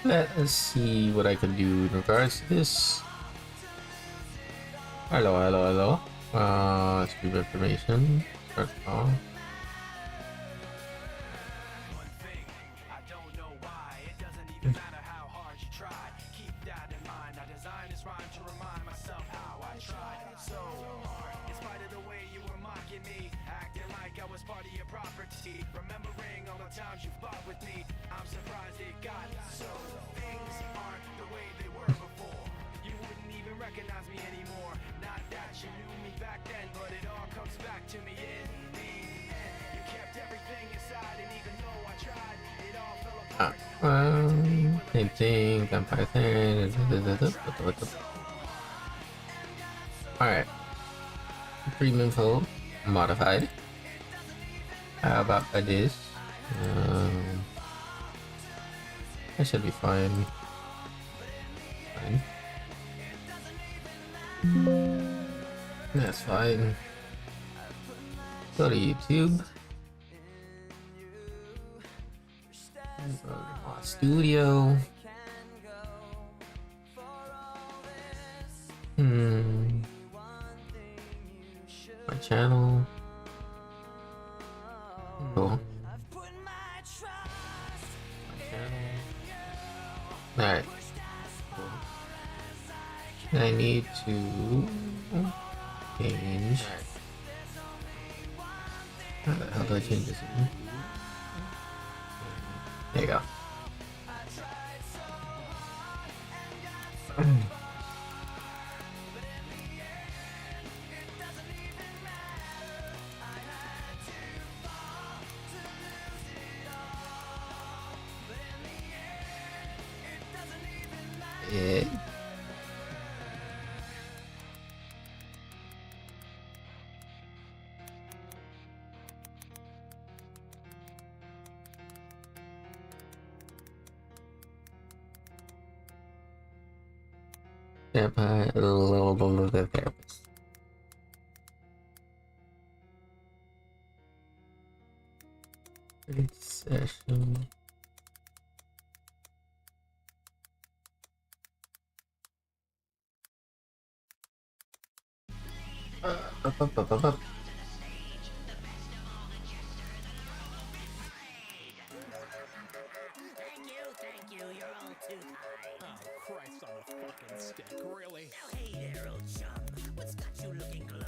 Let us see what I can do in regards to this. Hello, hello, hello. Stream information. Start off. Same thing, vampire thing. Alright. Premium info modified. How about this? That should be fine. That's fine. Go to YouTube. Studio. My channel. Cool. Alright. Cool. I need to change. How the hell do I change this? There you go. Yeah. Therapist. Great session. Up. Thank you, you're all too kind. Oh, Christ on a fucking stick, really? Now, hey there, old chum, what's got you looking glum?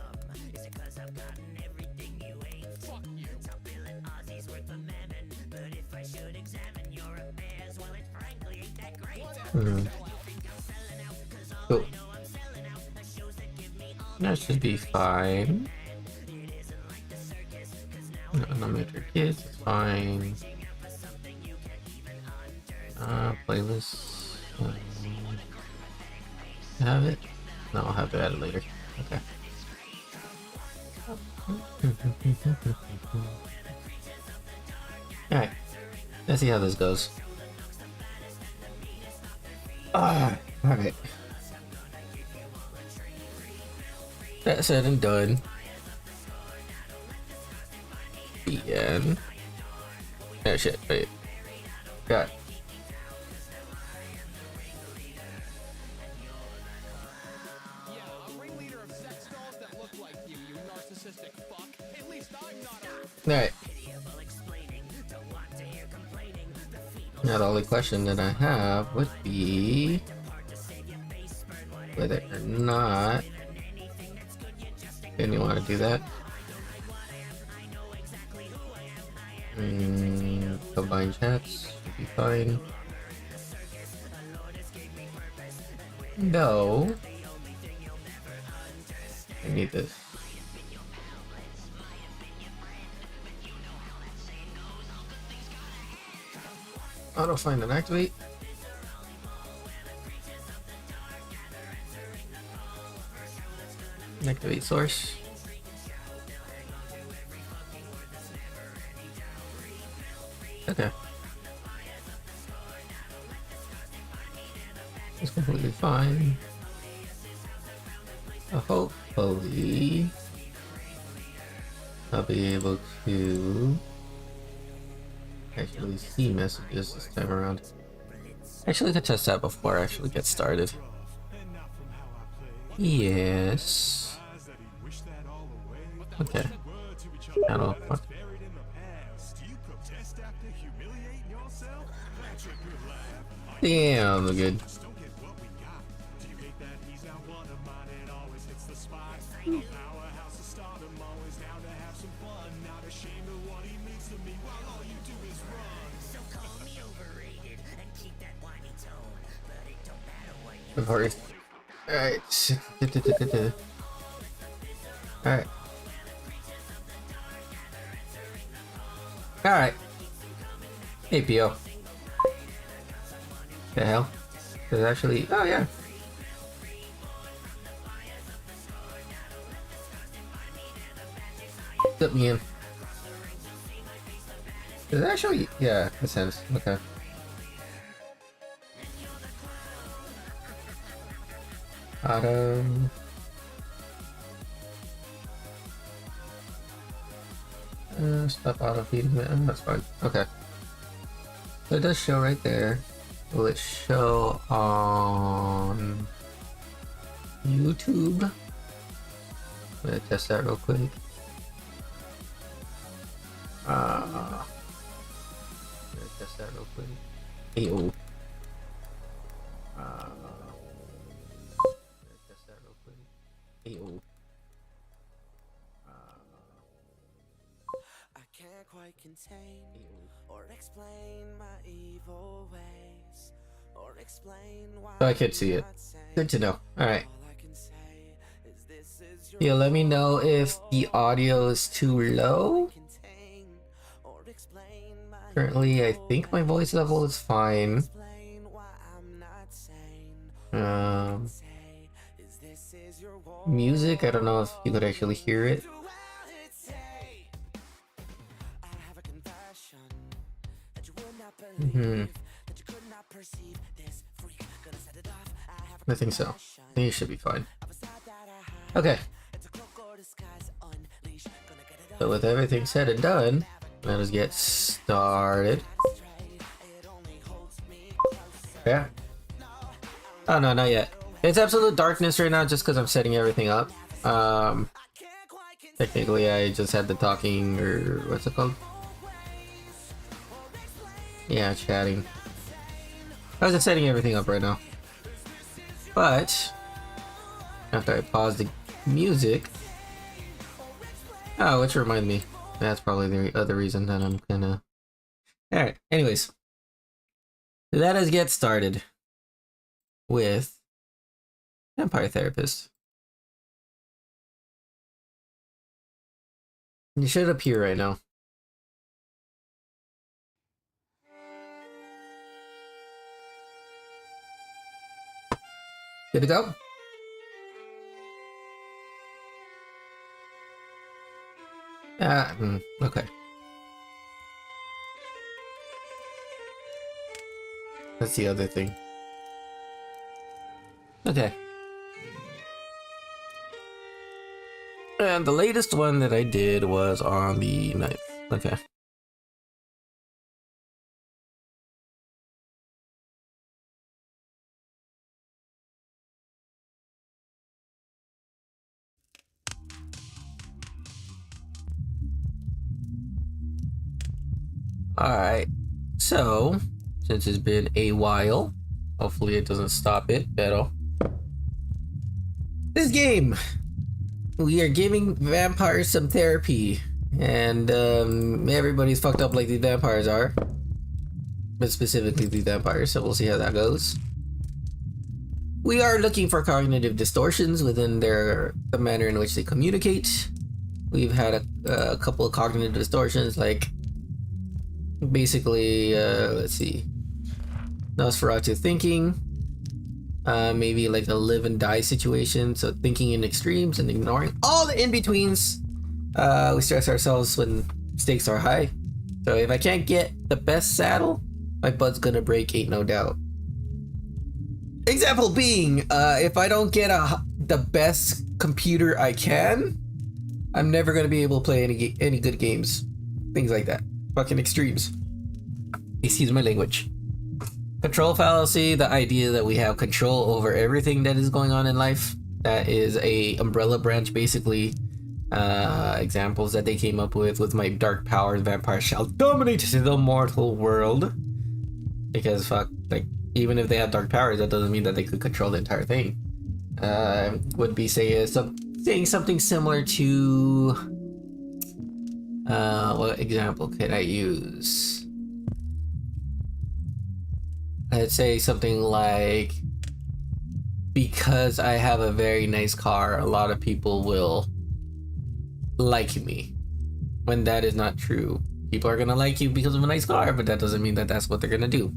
Is it cause I've gotten everything you ain't? Fuck you. Top billing Aussies worth a mammon, but if I should examine your affairs, well, it frankly ain't that great. Cool. That should be fine. No major kids, it's fine. Playlist. Have it? No, I'll have it added later. Okay. Alright. Let's see how this goes. Alright. That said and done. The end. Oh shit, wait. Got. Alright. Now the only question that I have would be whether or not you want to do that. Combine chats should be fine. No. I need this. Auto find and activate. Activate source. Okay. It's completely fine. Hopefully I'll be able to actually see messages this time around. Actually, I could test that before I actually get started. Yes. Okay. I don't know. Damn, good. Of course. Alright. Alright. Alright. Hey, P.O. The hell? There's actually... Oh, yeah. Let me in. There's actually... Yeah, makes sense. Okay. Auto... stop auto feeding it. That's fine. Okay. So it does show right there. Will it show on YouTube? I'm gonna test that real quick. I'm gonna test that real quick. Ayo. Test that real quick. Ayo. I can't quite contain or explain my evil ways or explain why. So I could see it. Good to know. Alright. Yeah, let me know if the audio is too low. Currently, I think my voice level is fine. Music, I don't know if you could actually hear it. I think so. I think it should be fine. Okay. So with everything said and done, let us get started. Yeah. Oh no, not yet. It's absolute darkness right now just because I'm setting everything up. Technically I just had the talking, or what's it called? Yeah, chatting. I was just setting everything up right now. But after I pause the music, oh, which reminds me, that's probably the other reason that I'm gonna. All right. Anyways, let us get started with Vampire Therapist. You should appear right now. Good to go? Okay. That's the other thing. Okay. And the latest one that I did was on the 9th. Okay. Alright, so since it's been a while, hopefully it doesn't stop it, pero this game, we are giving vampires some therapy, and everybody's fucked up like these vampires are, but specifically these vampires, so we'll see how that goes. We are looking for cognitive distortions within the manner in which they communicate. We've had a couple of cognitive distortions, like basically, let's see, Nosferatu thinking, maybe like a live and die situation, so thinking in extremes and ignoring all the in-betweens. We stress ourselves when stakes are high, so if I can't get the best saddle, my butt's gonna break, ain't no doubt. Example being, if I don't get the best computer I can, I'm never gonna be able to play any good games. Things like that. Fucking extremes. Excuse my language. Control fallacy, the idea that we have control over everything that is going on in life. That is a umbrella branch, basically. Examples that they came up with my dark powers, vampires shall dominate the mortal world. Because fuck, like, even if they have dark powers, that doesn't mean that they could control the entire thing. Would be saying something similar to what example could I use? I'd say something like, because I have a very nice car, a lot of people will like me, when that is not true. People are gonna like you because of a nice car, but that doesn't mean that that's what they're gonna do.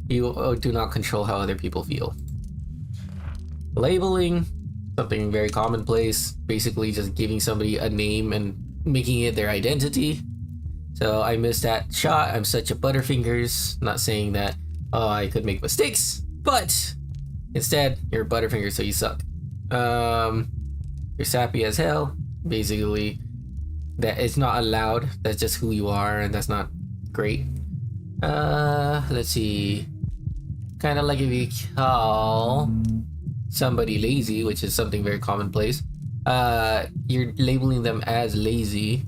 You do not control how other people feel. Labeling, something very commonplace, basically just giving somebody a name and making it their identity. So I missed that shot, I'm such a butterfingers. Not saying that, oh, I could make mistakes, but instead, you're a butterfinger, so you suck. You're sappy as hell. Basically, that it's not allowed. That's just who you are, and that's not great. Let's see. Kind of like if you call somebody lazy, which is something very commonplace. You're labeling them as lazy,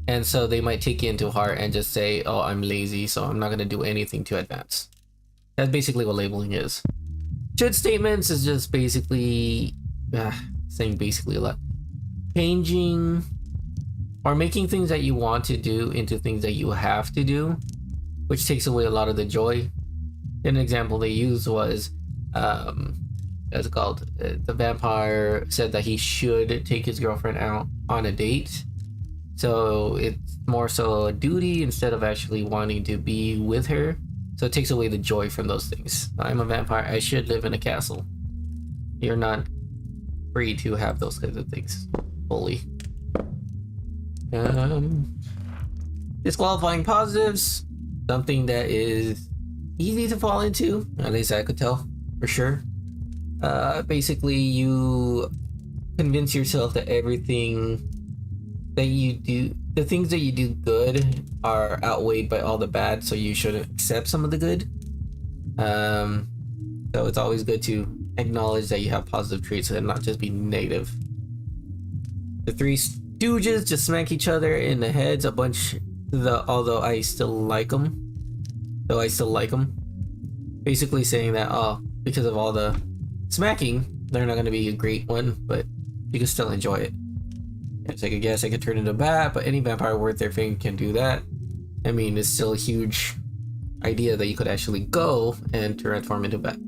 and so they might take you into heart and just say, "Oh, I'm lazy, so I'm not gonna do anything to advance." That's basically what labeling is. Should statements is just basically saying basically a lot. Changing or making things that you want to do into things that you have to do, which takes away a lot of the joy. An example they used was, what's it called? The vampire said that he should take his girlfriend out on a date. So it's more so a duty instead of actually wanting to be with her. So it takes away the joy from those things. I'm a vampire, I should live in a castle. You're not free to have those kinds of things fully. Disqualifying positives, something that is easy to fall into, at least I could tell for sure. Basically, you convince yourself that everything that you do, the things that you do good, are outweighed by all the bad, so you should accept some of the good. So it's always good to acknowledge that you have positive traits and not just be negative. The Three Stooges just smack each other in the heads a bunch. Although I still like them, basically saying that, oh, because of all the smacking, they're not going to be a great one, but you can still enjoy it. It's like, I guess I could turn into a bat, but any vampire worth their fame can do that. I mean, it's still a huge idea that you could actually go and transform into a bat.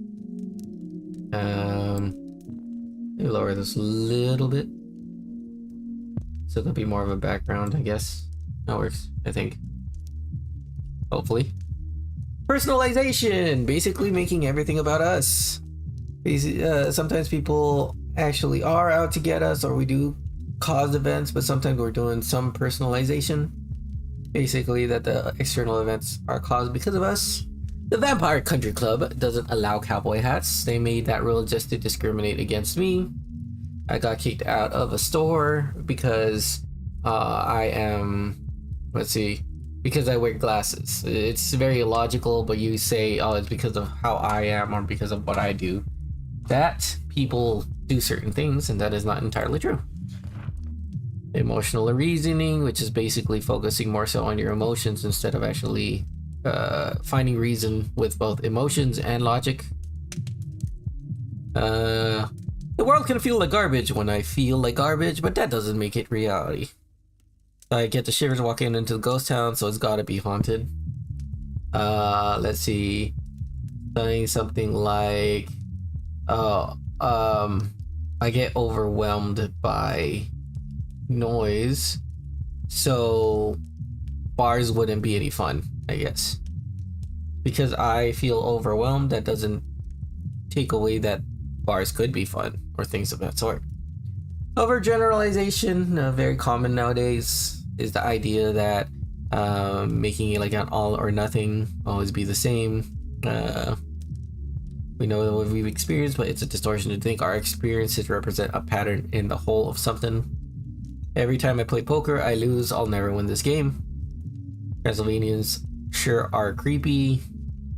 Let me lower this a little bit. So there'll be more of a background, I guess. That works, I think. Hopefully. Personalization! Basically making everything about us. Sometimes people actually are out to get us, or we do cause events, but sometimes we're doing some personalization. Basically that the external events are caused because of us. The Vampire Country Club doesn't allow cowboy hats. They made that rule just to discriminate against me. I got kicked out of a store because because I wear glasses. It's very illogical, but you say, oh, it's because of how I am or because of what I do. That people do certain things, and that is not entirely true. Emotional reasoning, which is basically focusing more so on your emotions instead of actually finding reason with both emotions and logic. The world can feel like garbage when I feel like garbage, but that doesn't make it reality. I get the shivers walking into the ghost town, so it's gotta be haunted. Let's see. Saying something like, I get overwhelmed by noise, so bars wouldn't be any fun, I guess. Because I feel overwhelmed, that doesn't take away that bars could be fun, or things of that sort. Overgeneralization, very common nowadays, is the idea that making it like an all or nothing, always be the same. We know what we've experienced, but it's a distortion to think our experiences represent a pattern in the whole of something. Every time I play poker, I lose. I'll never win this game. Transylvanians sure are creepy.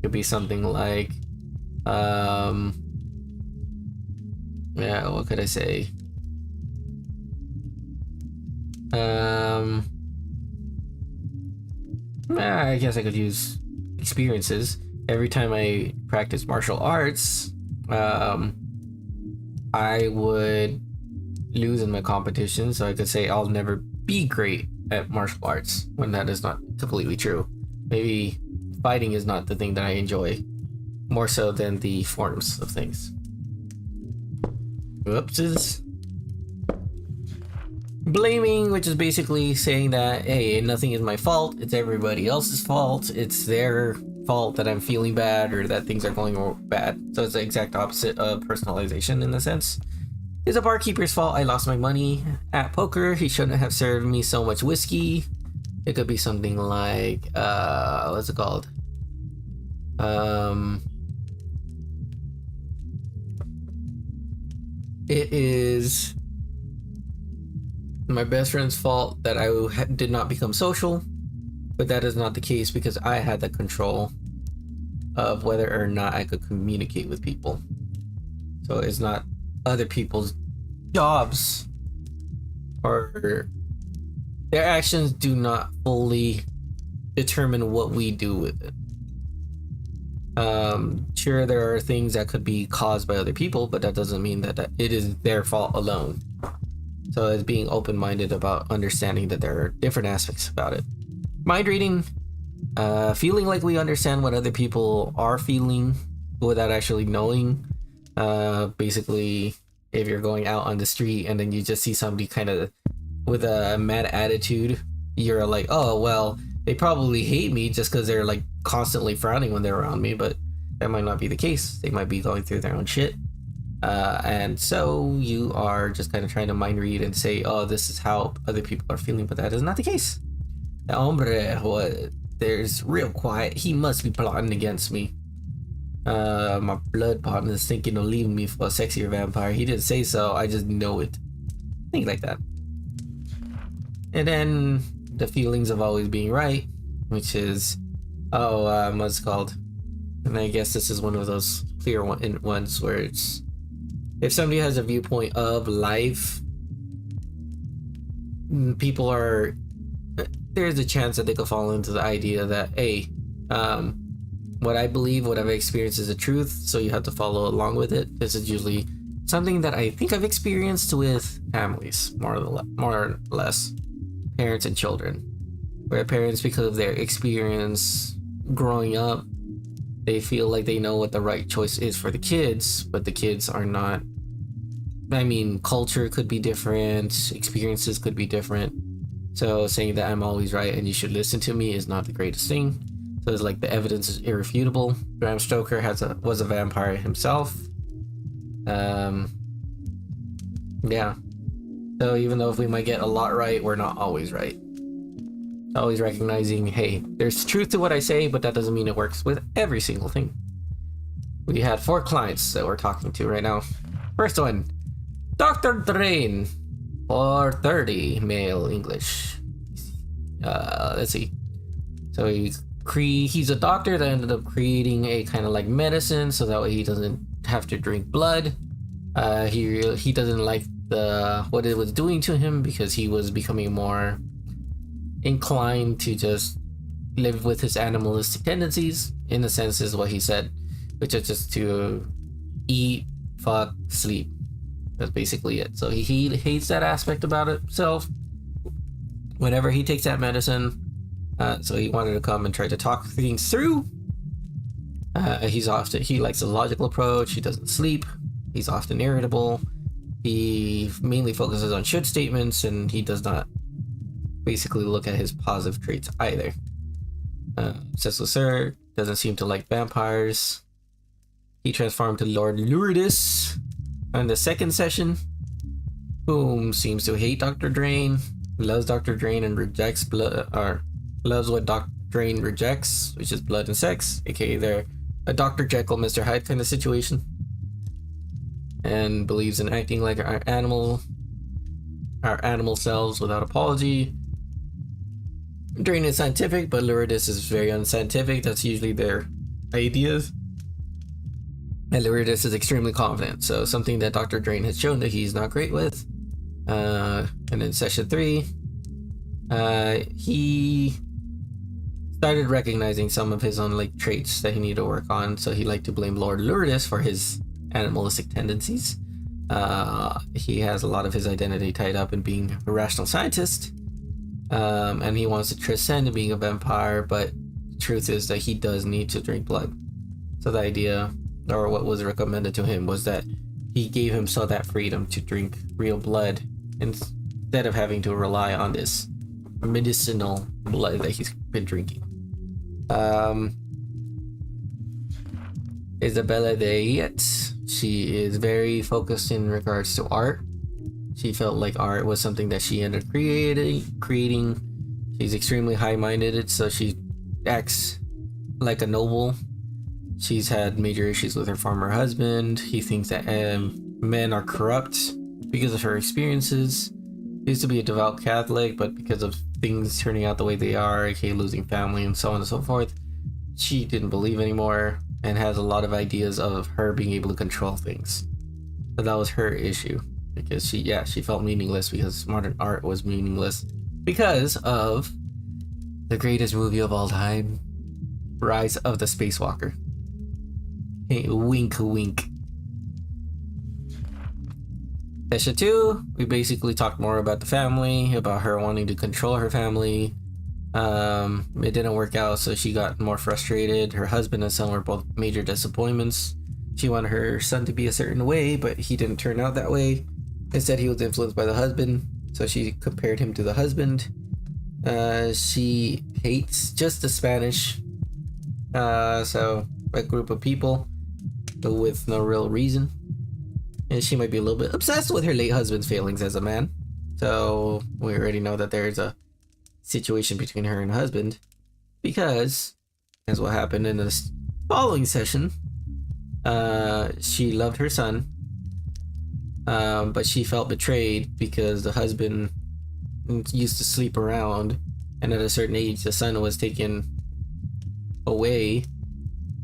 Could be something like, yeah, what could I say? I guess I could use experiences. Every time I practice martial arts, I would lose in my competition, so I could say I'll never be great at martial arts when that is not completely true. Maybe fighting is not the thing that I enjoy more so than the forms of things. Whoopses. Blaming, which is basically saying that, hey, nothing is my fault, it's everybody else's fault, it's their fault that I'm feeling bad or that things are going bad. So it's the exact opposite of personalization in a sense. It's a barkeeper's fault I lost my money at poker, he shouldn't have served me so much whiskey. It could be something like, what's it called? It is my best friend's fault that I did not become social, but that is not the case because I had the control of whether or not I could communicate with people. So it's not other people's jobs or their actions do not fully determine what we do with it. Sure, there are things that could be caused by other people, but that doesn't mean that it is their fault alone. So it's being open-minded about understanding that there are different aspects about it. Mind reading, feeling like we understand what other people are feeling without actually knowing. Basically, if you're going out on the street and then you just see somebody kind of with a mad attitude, you're like, oh, well, they probably hate me just because they're like constantly frowning when they're around me, but that might not be the case. They might be going through their own shit. And so you are just kind of trying to mind read and say, oh, this is how other people are feeling, but that is not the case. The hombre, there's real quiet. He must be plotting against me. My blood partner is thinking of leaving me for a sexier vampire. He didn't say so, I just know it. Things like that. And then the feelings of always being right, which is, what's it called? And I guess this is one of those clear ones where it's, if somebody has a viewpoint of life, people are, there's a chance that they could fall into the idea that, hey, what I believe, what I've experienced is the truth, so you have to follow along with it. This is usually something that I think I've experienced with families, more or less, parents and children, where parents, because of their experience growing up, they feel like they know what the right choice is for the kids, but the kids are not. I mean, culture could be different, experiences could be different. So saying that I'm always right and you should listen to me is not the greatest thing. So it's like the evidence is irrefutable. Bram Stoker was a vampire himself. Yeah. So even though if we might get a lot right, we're not always right. Always recognizing, hey, there's truth to what I say, but that doesn't mean it works with every single thing. We had 4 clients that we're talking to right now. First one, Dr. Drain, 430, male English. Let's see. So he's a doctor that ended up creating a kind of like medicine so that way he doesn't have to drink blood. He doesn't like what it was doing to him because he was becoming more inclined to just live with his animalistic tendencies, in a sense is what he said, which is just to eat, fuck, sleep. That's basically it. So he hates that aspect about himself. Whenever he takes that medicine, so he wanted to come and try to talk things through. He likes a logical approach. He doesn't sleep. He's often irritable. He mainly focuses on should statements, and he does not basically look at his positive traits either. Cecil Sir doesn't seem to like vampires. He transformed to Lord Lourdes on the second session, whom seems to hate Dr. Drain, loves Dr. Drain and rejects blood, or loves what Dr. Drain rejects, which is blood and sex, aka they're a Dr. Jekyll, Mr. Hyde kind of situation, and believes in acting like our animal selves without apology. Drain is scientific, but Lourdes is very unscientific. That's usually their ideas. And Lourdes is extremely confident, so something that Dr. Drain has shown that he's not great with. And in session 3, he started recognizing some of his own like traits that he needed to work on. So he liked to blame Lord Lourdes for his animalistic tendencies. He has a lot of his identity tied up in being a rational scientist, and he wants to transcend to being a vampire, but the truth is that he does need to drink blood. So the idea, or what was recommended to him, was that he gave himself that freedom to drink real blood instead of having to rely on this medicinal blood that he's been drinking. Isabella Dayet, she is very focused in regards to art. She felt like art was something that she ended up creating. She's extremely high-minded, so she acts like a noble. She's had major issues with her former husband. He thinks that men are corrupt because of her experiences. She used to be a devout Catholic, but because of things turning out the way they are, aka losing family and so on and so forth, she didn't believe anymore and has a lot of ideas of her being able to control things. So that was her issue, because she felt meaningless because modern art was meaningless because of the greatest movie of all time, Rise of the Spacewalker. Hey, wink wink. Session 2, we basically talked more about the family, about her wanting to control her family. It didn't work out, so she got more frustrated. Her husband and son were both major disappointments. She wanted her son to be a certain way, but he didn't turn out that way. Instead, he was influenced by the husband, so she compared him to the husband. She hates just the Spanish, so a group of people, but with no real reason. And she might be a little bit obsessed with her late husband's failings as a man. So we already know that there's a situation between her and her husband, because, as what happened in the following session, she loved her son, but she felt betrayed because the husband used to sleep around, and at a certain age the son was taken away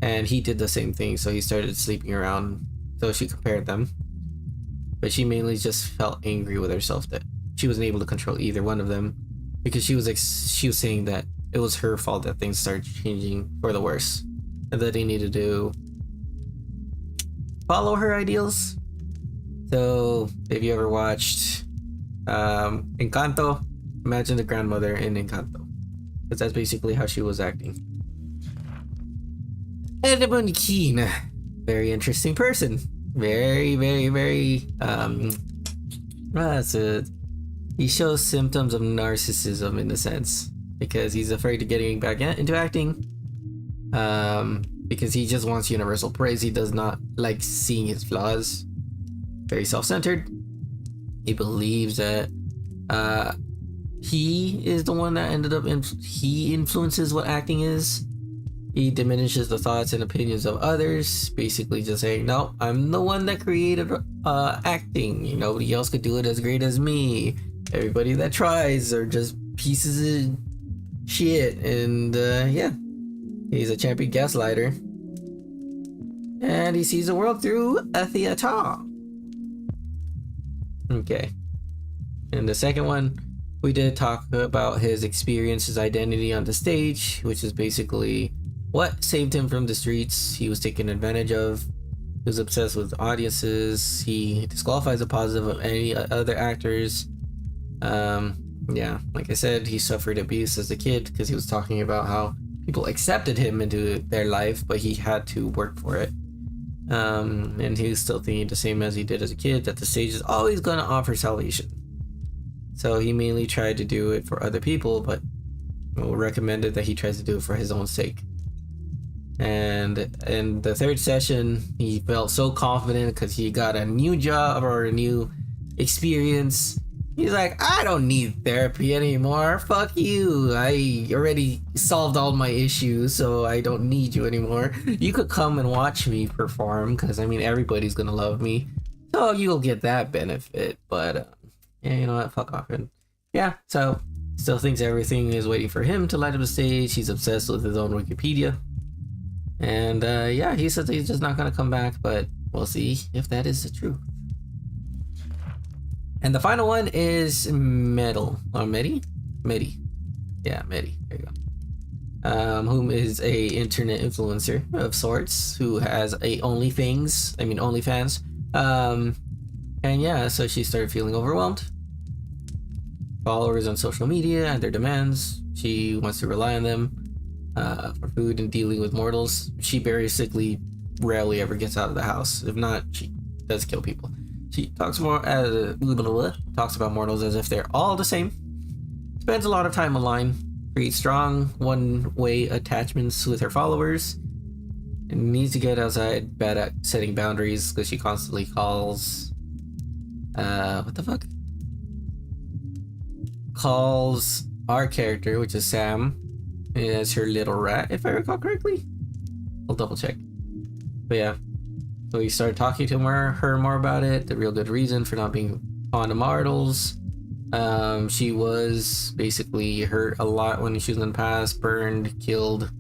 and he did the same thing, so he started sleeping around. So she compared them, but she mainly just felt angry with herself that she wasn't able to control either one of them, because she was saying that it was her fault that things started changing for the worse, and that they needed to follow her ideals. So if you ever watched Encanto, imagine the grandmother in Encanto, because that's basically how she was acting. Edmund Keane, very interesting person. Very he shows symptoms of narcissism in a sense, because he's afraid of getting back into acting, because he just wants universal praise. He does not like seeing his flaws. Very self-centered. He believes that he is the one that ended up he influences what acting is. He diminishes the thoughts and opinions of others, basically just saying, no, I'm the one that created acting. Nobody else could do it as great as me. Everybody that tries are just pieces of shit. And yeah, he's a champion gaslighter. And he sees the world through a theater. Okay. And the second one, we did talk about his experience, his identity on the stage, which is basically what saved him from the streets. He was taken advantage of. He was obsessed with audiences. He disqualifies the positive of any other actors. Yeah, like I said, he suffered abuse as a kid because he was talking about how people accepted him into their life, but he had to work for it. And he was still thinking the same as he did as a kid, that the stage is always going to offer salvation. So he mainly tried to do it for other people, but recommended that he tries to do it for his own sake. And in the third session, he felt so confident because he got a new job or a new experience. He's like, I don't need therapy anymore. Fuck you. I already solved all my issues, so I don't need you anymore. You could come and watch me perform, because, I mean, everybody's gonna love me. So you'll get that benefit. But, yeah, you know what? Fuck off. And yeah, so still thinks everything is waiting for him to light up the stage. He's obsessed with his own Wikipedia. And yeah, he says he's just not gonna come back, but we'll see if that is the truth. And the final one is Metal or Medi? Yeah, Medi. There you go. Whom is a internet influencer of sorts who has a OnlyFans. And yeah, so she started feeling overwhelmed. Followers on social media and their demands. She wants to rely on them for food and dealing with mortals. She basically rarely ever gets out of the house. If not, she does kill people. She talks talks about mortals as if they're all the same. Spends a lot of time online. Creates strong one-way attachments with her followers. And needs to get outside. Bad at setting boundaries because she constantly calls. What the fuck? Calls our character, which is Sam, as her little rat, if I recall correctly. I'll double check. But yeah. So we started talking to her more about it, the real good reason for not being fond of mortals. She was basically hurt a lot when she was in the past, burned, killed.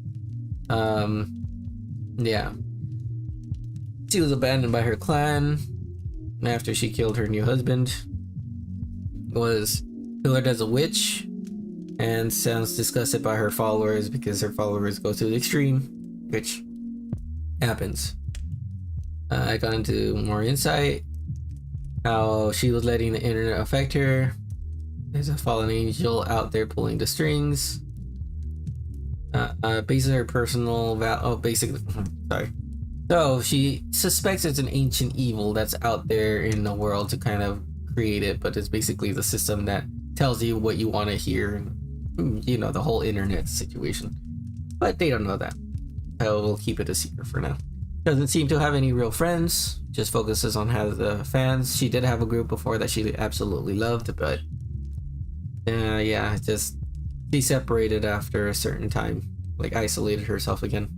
Yeah. She was abandoned by her clan after she killed her new husband. Was pillared as a witch and sounds disgusted by her followers because her followers go to the extreme, which happens. I got into more insight, how she was letting the internet affect her. There's a fallen angel out there pulling the strings. Bases her personal sorry. So she suspects it's an ancient evil that's out there in the world to kind of create it, but it's basically the system that tells you what you want to hear, and the whole internet situation. But they don't know that. So we'll keep it a secret for now. Doesn't seem to have any real friends, just focuses on the fans. She did have a group before that she absolutely loved, but she separated after a certain time, like isolated herself again.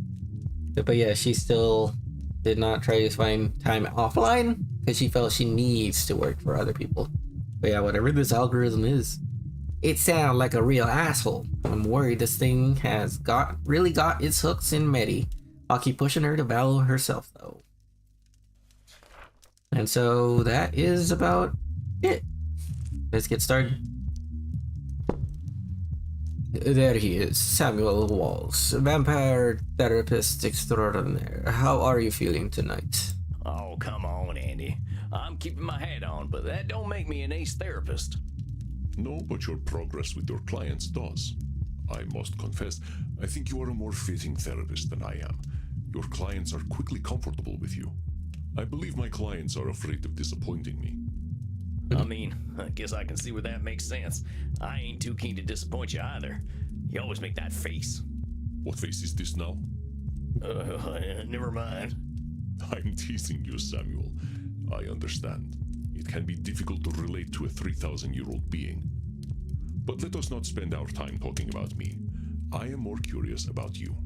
But yeah, she still did not try to find time offline because she felt she needs to work for other people. But yeah, whatever this algorithm is, it sounds like a real asshole. I'm worried this thing has really got its hooks in Medi. I'll keep pushing her to value herself though. And so that is about it. Let's get started. There he is, Samuel Walls, vampire therapist extraordinaire. How are you feeling tonight? Oh, come on, Andy. I'm keeping my hat on, but that don't make me an ace therapist. No, but your progress with your clients does. I must confess, I think you are a more fitting therapist than I am. Your clients are quickly comfortable with you. I believe my clients are afraid of disappointing me. I mean, I guess I can see where that makes sense. I ain't too keen to disappoint you either. You always make that face. What face is this now? Never mind. I'm teasing you, Samuel. I understand. It can be difficult to relate to a 3,000-year-old being. But let us not spend our time talking about me. I am more curious about you.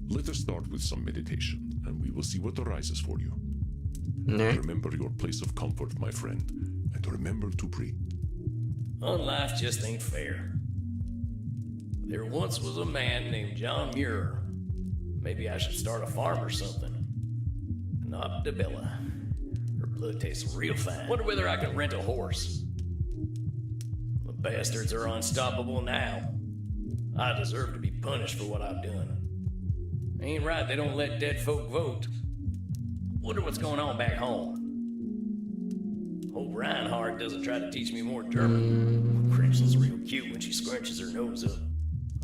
Let us start with some meditation, and we will see what arises for you. Remember your place of comfort, my friend, and remember to breathe. Life just ain't fair. There once was a man named John Muir. Maybe I should start a farm or something. Not Debella. Her blood tastes real fine. Wonder whether I could rent a horse. The bastards are unstoppable now. I deserve to be punished for what I've done. Ain't right they don't let dead folk vote. Wonder what's going on back home. Hope Reinhardt doesn't try to teach me more German. Crimson's real cute when she scrunches her nose up.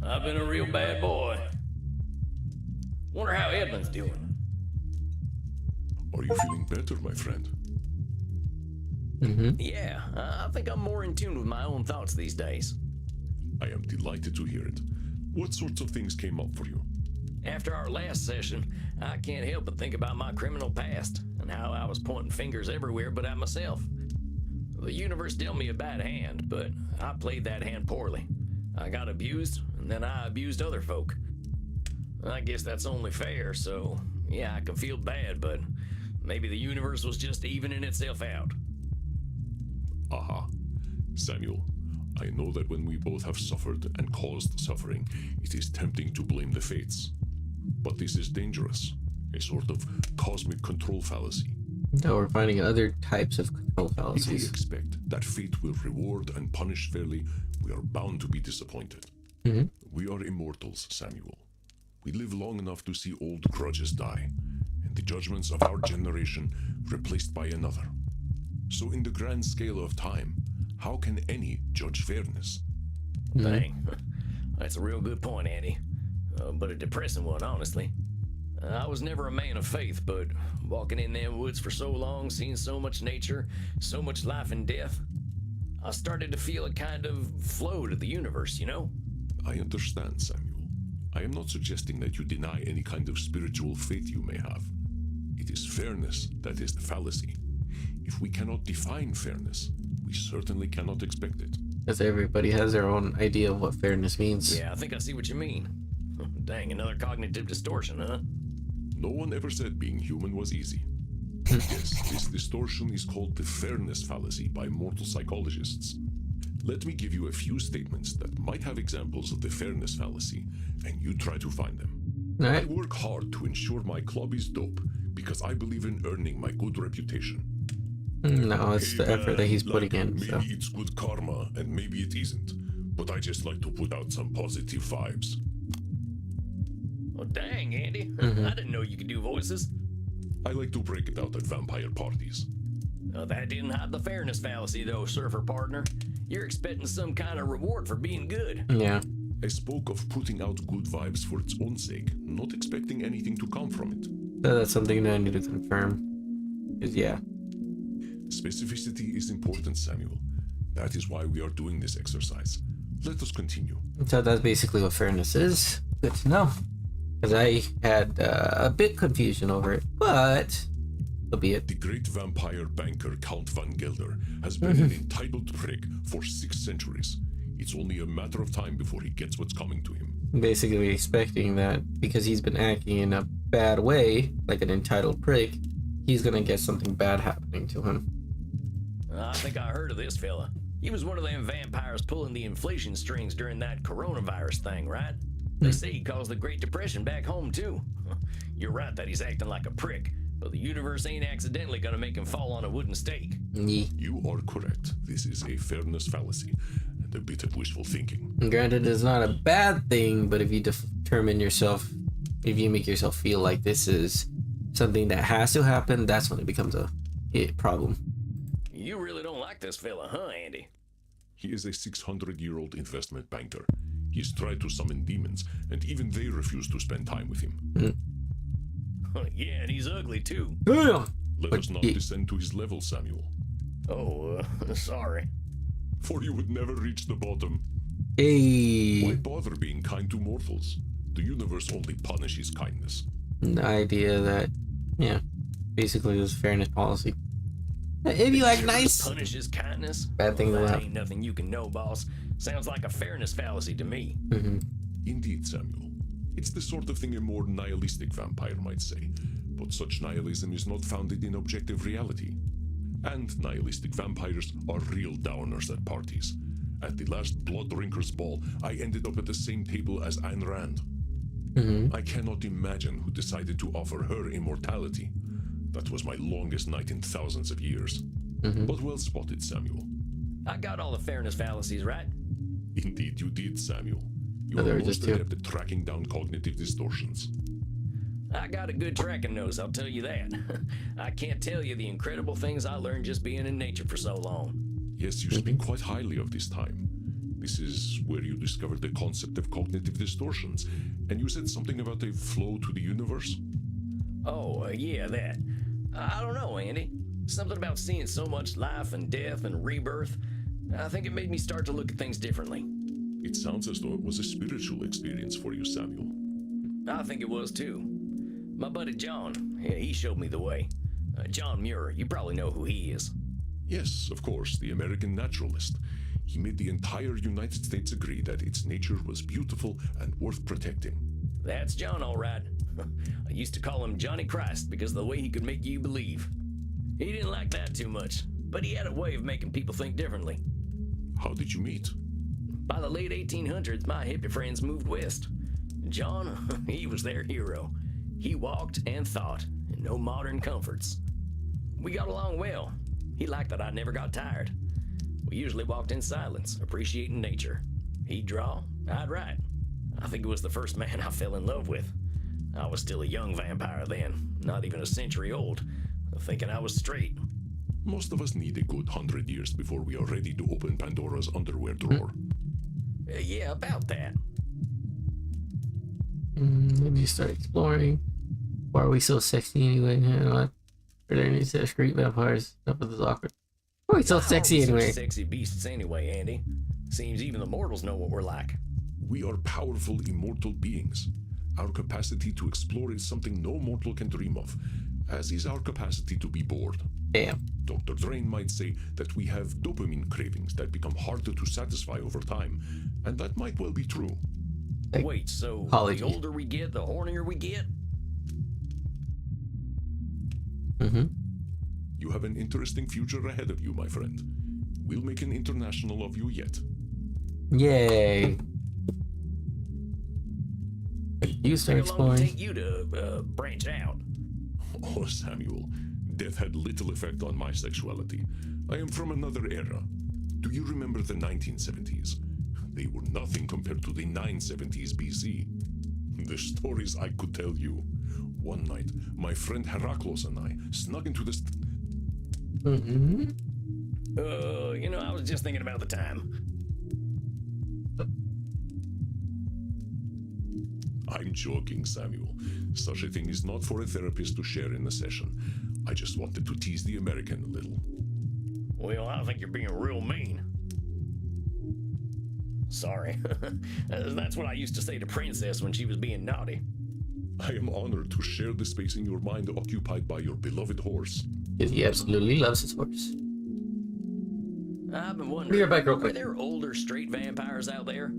I've been a real bad boy. Wonder how Edmund's doing. Are you feeling better, my friend? Yeah, I think I'm more in tune with my own thoughts these days. I am delighted to hear it. What sorts of things came up for you? After our last session, I can't help but think about my criminal past and how I was pointing fingers everywhere but at myself. The universe dealt me a bad hand, but I played that hand poorly. I got abused, and then I abused other folk. I guess that's only fair, so yeah, I can feel bad, but maybe the universe was just evening itself out. Aha. Samuel, I know that when we both have suffered and caused suffering, it is tempting to blame the fates. But this is dangerous. A sort of cosmic control fallacy. No, we're finding other types of control If we fallacies. expect that fate will reward and punish fairly, we are bound to be disappointed. Mhm. We are immortals, Samuel. We live long enough to see old grudges die, and the judgments of our generation replaced by another. So in the grand scale of time, how can any judge fairness? Dang. That's a real good point, Andy. But a depressing one, honestly. I was never a man of faith, but walking in them woods for so long, seeing so much nature, so much life and death, I started to feel a kind of flow to the universe, you know? I understand, Samuel. I am not suggesting that you deny any kind of spiritual faith you may have. It is fairness that is the fallacy. If we cannot define fairness, we certainly cannot expect it. Because everybody has their own idea of what fairness means. Yeah, I think I see what you mean. Dang, another cognitive distortion, huh? No one ever said being human was easy. Yes, this distortion is called the fairness fallacy by mortal psychologists. Let me give you a few statements that might have examples of the fairness fallacy, and you try to find them. All I right. work hard to ensure my club is dope because I believe in earning my good reputation. No, it's the effort that he's putting in. Maybe So it's good karma and maybe it isn't, but I just like to put out some positive vibes. Well, dang, Andy. Mm-hmm. I didn't know you could do voices. I like to break it out at vampire parties. That didn't hide the fairness fallacy, though, surfer partner. You're expecting some kind of reward for being good. yeah. I spoke of putting out good vibes for its own sake, not expecting anything to come from it. So that's something that I need to confirm. Because yeah. Specificity is important, Samuel. That is why we are doing this exercise. Let us continue. So that's basically what fairness is. Good to know. Because I had a bit confusion over it, but so be it. The great vampire banker Count Van Gelder has been an entitled prick for 6 centuries. It's only a matter of time before he gets what's coming to him. Basically expecting that because he's been acting in a bad way, like an entitled prick, he's gonna get something bad happening to him. I think I heard of this fella. He was one of them vampires pulling the inflation strings during that coronavirus thing, right? They say he caused the Great Depression back home, too. You're right that he's acting like a prick, but the universe ain't accidentally gonna make him fall on a wooden stake. Yeah. You are correct. This is a fairness fallacy and a bit of wishful thinking. And granted, it's not a bad thing, but if you determine yourself, if you make yourself feel like this is something that has to happen, that's when it becomes a problem. You really don't like this fella, huh, Andy? He is a 600-year-old investment banker. He's tried to summon demons, and even they refuse to spend time with him. Yeah, and he's ugly, too. Damn! Let But us not he- descend to his level, Samuel, Oh, sorry. for you would never reach the bottom. Why Hey, bother being kind to mortals? The universe only punishes kindness. the idea that, yeah, basically this fairness policy. If you act nice, Punishes kindness? Bad thing Well, will that happen. ain't nothing you can know, boss. Sounds like a fairness fallacy to me. Indeed, Samuel. It's the sort of thing a more nihilistic vampire might say, but such nihilism is not founded in objective reality. And nihilistic vampires are real downers at parties. At the last Blood Drinkers Ball, I ended up at the same table as Ayn Rand. I cannot imagine who decided to offer her immortality. That was my longest night in thousands of years. But well spotted, Samuel. I got all the fairness fallacies right. Indeed, you did, Samuel. You Oh, there are were just most two. adept at tracking down cognitive distortions. I got a good tracking nose, I'll tell you that. I can't tell you the incredible things I learned just being in nature for so long. Yes, you speak quite highly of this time. This is where you discovered the concept of cognitive distortions, and you said something about a flow to the universe? Oh, yeah, that. I don't know, Andy. Something about seeing so much life and death and rebirth. I think it made me start to look at things differently. It sounds as though it was a spiritual experience for you, Samuel. I think it was too. My buddy John, yeah, he showed me the way. John Muir, you probably know who he is. Yes, of course, the American naturalist. He made the entire United States agree that its nature was beautiful and worth protecting. That's John, all right. I used to call him Johnny Christ because of the way he could make you believe. He didn't like that too much, but he had a way of making people think differently. How did you meet? By the late 1800s, my hippie friends moved west. John, he was their hero. He walked and thought, and no modern comforts. We got along well. He liked that I never got tired. We usually walked in silence, appreciating nature. He'd draw, I'd write. I think it was the first man I fell in love with. I was still a young vampire then, not even a century old, thinking I was straight. Most of us need a good 100 years before we are ready to open Pandora's underwear drawer. Yeah, about that. Then you start exploring. Why are we so sexy anyway? You know what? Are there any such great vampires? Enough of this awkward. Why are we so sexy Such anyway? sexy beasts anyway, Andy. Seems even the mortals know what we're like. We are powerful, immortal beings. Our capacity to explore is something no mortal can dream of, as is our capacity to be bored. Damn. Dr. Drain might say that we have dopamine cravings that become harder to satisfy over time, and that might well be true. Like, Wait, so apology. the older we get, the hornier we get? Mm-hmm. You have an interesting future ahead of you, my friend. We'll make an international of you yet. Yay. You start How long did it exploring. take you to branch out? Oh, Samuel, death had little effect on my sexuality. I am from another era. Do you remember the 1970s? They were nothing compared to the 970s BC. The stories I could tell you. One night, my friend Heraclos and I snuck into the... Mm-hmm. I was just thinking about the time. I'm joking, Samuel. Such a thing is not for a therapist to share in a session. I just wanted to tease the American a little. Well, I think you're being real mean. Sorry. That's what I used to say to Princess when she was being naughty. I am honored to share the space in your mind occupied by your beloved horse. Because he absolutely loves his horse. I've been Be wondering, right back real are quick. there older straight vampires out there?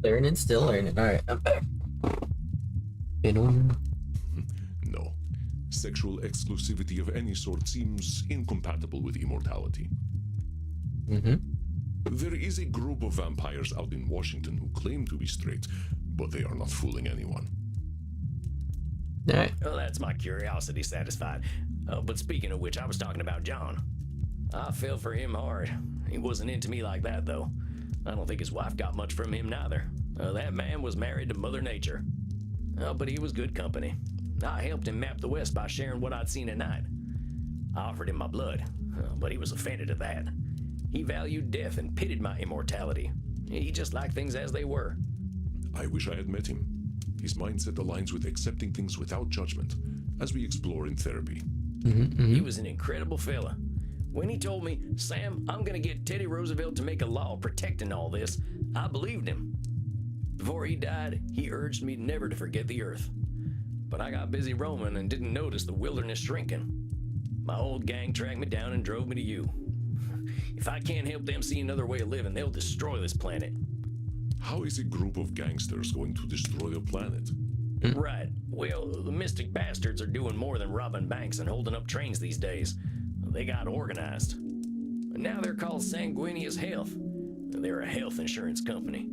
Learning, still learning. Alright, I'm back. Been on. No. Sexual exclusivity of any sort seems incompatible with immortality. Mm-hmm. There is a group of vampires out in Washington who claim to be straight, but they are not fooling anyone. Alright. Well, that's my curiosity satisfied. But speaking of which, I was talking about John. I fell for him hard. He wasn't into me like that, though. I don't think his wife got much from him, neither. That man was married to Mother Nature. But he was good company. I helped him map the West by sharing what I'd seen at night. I offered him my blood, but he was offended at that. He valued death and pitied my immortality. He just liked things as they were. I wish I had met him. His mindset aligns with accepting things without judgment, as we explore in therapy. He was an incredible fella. When he told me, Sam, I'm gonna get Teddy Roosevelt to make a law protecting all this, I believed him. Before he died, he urged me never to forget the earth. But I got busy roaming and didn't notice the wilderness shrinking. My old gang tracked me down and drove me to you. If I can't help them see another way of living, they'll destroy this planet. How is a group of gangsters going to destroy the planet? Right. Well, the mystic bastards are doing more than robbing banks and holding up trains these days. They got organized. And now they're called Sanguinius Health. They're a health insurance company,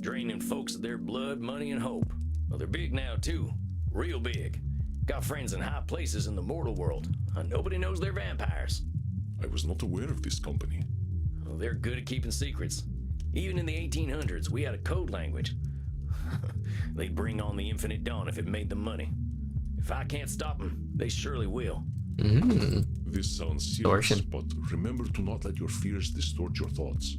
draining folks of their blood, money, and hope. Well, they're big now, too. Real big. Got friends in high places in the mortal world. Nobody knows they're vampires. I was not aware of this company. Well, they're good at keeping secrets. Even in the 1800s, we had a code language. They'd bring on the infinite dawn if it made them money. If I can't stop them, they surely will. This sounds serious, Distortion. but remember to not let your fears distort your thoughts.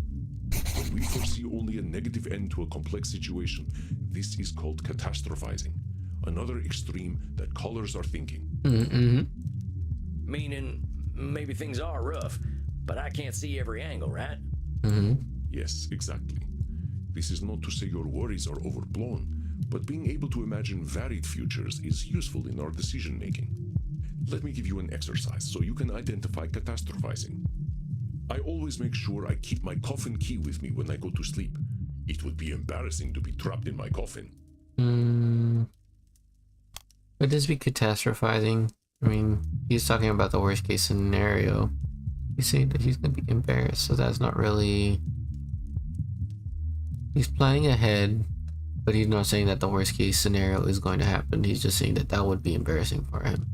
When we foresee only a negative end to a complex situation, this is called catastrophizing. Another extreme that colors our thinking. Meaning, maybe things are rough, but I can't see every angle, right? Yes, exactly. This is not to say your worries are overblown, but being able to imagine varied futures is useful in our decision making. Let me give you an exercise so you can identify catastrophizing. I always make sure I keep my coffin key with me when I go to sleep. It would be embarrassing to be trapped in my coffin. Would this be catastrophizing? I mean, he's talking about the worst case scenario. He's saying that he's gonna be embarrassed, so that's not really... He's planning ahead, but he's not saying that the worst case scenario is going to happen. He's just saying that that would be embarrassing for him.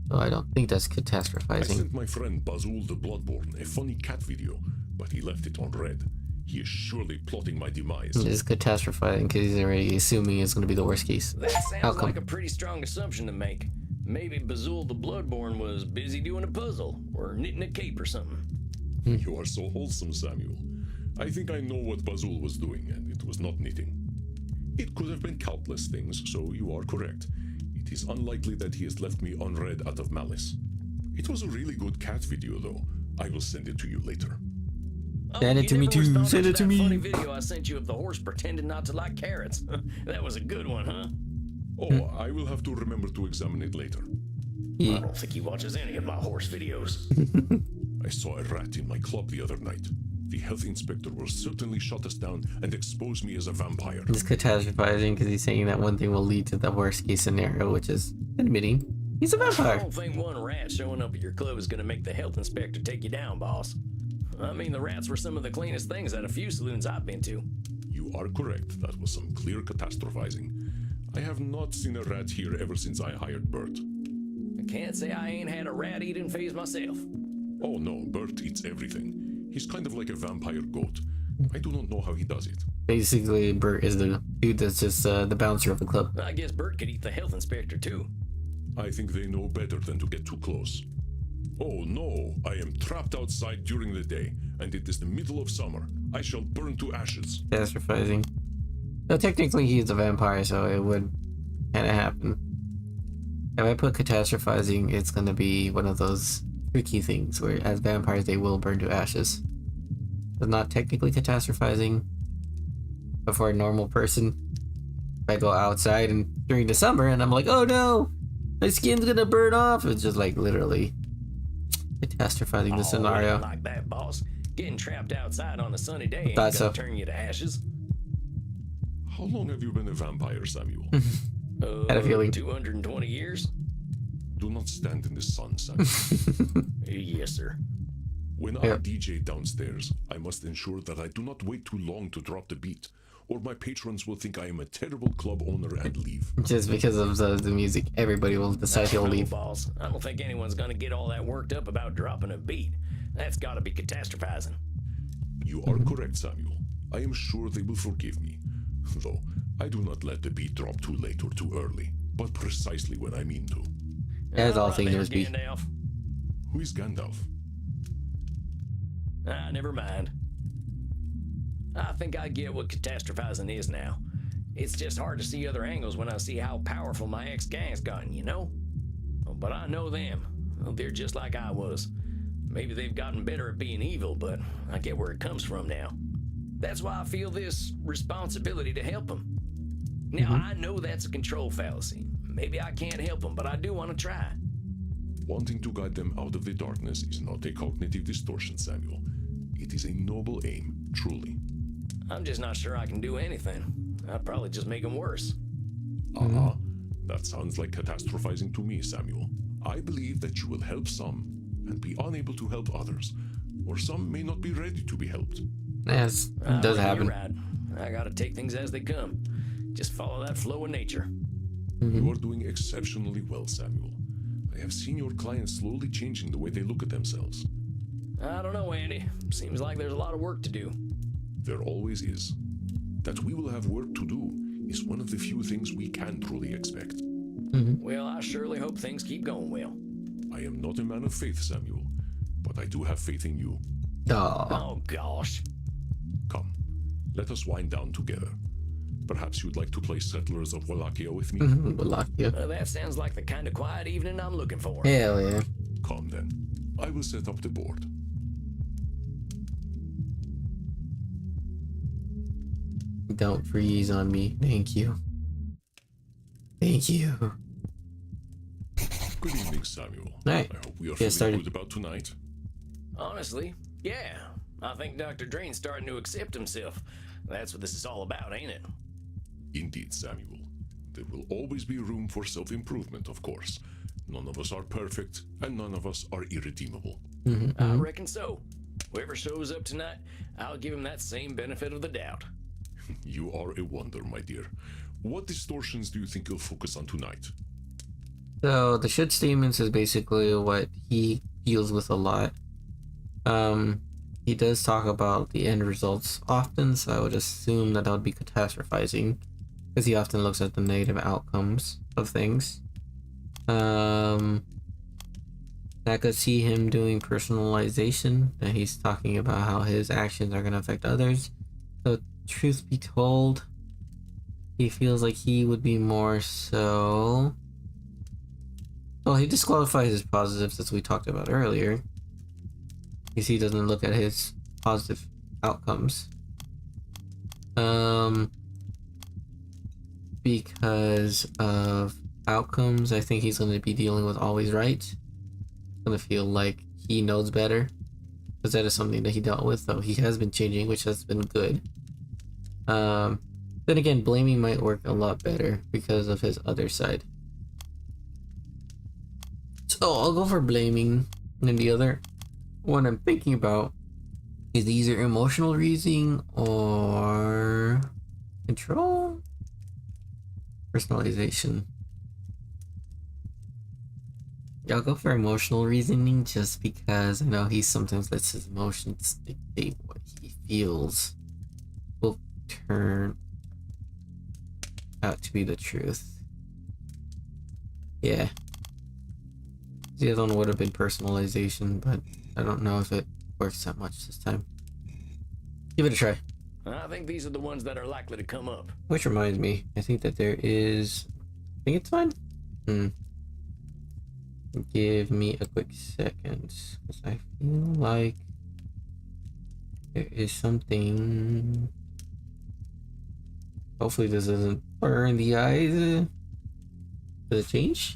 So I don't think that's I catastrophizing. sent my friend Bazul the Bloodborne a funny cat video, but he left it unread. He is surely plotting my demise. It's catastrophizing because he's already assuming it's going to be the worst case. That sounds How come? like a pretty strong assumption to make. Maybe Bazul the Bloodborne was busy doing a puzzle, or knitting a cape or something. You are so wholesome, Samuel. I think I know what Bazul was doing, and it was not knitting. It could have been countless things, so you are correct. It is unlikely that he has left me unread out of malice. It was a really good cat video, though. I will send it to you later. Send it you to me never too. responded Send it to that me. funny video I sent you of the horse pretending not to like carrots. That was a good one, huh? Oh, I will have to remember to examine it later. I don't think he watches any of my horse videos. I saw a rat in my club the other night. The health inspector will certainly shut us down and expose me as a vampire. He's catastrophizing because he's saying that one thing will lead to the worst case scenario, which is admitting he's a I vampire. don't think one rat showing up at your club is going to make the health inspector take you down, boss. I mean, the rats were some of the cleanest things at a few saloons I've been to. You are correct. That was some clear catastrophizing. I have not seen a rat here ever since I hired Bert. I can't say I ain't had a rat-eating phase myself. Oh no, Bert eats everything. He's kind of like a vampire goat. I do not know how he does it. Basically, Bert is the dude that's just the bouncer of the club. I guess Bert could eat the health inspector, too. I think they know better than to get too close. Oh no, I am trapped outside during the day, and it is the middle of summer. I shall burn to ashes. Catastrophizing. So technically he's a vampire, so it would kind of happen. If I put catastrophizing, it's going to be one of those tricky things where as vampires they will burn to ashes. It's not technically catastrophizing, but for a normal person, if I go outside and during the summer and I'm like, oh no, my skin's gonna burn off, it's just like literally catastrophizing the Oh, scenario. ain't like that, boss. Getting trapped outside on a sunny day ain't Thought gonna so. turn you to ashes. How long have you been a vampire, Samuel? Had a feeling. 220 years? Do not stand in the sun, Samuel. Yes, sir. When Yeah. I DJ downstairs, I must ensure that I do not wait too long to drop the beat, or my patrons will think I am a terrible club owner and leave. Just because of the music, everybody will decide he'll No, leave. boss. I don't think anyone's gonna get all that worked up about dropping a beat. That's gotta be catastrophizing. You are correct, Samuel. I am sure they will forgive me. Though, I do not let the beat drop too late or too early, but precisely when I mean to. As all right things there, must be. Gandalf. Who is Gandalf? Never mind. I think I get what catastrophizing is now. It's just hard to see other angles when I see how powerful my ex-gang's gotten, you know? But I know them. They're just like I was. Maybe they've gotten better at being evil, but I get where it comes from now. That's why I feel this responsibility to help them. Now, I know that's a control fallacy. Maybe I can't help them, but I do want to try. Wanting to guide them out of the darkness is not a cognitive distortion, Samuel. It is a noble aim, truly. I'm just not sure I can do anything. I'd probably just make them worse. That sounds like catastrophizing to me, Samuel. I believe that you will help some and be unable to help others, or some may not be ready to be helped. Yes, it does happen. You're right. I gotta take things as they come. Just follow that flow of nature. You are doing exceptionally well, Samuel. I have seen your clients slowly changing the way they look at themselves. I don't know, Andy. Seems like there's a lot of work to do. There always is. That we will have work to do is one of the few things we can truly expect. Well, I surely hope things keep going well. I am not a man of faith, Samuel, but I do have faith in you. Aw. Oh, gosh. Come, let us wind down together. Perhaps you'd like to play Settlers of Wallachia with me? Wallachia. That sounds like the kind of quiet evening I'm looking for. Hell yeah. Come then. I will set up the board. Don't freeze on me. Thank you. Thank you. Good evening, Samuel. Alright. I hope we are Get feeling started. good about tonight. Honestly, yeah. I think Dr. Drain's starting to accept himself. That's what this is all about, ain't it? Indeed, Samuel. There will always be room for self-improvement, of course. None of us are perfect, and none of us are irredeemable. I reckon so. Whoever shows up tonight, I'll give him that same benefit of the doubt. You are a wonder, my dear. What distortions do you think you'll focus on tonight? So the should statements is basically what he deals with a lot. He does talk about the end results often, so I would assume that would be catastrophizing, because he often looks at the negative outcomes of things. I could see him doing personalization, and he's talking about how his actions are going to affect others. So truth be told, he feels like he would be more so... Well, he disqualifies his positives, as we talked about earlier. Because he doesn't look at his positive outcomes. Because of outcomes, I think he's going to be dealing with always right. Going to feel like he knows better. Because that is something that he dealt with, though he has been changing, which has been good. Then again, blaming might work a lot better because of his other side. So I'll go for blaming, and then the other one I'm thinking about is either emotional reasoning or control? Personalization. Yeah, I'll go for emotional reasoning just because I know he sometimes lets his emotions dictate what he feels will turn out to be the truth. Yeah. The other one would have been personalization, but I don't know if it works that much this time. Give it a try. I think these are the ones that are likely to come up. Which reminds me, I think that there is... I think it's fine. Give me a quick second, because I feel like there is something... Hopefully this doesn't burn the eyes. Does it change?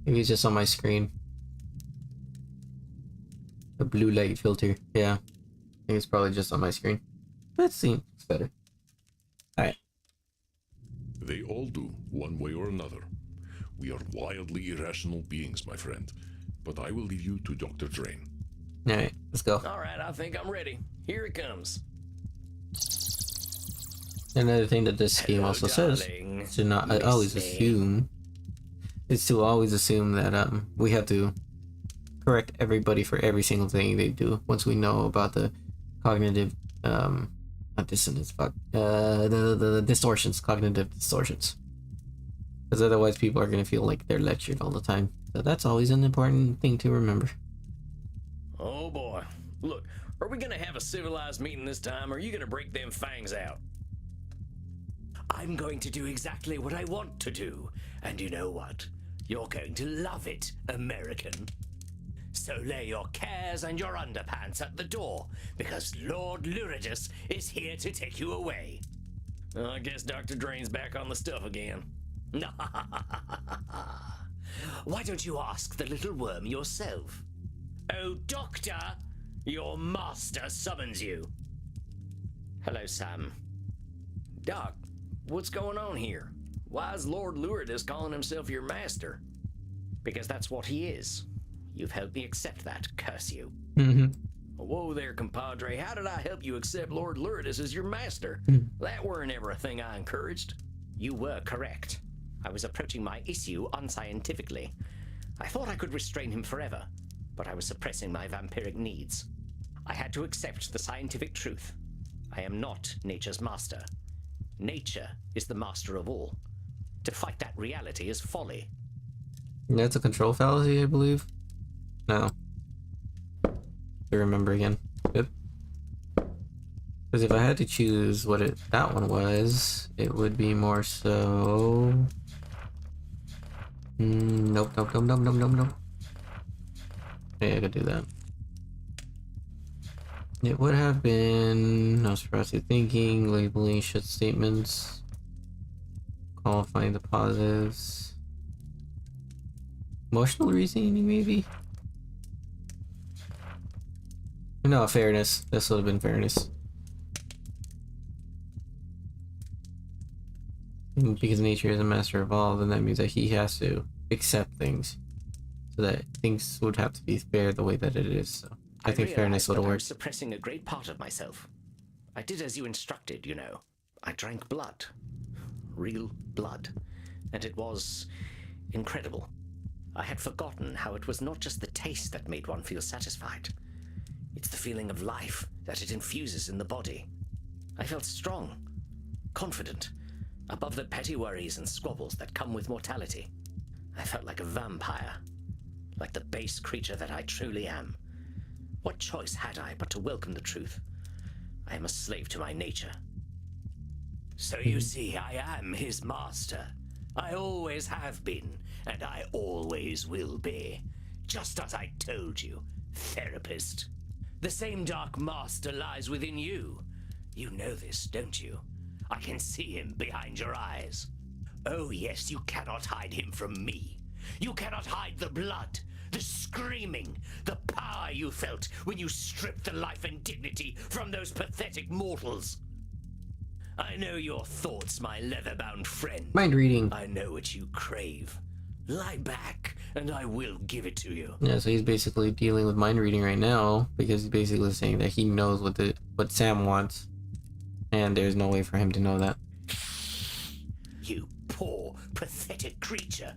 Maybe it's just on my screen. The blue light filter. Yeah. I think it's probably just on my screen. Let's see. It's better. Alright. They all do, one way or another. We are wildly irrational beings, my friend. But I will leave you to Dr. Drain. Alright, let's go. All right, I think I'm ready. Here it comes. Another thing that this game also says darling. is to not always assume. Is to always assume that we have to correct everybody for every single thing they do once we know about the cognitive not dissonance, but the distortions, cognitive distortions. Because otherwise people are gonna feel like they're lectured all the time. So that's always an important thing to remember. Oh boy. Look, are we gonna have a civilized meeting this time, or are you gonna break them fangs out? I'm going to do exactly what I want to do. And you know what? You're going to love it, American. So lay your cares and your underpants at the door, because Lord Luridus is here to take you away. I guess Dr. Drain's back on the stuff again. Why don't you ask the little worm yourself? Oh, Doctor, your master summons you. Hello, Sam. Doc, what's going on here? Why is Lord Luridus calling himself your master? Because that's what he is. You've helped me accept that, curse you. Whoa there, compadre. How did I help you accept Lord Luridus as your master? That weren't ever a thing I encouraged. You were correct. I was approaching my issue unscientifically. I thought I could restrain him forever, but I was suppressing my vampiric needs. I had to accept the scientific truth. I am not nature's master. Nature is the master of all. To fight that reality is folly. That's a control fallacy, I believe. No. I remember again. Good. Because if I had to choose what that one was, it would be more so. Nope. Yeah, I could do that. It would have been Nosferatu thinking, labeling shit statements, qualifying the positives, emotional reasoning, maybe. No, fairness. This would have been fairness. Because nature is a master of all, then that means that he has to accept things, so that things would have to be fair the way that it is. So I think fairness would have I was worked. suppressing a great part of myself. I did as you instructed, you know. I drank blood. Real blood. And it was incredible. I had forgotten how it was not just the taste that made one feel satisfied. It's the feeling of life that it infuses in the body. I felt strong, confident, above the petty worries and squabbles that come with mortality. I felt like a vampire, like the base creature that I truly am. What choice had I but to welcome the truth? I am a slave to my nature. So you see, I am his master. I always have been, and I always will be. Just as I told you, therapist. The same dark master lies within you. You know this, don't you? I can see him behind your eyes. Oh yes, you cannot hide him from me. You cannot hide the blood, the screaming, the power you felt when you stripped the life and dignity from those pathetic mortals. I know your thoughts, my leather-bound friend. Mind reading. I know what you crave. Lie back, and I will give it to you. Yeah, so he's basically dealing with mind reading right now, because he's basically saying that he knows what Sam wants, and there's no way for him to know that. You poor, pathetic creature.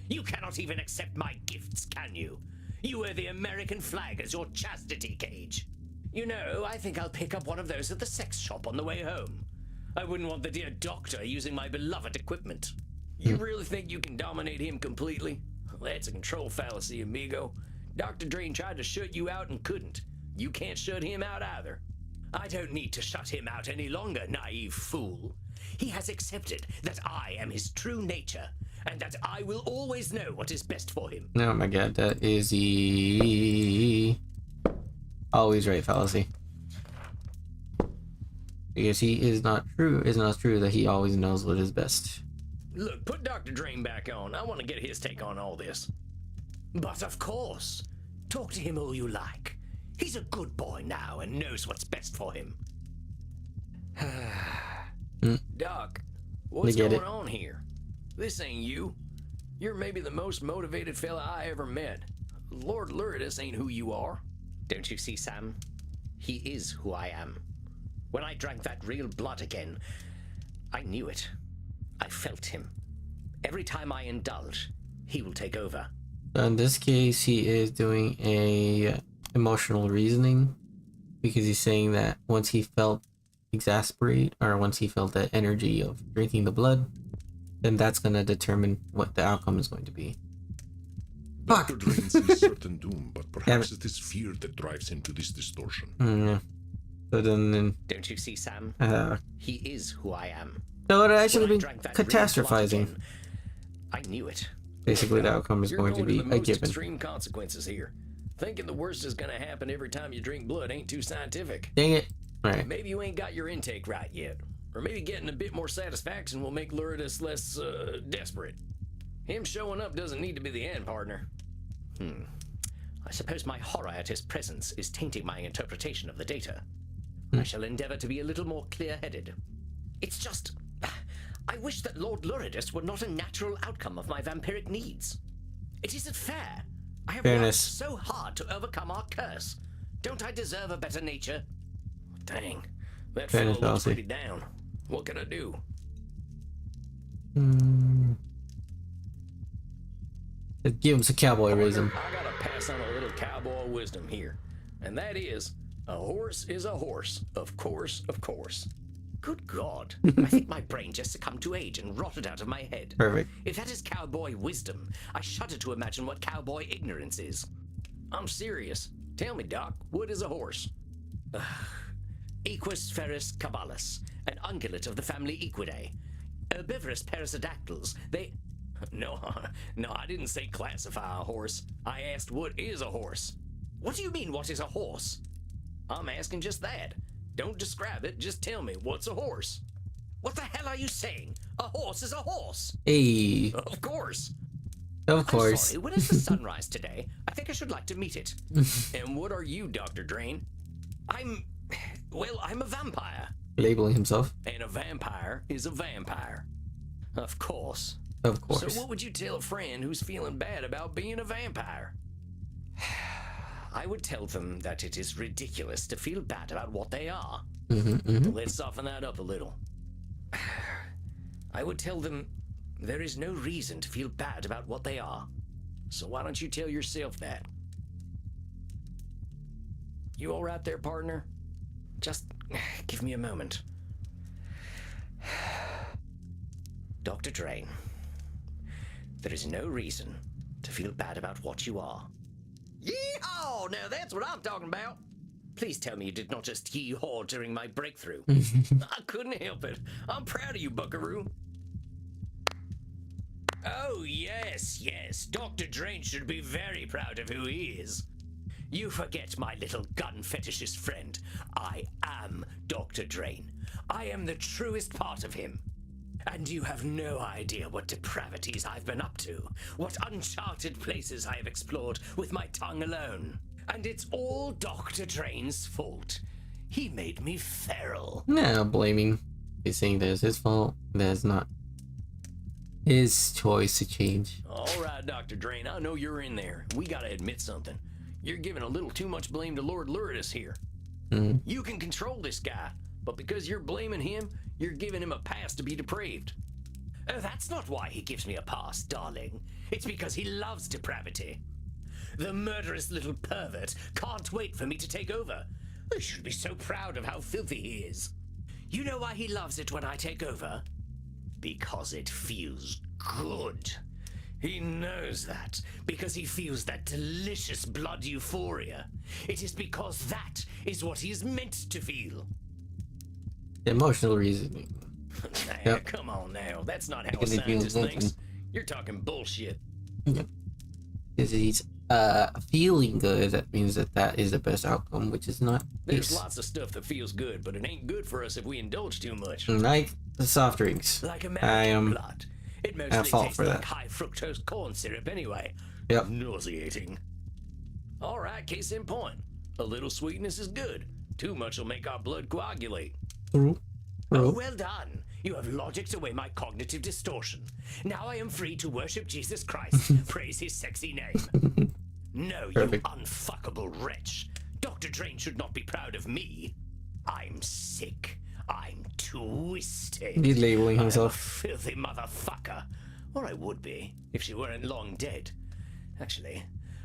You cannot even accept my gifts, can you? You wear the American flag as your chastity cage. You know, I think I'll pick up one of those at the sex shop on the way home. I wouldn't want the dear doctor using my beloved equipment. You really think you can dominate him completely? That's a control fallacy, amigo. Dr. Drain tried to shut you out and couldn't. You can't shut him out either. I don't need to shut him out any longer, naive fool. He has accepted that I am his true nature, and that I will always know what is best for him. Oh my god, that is the always right fallacy. Because he is not true. It's not true that he always knows what is best. Look, put Dr. Drain back on. I want to get his take on all this. But of course, talk to him all you like. He's a good boy now and knows what's best for him. Doc, what's get going it. on here? This ain't you. You're maybe the most motivated fella I ever met. Lord Luridus ain't who you are. Don't you see, Sam? He is who I am. When I drank that real blood again, I knew it. I felt him. Every time I indulge, he will take over. In this case, he is doing a emotional reasoning, because he's saying that once he felt exasperate, or once he felt the energy of drinking the blood, then that's going to determine what the outcome is going to be. Dr. Drain sees certain doom, but perhaps it is fear that drives him to this distortion. Yeah. So then Don't you see, Sam? He is who I am. so it actually When I been drank that real blood catastrophizing. again, I knew it. Basically, the outcome is You're going to be the a most given. extreme consequences here. Thinking the worst is gonna happen every time you drink blood ain't too scientific. Dang it. Alright. Maybe you ain't got your intake right yet. Or maybe getting a bit more satisfaction will make Luridus less, desperate. Him showing up doesn't need to be the end, partner. I suppose my horror at his presence is tainting my interpretation of the data. I shall endeavor to be a little more clear-headed. It's just... I wish that Lord Luridus were not a natural outcome of my vampiric needs. It isn't fair. I have worked Fairness. so hard to overcome our curse. Don't I deserve a better nature? Dang, that Fairness fellow looks fallacy. pretty down. What can I do? Give him some cowboyism. I gotta pass on a little cowboy wisdom here, and that is, a horse is a horse. Of course, of course. Good God. I think my brain just succumbed to age and rotted out of my head. Perfect. If that is cowboy wisdom, I shudder to imagine what cowboy ignorance is. I'm serious. Tell me, Doc, what is a horse? Equus ferus caballus, an ungulate of the family Equidae. Herbivorous perissodactyls, they... No, I didn't say classify a horse. I asked what is a horse. What do you mean, what is a horse? I'm asking just that. Don't describe it, just tell me, what's a horse? What the hell are you saying? A horse is a horse. Hey, Of course. of I'm course. sorry, when is the sunrise today? I think I should like to meet it. And what are you, Dr. Drain? I'm a vampire. Labeling himself. And a vampire is a vampire. Of course. Of course. So what would you tell a friend who's feeling bad about being a vampire? I would tell them that it is ridiculous to feel bad about what they are. Let's soften that up a little. I would tell them there is no reason to feel bad about what they are. So why don't you tell yourself that? You all right there, partner? Just give me a moment. Dr. Drain, there is no reason to feel bad about what you are. Yeehaw! Now that's what I'm talking about. Please tell me you did not just yee-haw during my breakthrough. I couldn't help it. I'm proud of you, buckaroo. Oh, yes. Dr. Drain should be very proud of who he is. You forget, my little gun fetishist friend. I am Dr. Drain. I am the truest part of him. And you have no idea what depravities I've been up to, what uncharted places I have explored with my tongue alone. And it's all Dr. Drain's fault. He made me feral. No, blaming. He's saying that it's his fault. That's not his choice to change. All right, Dr. Drain, I know you're in there. We gotta admit something. You're giving a little too much blame to Lord Luridus here. You can control this guy, but because you're blaming him, you're giving him a pass to be depraved. Oh, that's not why he gives me a pass, darling. It's because he loves depravity. The murderous little pervert can't wait for me to take over. I should be so proud of how filthy he is. You know why he loves it when I take over? Because it feels good. He knows that because he feels that delicious blood euphoria. It is because that is what he is meant to feel. Emotional reasoning. Nah, Yep. come on now. That's not how Because a he feels scientist thinks. something. You're talking bullshit. Because he's feeling good, that means that is the best outcome, which is not There's peace. lots of stuff that feels good, but it ain't good for us if we indulge too much. Like the soft drinks. Like I American am blood. It at mostly fault tastes for like that. high fructose corn syrup anyway. Yep. Nauseating. All right, case in point. A little sweetness is good. Too much will make our blood coagulate. True. Oh, well done. You have logicked away my cognitive distortion. Now I am free to worship Jesus Christ, praise his sexy name. No, Perfect. you unfuckable wretch. Dr. Drain should not be proud of me. I'm sick. I'm twisted. He's labeling I'm a himself. filthy motherfucker. Or I would be, if she weren't long dead. Actually,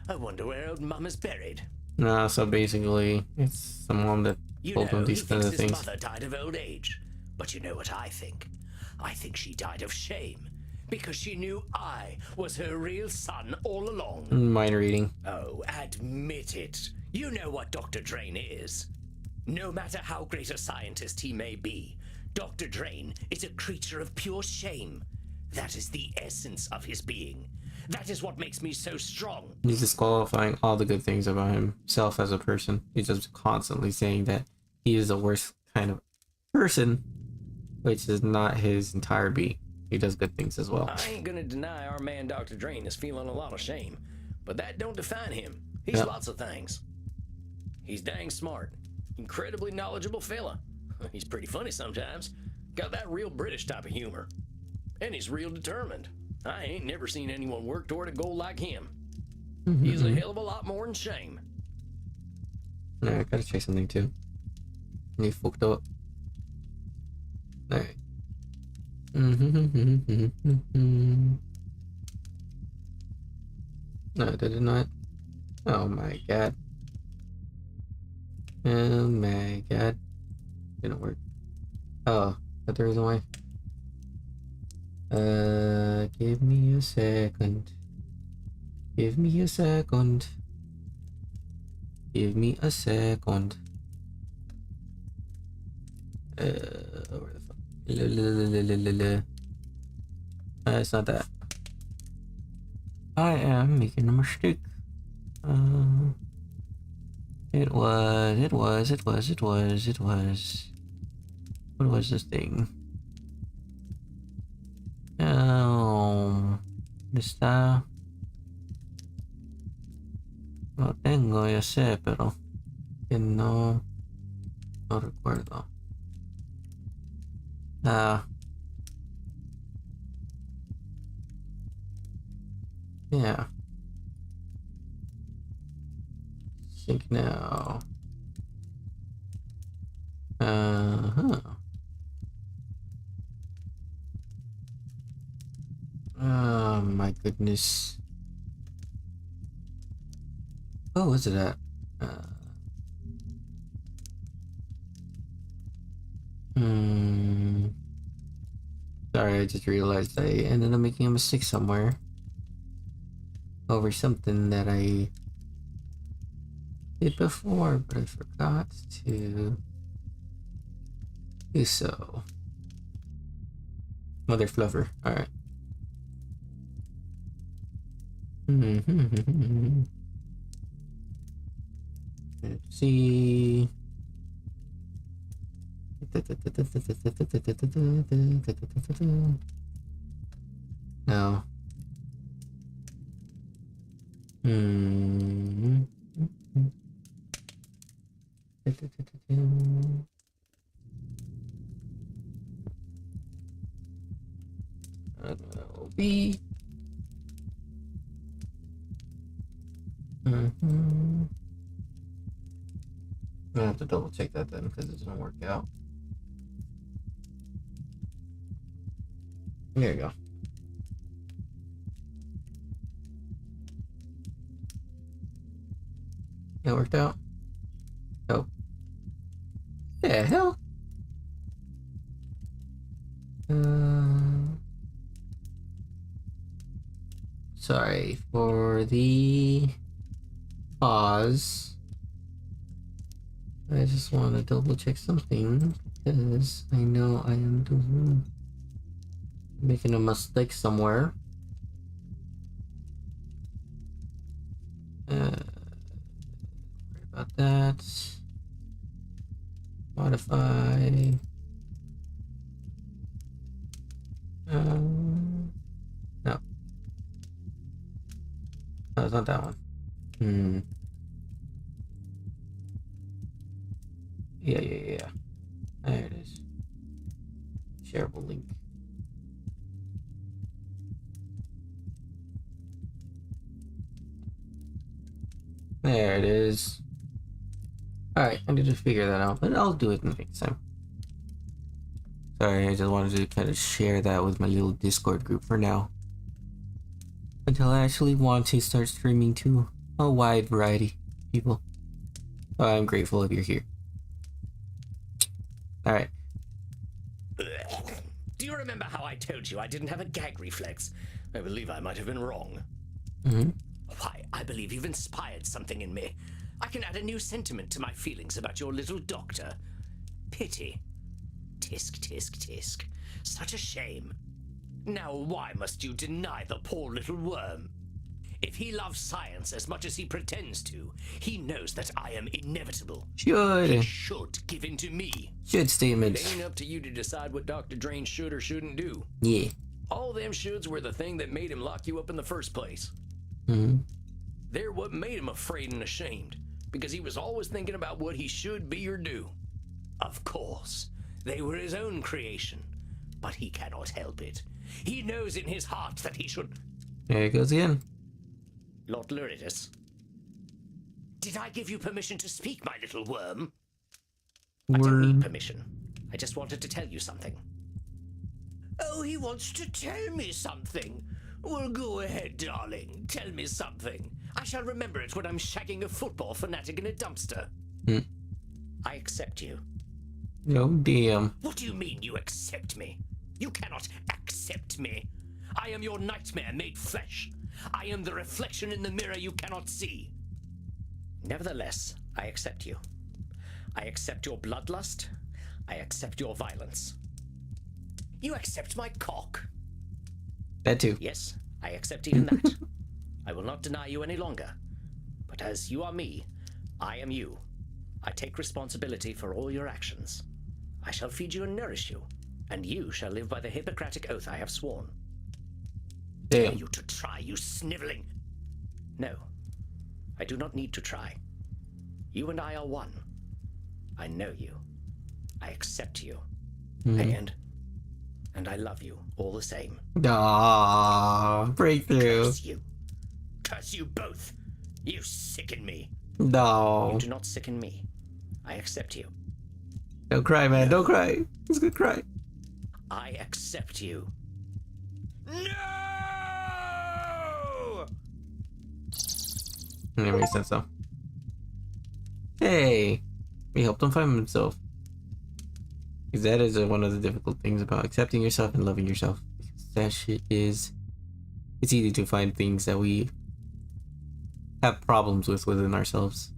I wonder where old Mum is buried. Nah, so basically, it's someone that You told know, him he these kind thinks of his things. mother died of old age. But you know what I think? I think she died of shame. Because she knew I was her real son all along. Mind reading. Oh, admit it. You know what Dr. Drain is. No matter how great a scientist he may be, Dr. Drain is a creature of pure shame. That is the essence of his being. That is what makes me so strong. He's disqualifying all the good things about himself as a person. He's just constantly saying that he is the worst kind of person, which is not his entire being. He does good things as well. I ain't gonna deny our man Dr. Drain is feeling a lot of shame, but that don't define him. He's Yep. lots of things. He's dang smart, incredibly knowledgeable fella. He's pretty funny sometimes. Got that real British type of humor. And he's real determined. I ain't never seen anyone work toward a goal like him. He's a hell of a lot more than shame. Alright, I gotta check something too. He fucked up. Alright. No, did it not? Oh my god. Oh my god. Didn't work. Oh, that's the reason why. Give me a second. Give me a second. Give me a second. Where the fuck? It's not that. I am making a mistake. It was. What was this thing? Está. Lo tengo, ya sé, pero que no recuerdo. Yeah. Think now. Oh my goodness. Oh, what's it at? Sorry, I just realized I ended up making a mistake somewhere. Over something that I did before, but I forgot to do so. Mother fluffer. Alright. Let's see. No. B. I have to double check that then because it didn't work out. There you go. It worked out. Oh. The hell? Sorry for the pause. I just want to double check something because I know I am making a mistake somewhere. Sorry about that. Modify. No. No, it's not that one. Yeah. There it is. Shareable link. There it is. Alright, I need to figure that out, but I'll do it next time. Sorry, I just wanted to kind of share that with my little Discord group for now. Until I actually want to start streaming to a wide variety of people. So I'm grateful if you're here. Alright. Do you remember how I told you I didn't have a gag reflex? I believe I might have been wrong. Why, I believe you've inspired something in me. I can add a new sentiment to my feelings about your little doctor. Pity. Tisk, tisk, tisk. Such a shame. Now why must you deny the poor little worm? If he loves science as much as he pretends to, he knows that I am inevitable. He should give in to me. Should statements. It ain't up to you to decide what Dr. Drain should or shouldn't do. Yeah. All them shoulds were the thing that made him lock you up in the first place. They're what made him afraid and ashamed, because he was always thinking about what he should be or do. Of course, they were his own creation, but he cannot help it. He knows in his heart that he should... There it goes again. Lord Luritus, did I give you permission to speak, my little worm? I don't need permission. I just wanted to tell you something. Oh, he wants to tell me something. Well, go ahead, darling. Tell me something. I shall remember it when I'm shagging a football fanatic in a dumpster. I accept you. No damn. What do you mean you accept me? You cannot accept me. I am your nightmare made flesh. I am the reflection in the mirror you cannot see. Nevertheless, I accept you. I accept your bloodlust. I accept your violence. You accept my cock. That too. Yes, I accept even that. I will not deny you any longer. But as you are me, I am you. I take responsibility for all your actions. I shall feed you and nourish you, and you shall live by the Hippocratic oath I have sworn. Dare Damn. you to try, you sniveling... No, I do not need to try. You and I are one. I know you. I accept you. And I love you all the same. Aww, breakthrough. Curse you. Curse you both. You sicken me. No. You do not sicken me. I accept you. Don't cry, man. Don't cry. He's gonna cry. I accept you. No! That makes sense though. Hey, we helped him find himself. Because that is one of the difficult things about accepting yourself and loving yourself. Because that shit is... It's easy to find things that we have problems with within ourselves.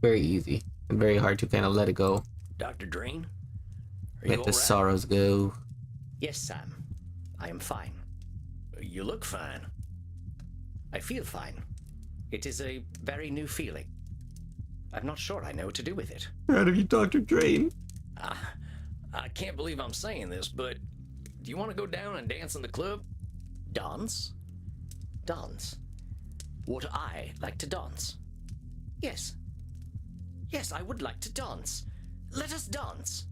Very easy. And very hard to kind of let it go. Dr. Drain? Are you Let the alright? sorrows go. Yes, Sam. I am fine. You look fine. I feel fine. It is a very new feeling. I'm not sure I know what to do with it. Proud of you, Dr. Drain. I can't believe I'm saying this, but do you want to go down and dance in the club? Dance? Dance? Would I like to dance? Yes. Yes, I would like to dance. Let us dance.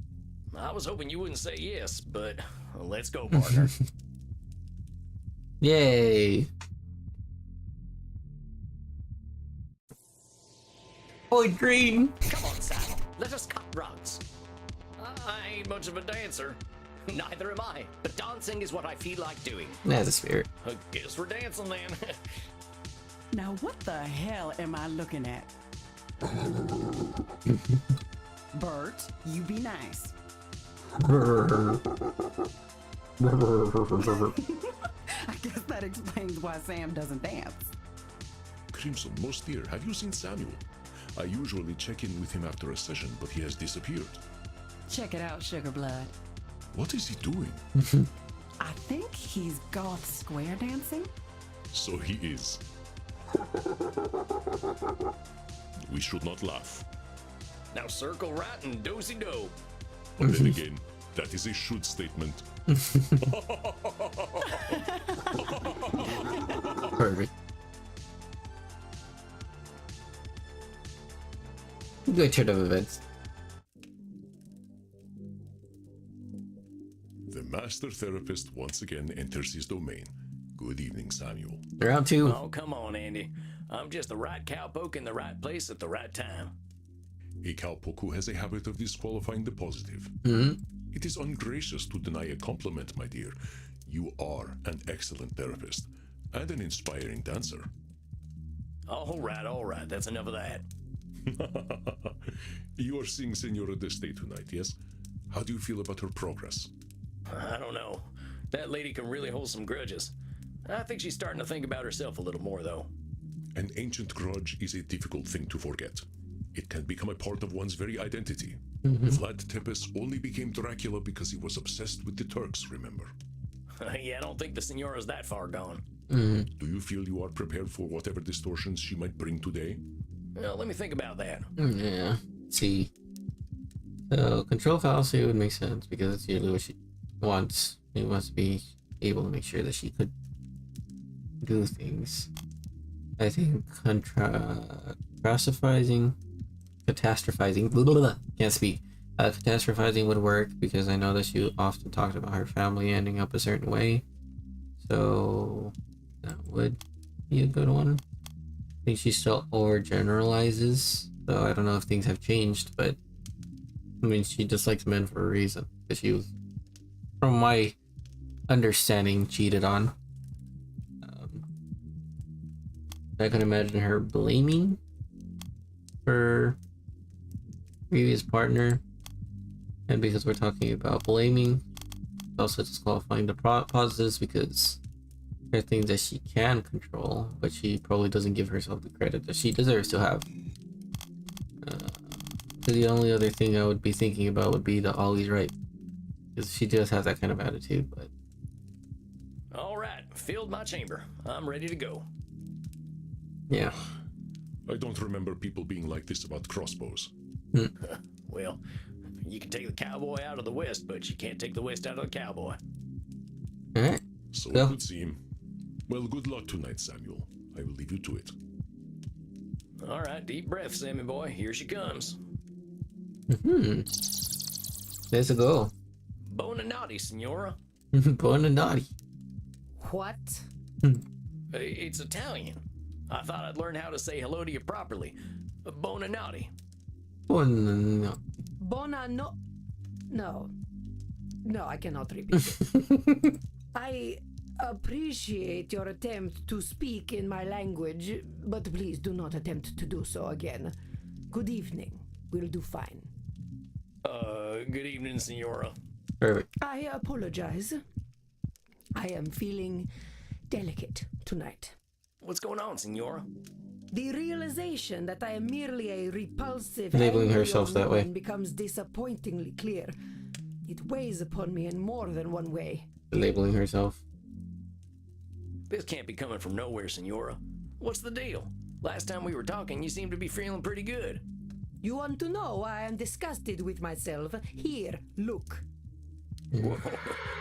I was hoping you wouldn't say yes, but let's go, partner. Yay. Boy, Green. Come on, Sam. Let us cut rugs. I ain't much of a dancer. Neither am I, but dancing is what I feel like doing. That's a spirit. I guess we're dancing then. Now what the hell am I looking at? Bert, you be nice. I guess that explains why Sam doesn't dance. Crimson, most dear, have you seen Samuel? I usually check in with him after a session, but he has disappeared. Check it out, Sugar Blood. What is he doing? I think he's goth square dancing. So he is. We should not laugh. Now circle right and do-si-do. But then again, that is a should statement. Perfect. Good turn of events. The master therapist once again enters his domain. Good evening, Samuel. Round two. Oh, come on, Andy. I'm just the right cowpoke in the right place at the right time. A cowpoke who has a habit of disqualifying the positive. It is ungracious to deny a compliment, my dear. You are an excellent therapist and an inspiring dancer. All right. That's enough of that. You are seeing Senora Deste tonight, yes? How do you feel about her progress? I don't know. That lady can really hold some grudges. I think she's starting to think about herself a little more, though. An ancient grudge is a difficult thing to forget. It can become a part of one's very identity. Vlad Tepes only became Dracula because he was obsessed with the Turks, remember? Yeah, I don't think the Senora's that far gone. Do you feel you are prepared for whatever distortions she might bring today? Well, let me think about that. Yeah. Let's see. So control fallacy would make sense because it's usually what she wants. She wants to be able to make sure that she could do things. I think catastrophizing, blah, blah, blah, can't speak. Catastrophizing would work because I know that she often talks about her family ending up a certain way. So that would be a good one. I think she still overgeneralizes, so I don't know if things have changed, but I mean, she dislikes men for a reason. Because she was, from my understanding, cheated on. I can imagine her blaming her previous partner. And because we're talking about blaming, also disqualifying the positives because there are things that she can control, but she probably doesn't give herself the credit that she deserves to have. So the only other thing I would be thinking about would be the Ollie's right. Because she does have that kind of attitude, but... All right, filled my chamber. I'm ready to go. Yeah. I don't remember people being like this about crossbows. Well, you can take the cowboy out of the West, but you can't take the West out of the cowboy. Alright. So Yeah. it would seem. Well, good luck tonight, Samuel. I will leave you to it. All right, deep breath, Sammy boy. Here she comes. Let's go. Bonanati, Signora. Bonanati. What? It's Italian. I thought I'd learn how to say hello to you properly. Bonanati. Bon... Bonano. No. No, I cannot repeat it. I appreciate your attempt to speak in my language, but please do not attempt to do so again. Good evening. We'll do fine. Good evening, Signora. Perfect. I apologize. I am feeling delicate tonight. What's going on, Signora? The realization that I am merely a repulsive, Labeling angry herself young that way. woman becomes disappointingly clear. It weighs upon me in more than one way. Labeling herself. This can't be coming from nowhere, Signora. What's the deal? Last time we were talking, you seemed to be feeling pretty good. You want to know why I am disgusted with myself? Here, look. Whoa.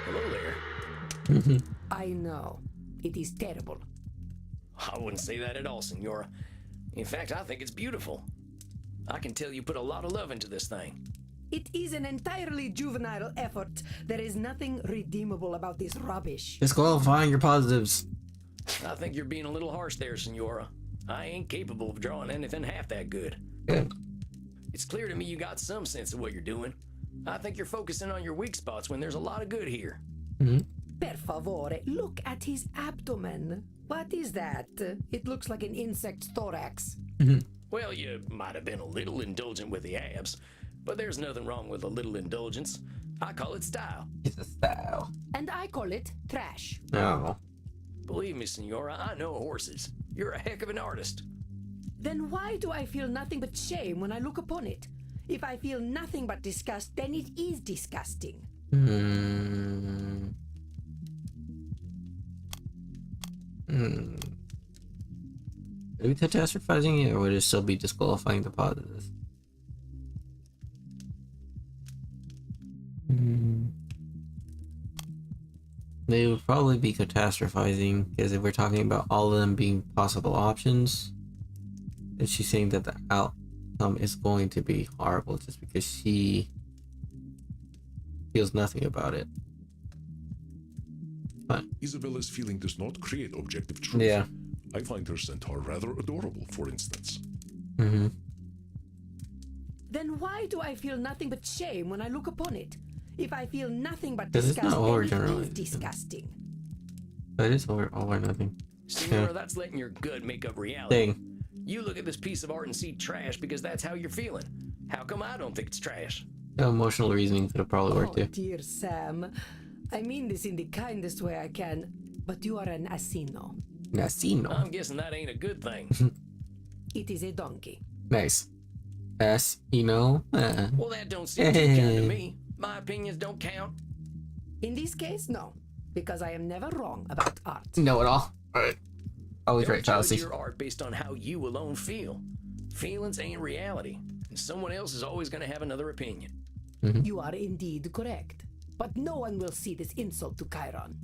Hello there. I know. It is terrible. I wouldn't say that at all, Signora. In fact, I think it's beautiful. I can tell you put a lot of love into this thing. It is an entirely juvenile effort. There is nothing redeemable about this rubbish. Disqualifying your positives. I think you're being a little harsh there, Signora. I ain't capable of drawing anything half that good. Good. It's clear to me you got some sense of what you're doing. I think you're focusing on your weak spots when there's a lot of good here. Per favore, look at his abdomen. What is that? It looks like an insect's thorax. Well, you might have been a little indulgent with the abs, but there's nothing wrong with a little indulgence. I call it style. It's a style. And I call it trash. No. Believe me, Signora, I know horses. You're a heck of an artist. Then why do I feel nothing but shame when I look upon it? If I feel nothing but disgust, then it is disgusting. Are we catastrophizing it, or would it still be disqualifying the positives? They would probably be catastrophizing, because if we're talking about all of them being possible options, then she's saying that the outcome is going to be horrible just because she feels nothing about it. But Isabella's feeling does not create objective truth. yeah. I find her centaur rather adorable, for instance. Then why do I feel nothing but shame when I look upon it? If I feel nothing but 'Cause it's disgust, not then over it generally. is disgusting. But it's all or nothing. Signora, that's letting your good make up reality. Thing. You look at this piece of art and see trash because that's how you're feeling. How come I don't think it's trash? The emotional reasoning could have probably worked Oh, too. dear Sam. I mean this in the kindest way I can, but you are an asino. Nasino. I'm guessing that ain't a good thing. It is a donkey. Nice. Well, Well, that don't seem too kind to me. My opinions don't count. In this case, no, because I am never wrong about art. know it all. Alright. Always Don't right, judge fallacy. your art based on how you alone feel. Feelings ain't reality, and someone else is always going to have another opinion. You are indeed correct, but no one will see this insult to Chiron.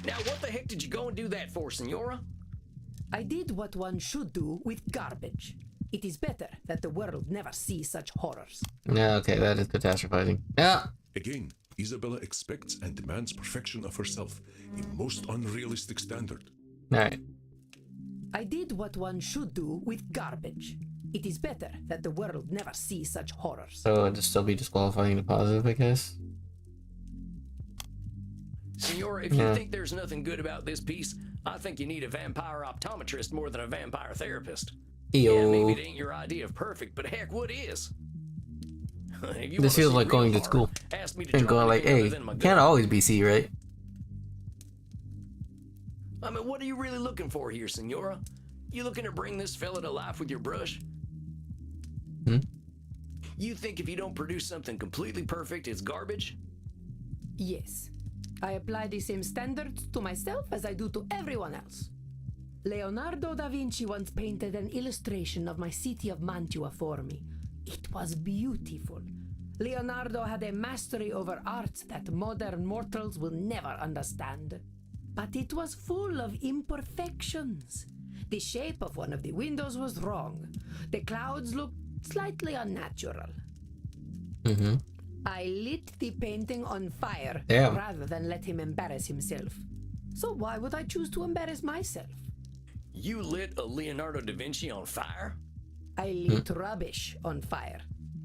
Now, what the heck did you go and do that for, Signora? I did what one should do with garbage. It is better that the world never see such horrors. Yeah, okay, that is catastrophizing. Yeah. Again, Isabella expects and demands perfection of herself, a most unrealistic standard. Alright. I did what one should do with garbage. It is better that the world never see such horrors. So it'd still be disqualifying the positive, I guess. Signora, if you think there's nothing good about this piece, I think you need a vampire optometrist more than a vampire therapist. Ew. Yeah, maybe it ain't your idea of perfect, but heck, what is? If you This wanna feels see like real going to horror, school ask me to and draw going like, anything hey, other than my can't gun. always be C, right? I mean, what are you really looking for here, Senora? You looking to bring this fella to life with your brush? You think if you don't produce something completely perfect, it's garbage? Yes. I apply the same standards to myself as I do to everyone else. Leonardo da Vinci once painted an illustration of my city of Mantua for me. It was beautiful. Leonardo had a mastery over art that modern mortals will never understand. But it was full of imperfections. The shape of one of the windows was wrong. The clouds looked slightly unnatural. I lit the painting on fire Damn. rather than let him embarrass himself. So why would I choose to embarrass myself? You lit a Leonardo da Vinci on fire? I lit rubbish on fire.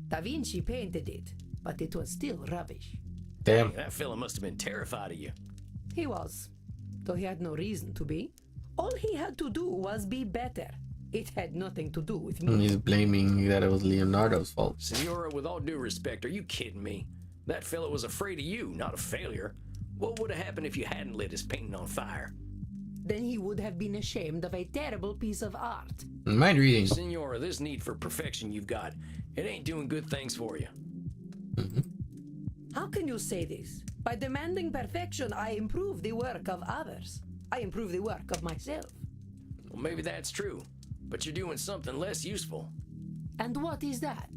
Da Vinci painted it, but it was still rubbish. Damn. That fella must have been terrified of you. He was, though he had no reason to be. All he had to do was be better. It had nothing to do with me. He's blaming that it was Leonardo's fault. Senora, with all due respect, are you kidding me? That fella was afraid of you, not a failure. What would have happened if you hadn't lit his painting on fire? Then he would have been ashamed of a terrible piece of art. Mind reading. Senora, this need for perfection you've got, it ain't doing good things for you. How can you say this? By demanding perfection, I improve the work of others. I improve the work of myself. Well, maybe that's true, but you're doing something less useful. And what is that?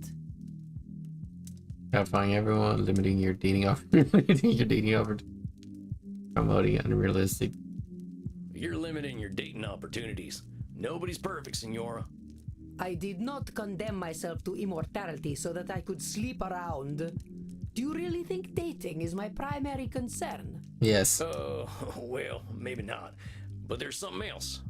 Gratifying everyone, limiting your dating offer, promoting unrealistic. You're limiting your dating opportunities. Nobody's perfect, Senora. I did not condemn myself to immortality so that I could sleep around. Do you really think dating is my primary concern? Yes. Well, maybe not. But there's something else.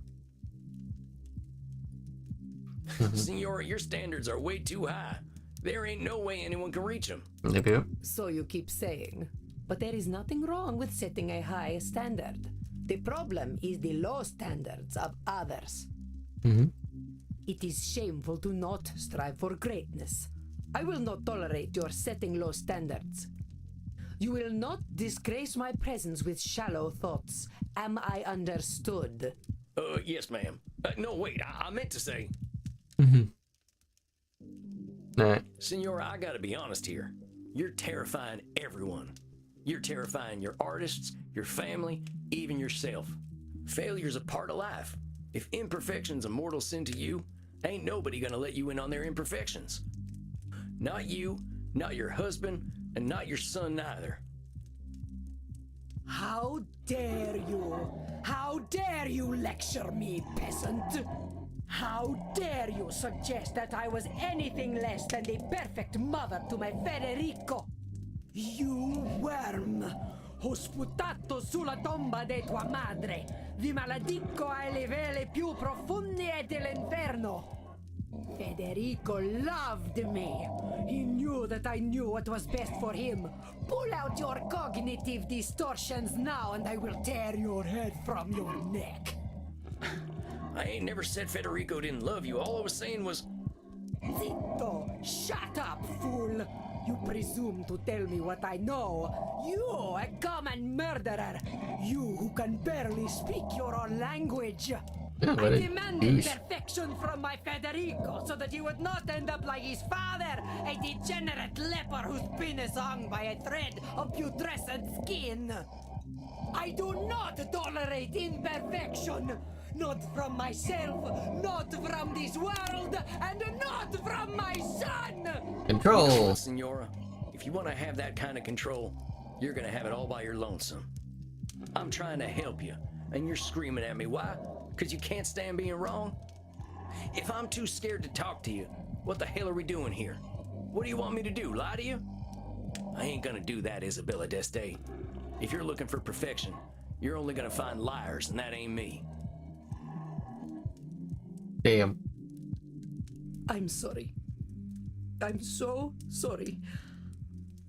Senora, your standards are way too high. There ain't no way anyone can reach them. Yep. So you keep saying. But there is nothing wrong with setting a high standard. The problem is the low standards of others. It is shameful to not strive for greatness. I will not tolerate your setting low standards. You will not disgrace my presence with shallow thoughts. Am I understood? Yes, ma'am. No, wait, I meant to say... Alright. Senora, I gotta be honest here. You're terrifying everyone. You're terrifying your artists, your family, even yourself. Failure's a part of life. If imperfection's a mortal sin to you, ain't nobody gonna let you in on their imperfections. Not you, not your husband, and not your son neither. How dare you? How dare you lecture me, peasant? How dare you suggest that I was anything less than the perfect mother to my Federico? You worm! Ho sputato sulla tomba di tua madre! Vi maledico alle vele più profonde dell'inferno! Federico loved me. He knew that I knew what was best for him. Pull out your cognitive distortions now and I will tear your head from your neck. I ain't never said Federico didn't love you. All I was saying was... Zitto! Shut up, fool! You presume to tell me what I know. You, a common murderer. You who can barely speak your own language. Yeah, I what a demanded douche. perfection from my Federico so that he would not end up like his father, a degenerate leper whose penis hung by a thread of putrescent skin. I do not tolerate imperfection. Not from myself, not from this world, and not from my son! Control. Senora, if you want to have that kind of control, you're gonna have it all by your lonesome. I'm trying to help you, and you're screaming at me. Why? Because you can't stand being wrong? If I'm too scared to talk to you, what the hell are we doing here? What do you want me to do, lie to you? I ain't gonna do that, Isabella d'Este. If you're looking for perfection, you're only gonna find liars, and that ain't me. Damn. I'm sorry. I'm so sorry.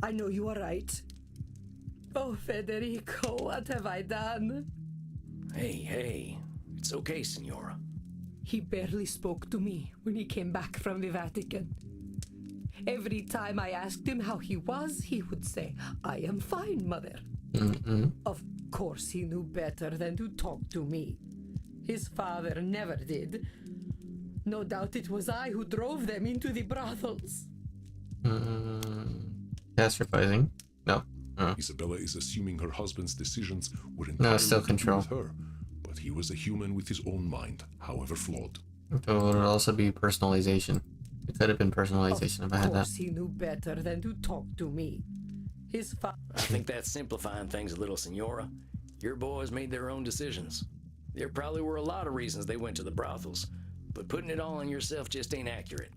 I know you are right. Oh, Federico, what have I done? Hey, it's okay, Signora. He barely spoke to me when he came back from the Vatican. Every time I asked him how he was, he would say, "I am fine, mother." Of course, he knew better than to talk to me. His father never did. No doubt it was I who drove them into the brothels. Catastrophizing. No. Isabella is assuming her husband's decisions were No, entirely still to do control. with her, but he was a human with his own mind, however flawed. It would also be personalization. It could have been personalization if I had Of that. course, he knew better than to talk to me. His father. I think that's simplifying things a little, Signora. Your boys made their own decisions. There probably were a lot of reasons they went to the brothels, but putting it all on yourself just ain't accurate.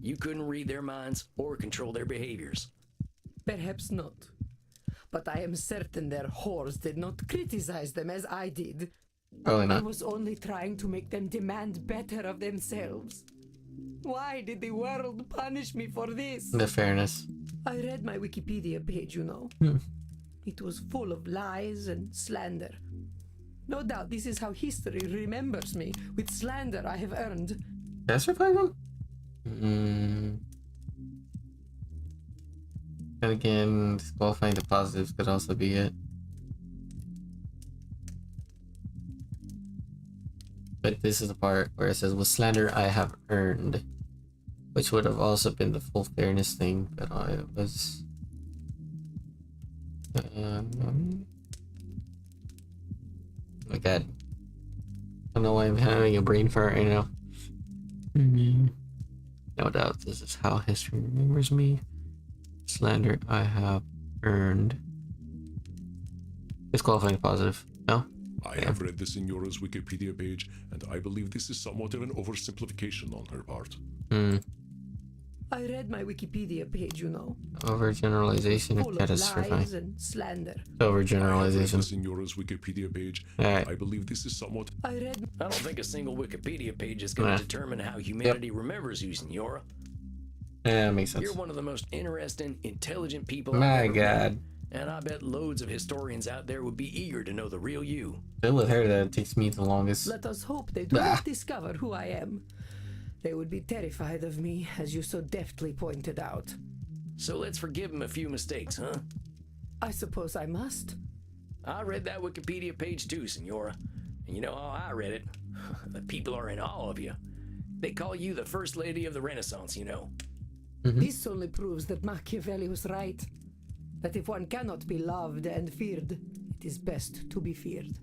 You couldn't read their minds or control their behaviors. Perhaps not. But I am certain their whores did not criticize them as I did. Probably I not. was only trying to make them demand better of themselves. Why did the world punish me for this? The fairness. I read my Wikipedia page, you know. It was full of lies and slander. No doubt this is how history remembers me, with slander I have earned. Catastrophizing? And again, disqualifying the positives could also be it. But this is the part where it says, with slander I have earned. Which would have also been the full fairness thing, but I was... my god. I don't know why I'm having a brain fart right now. No doubt this is how history remembers me. Slander I have earned. Disqualifying positive. No? I have read the Signora's Wikipedia page, and I believe this is somewhat of an oversimplification on her part. I read my Wikipedia page, you know. Overgeneralization Full and of lies catastrophizing. and slander. I have read the Overgeneralization. Signora's Wikipedia page, Alright. and I believe this is somewhat... I read I don't think a single Wikipedia page is going to Nah. determine how humanity remembers you, Signora. Yeah, that makes sense. You're one of the most interesting, intelligent people My I've ever met, god. and I bet loads of historians out there would be eager to know the real you. Still with her, that takes me the longest. Let us hope they do not discover who I am. They would be terrified of me, as you so deftly pointed out. So let's forgive him a few mistakes, huh? I suppose I must. I read that Wikipedia page too, Signora. And you know how I read it? The people are in awe of you. They call you the First Lady of the Renaissance, you know. This only proves that Machiavelli was right. That if one cannot be loved and feared, it is best to be feared.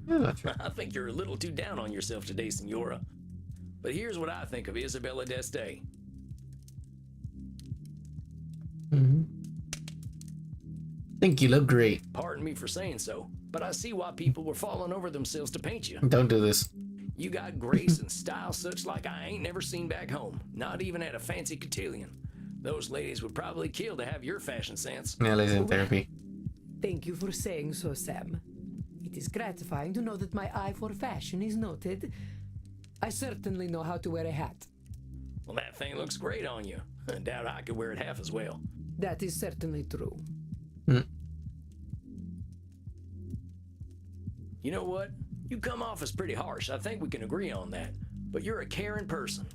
Yeah, that's true. I think you're a little too down on yourself today, Signora. But here's what I think of Isabella d'Este. Think you look great. Pardon me for saying so, but I see why people were falling over themselves to paint you. Don't do this. You got grace and style such like I ain't never seen back home, not even at a fancy cotillion. Those ladies would probably kill to have your fashion sense. Yeah, ladies in therapy. Thank you for saying so, Sam. It is gratifying to know that my eye for fashion is noted. I certainly know how to wear a hat. Well, that thing looks great on you. I doubt I could wear it half as well. That is certainly true. You know what? You come off as pretty harsh. I think we can agree on that. But you're a caring person.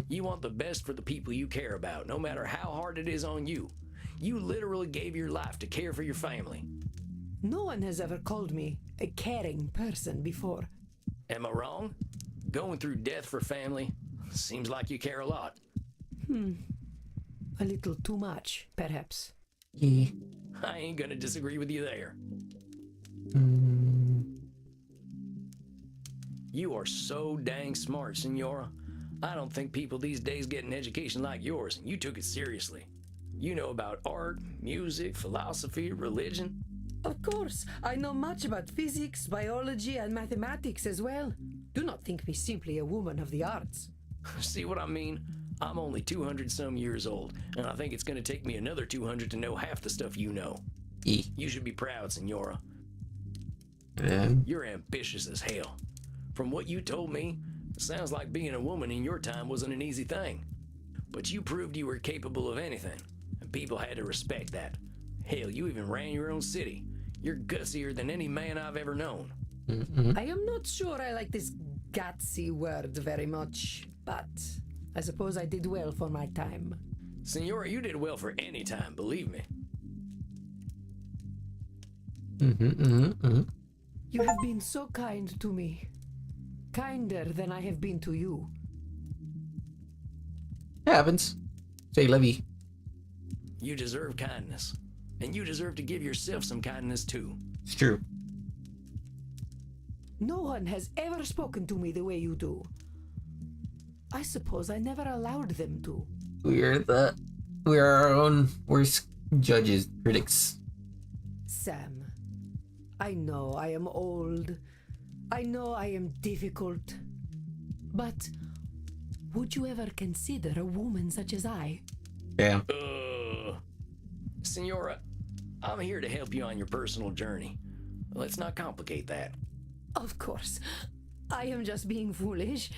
You want the best for the people you care about, no matter how hard it is on you. You literally gave your life to care for your family. No one has ever called me a caring person before. Am I wrong? Going through death for family seems like you care a lot. A little too much, perhaps. Yeah. I ain't gonna disagree with you there. You are so dang smart, Signora. I don't think people these days get an education like yours, and you took it seriously. You know about art, music, philosophy, religion. Of course, I know much about physics, biology, and mathematics as well. Do not think me simply a woman of the arts. See what I mean? I'm only 200 some years old, and I think it's gonna take me another 200 to know half the stuff you know. Yeah. You should be proud, Signora. And You're ambitious as hell. From what you told me, it sounds like being a woman in your time wasn't an easy thing. But you proved you were capable of anything, and people had to respect that. Hell, you even ran your own city. You're gutsier than any man I've ever known. Mm-hmm. I am not sure I like this gutsy word very much, but I suppose I did well for my time. Senora, you did well for any time, believe me. You have been so kind to me. Kinder than I have been to you. Happens. Say Levy. You deserve kindness. And you deserve to give yourself some kindness too. It's true. No one has ever spoken to me the way you do. I suppose I never allowed them to. We are our own worst judges, critics. Sam, I know I am old. I know I am difficult. But would you ever consider a woman such as I? Yeah. Senora, I'm here to help you on your personal journey. Let's not complicate that. Of course. I am just being foolish.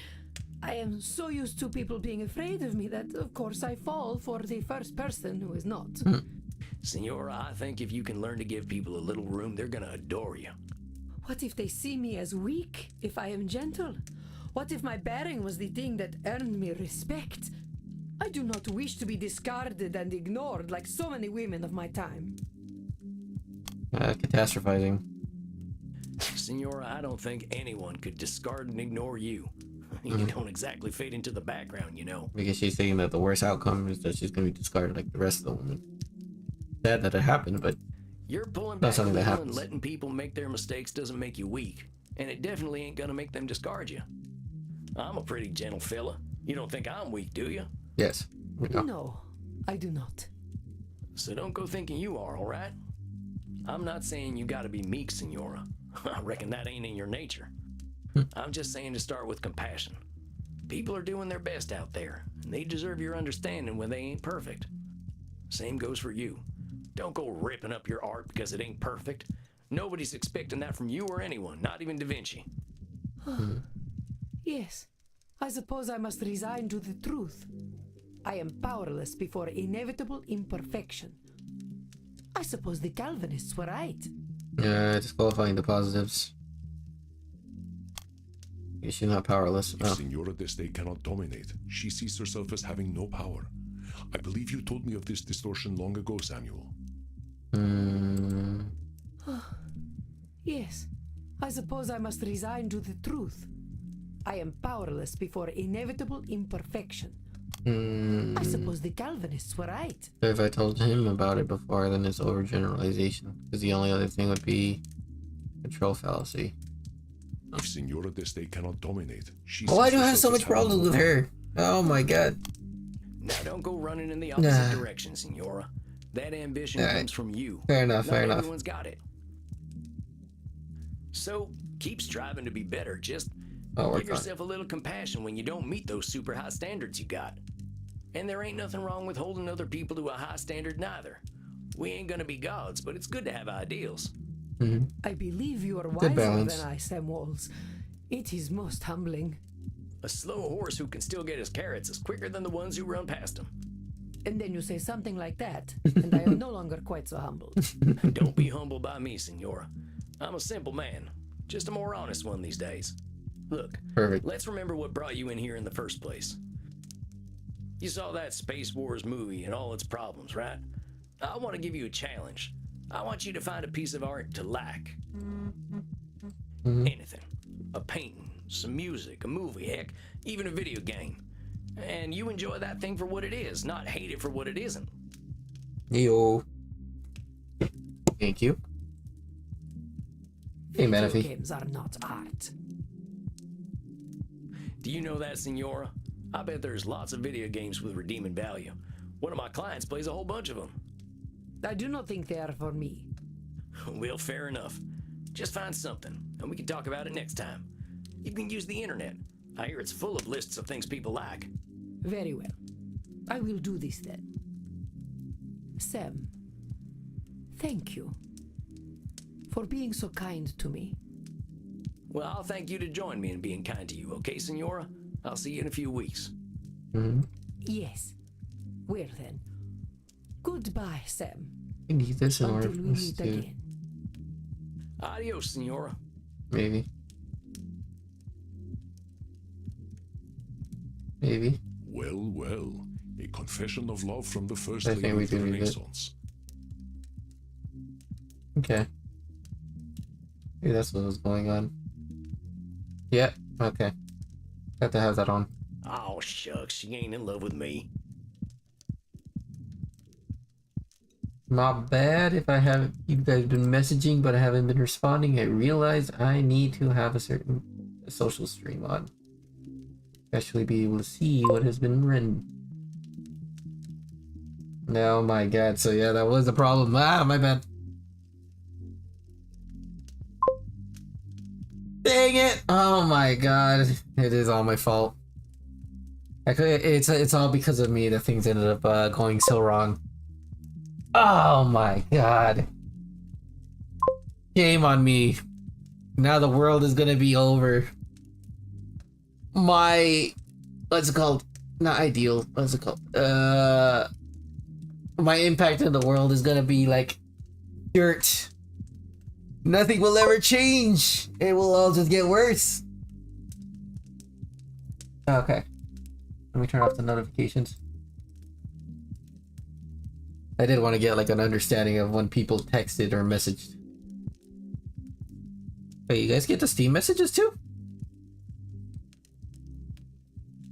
I am so used to people being afraid of me that, of course, I fall for the first person who is not. Senora, I think if you can learn to give people a little room, they're gonna adore you. What if they see me as weak if I am gentle? What if my bearing was the thing that earned me respect? I do not wish to be discarded and ignored like so many women of my time. Catastrophizing. Senora, I don't think anyone could discard and ignore you. You don't exactly fade into the background, you know. Because she's thinking that the worst outcome is that she's going to be discarded like the rest of the women. Sad that it happened, but You're pulling Not back a something that little and happens. letting people make their mistakes doesn't make you weak. And it definitely ain't gonna make them discard you. I'm a pretty gentle fella. You don't think I'm weak, do you? yes. We know. No, I do not. So don't go thinking you are, alright? I'm not saying you gotta be meek, Senora. I reckon that ain't in your nature. I'm just saying to start with compassion. People are doing their best out there, and they deserve your understanding when they ain't perfect. Same goes for you. Don't go ripping up your art because it ain't perfect. Nobody's expecting that from you or anyone, not even Da Vinci. Yes, I suppose I must resign to the truth. I am powerless before inevitable imperfection. I suppose the Calvinists were right. Disqualifying the positives. She's not powerless. If Oh. Senora d'Este cannot dominate, she sees herself as having no power. I believe you told me of this distortion long ago, Samuel. Yes, I suppose I must resign to the truth. I am powerless before inevitable imperfection. I suppose the Calvinists were right. So if I told him about it before, then it's overgeneralization. Because the only other thing would be control fallacy. If Senora d'Este cannot dominate, she Why sees do I have herself so as much having problems no with power. her? Oh my god. Now don't go running in the opposite Nah. direction, Senora. That ambition Alright. comes from you. Fair enough, Not fair enough. everyone's got it. So keep striving to be better. Just I'll work give on it. yourself a little compassion when you don't meet those super high standards you got. And there ain't nothing wrong with holding other people to a high standard neither. We ain't gonna be gods, but it's good to have ideals. I believe you are Good wiser balance. than I, Sam Walls. It is most humbling. A slow horse who can still get his carrots is quicker than the ones who run past him. And then you say something like that, and I am no longer quite so humbled. Don't be humbled by me, Senora. I'm a simple man, just a more honest one these days. Look, Perfect. let's remember what brought you in here in the first place. You saw that Space Wars movie and all its problems, right? I want to give you a challenge. I want you to find a piece of art to like. Anything. A painting, some music, a movie, heck, even a video game. And you enjoy that thing for what it is, not hate it for what it isn't. Yo. Thank you. Hey, Video Manaphy. games are not art. Do you know that, Senora? I bet there's lots of video games with redeeming value. One of my clients plays a whole bunch of them. I do not think they are for me. Well, fair enough. Just find something, and we can talk about it next time. You can use the internet. I hear it's full of lists of things people like. Very well. I will do this then. Sam, thank you for being so kind to me. Well, I'll thank you to join me in being kind to you, okay, Senora? I'll see you in a few weeks. Yes. Well then. Goodbye, Sam. I need this in order Until for we us meet to... again. Adios, Senora. Maybe. Maybe. Well, well. A confession of love from the first I lady think we of the do need it. Renaissance. Okay. Maybe that's what was going on. Yeah, okay. Got to have that on. Oh, shucks, she ain't in love with me. Not bad if I have you guys been messaging but I haven't been responding. I realize I need to have a certain social stream on. Actually be able to see what has been written. Oh my god, so yeah, that was the problem. Ah, my bad. Dang it! Oh my god, it is all my fault. It's all because of me that things ended up going so wrong. Oh my god. Shame on me. Now the world is gonna be over. My... What's it called? Not ideal. What's it called? My impact in the world is gonna be like... dirt. Nothing will ever change. It will all just get worse. Okay. Let me turn off the notifications. I did want to get like an understanding of when people texted or messaged. Wait, you guys get the Steam messages too?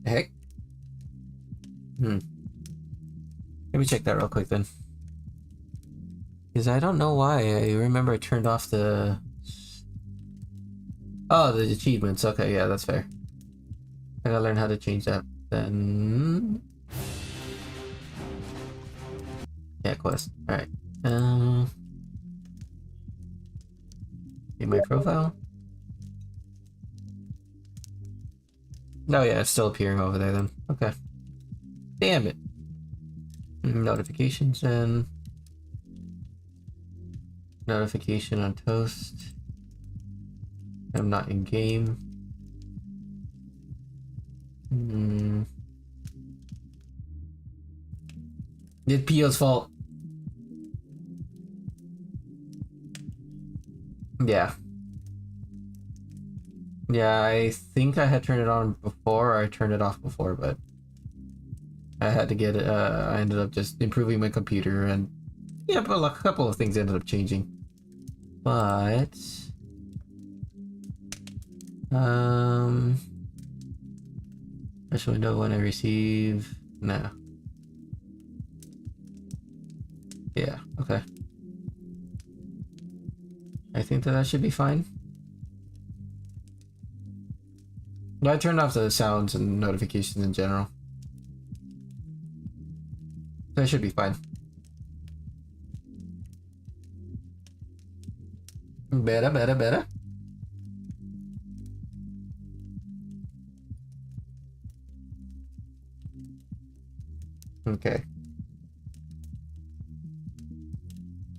The heck? Let me check that real quick then. Because I don't know why. I remember I turned off the... Oh, the achievements. Okay, yeah, that's fair. I gotta learn how to change that then. Yeah, quest. Alright. In my profile? Oh yeah, it's still appearing over there then. Okay. Damn it. Notifications and... Notification on Toast. I'm not in game. It's Pio's fault. Yeah. Yeah, I think I had turned it on before, or I turned it off before, but I had to get it. I ended up just improving my computer, and yeah, but a couple of things ended up changing. But special window when I receive. No. Yeah. Okay. I think that should be fine. I turned off the sounds and notifications in general. That should be fine. Better. Okay.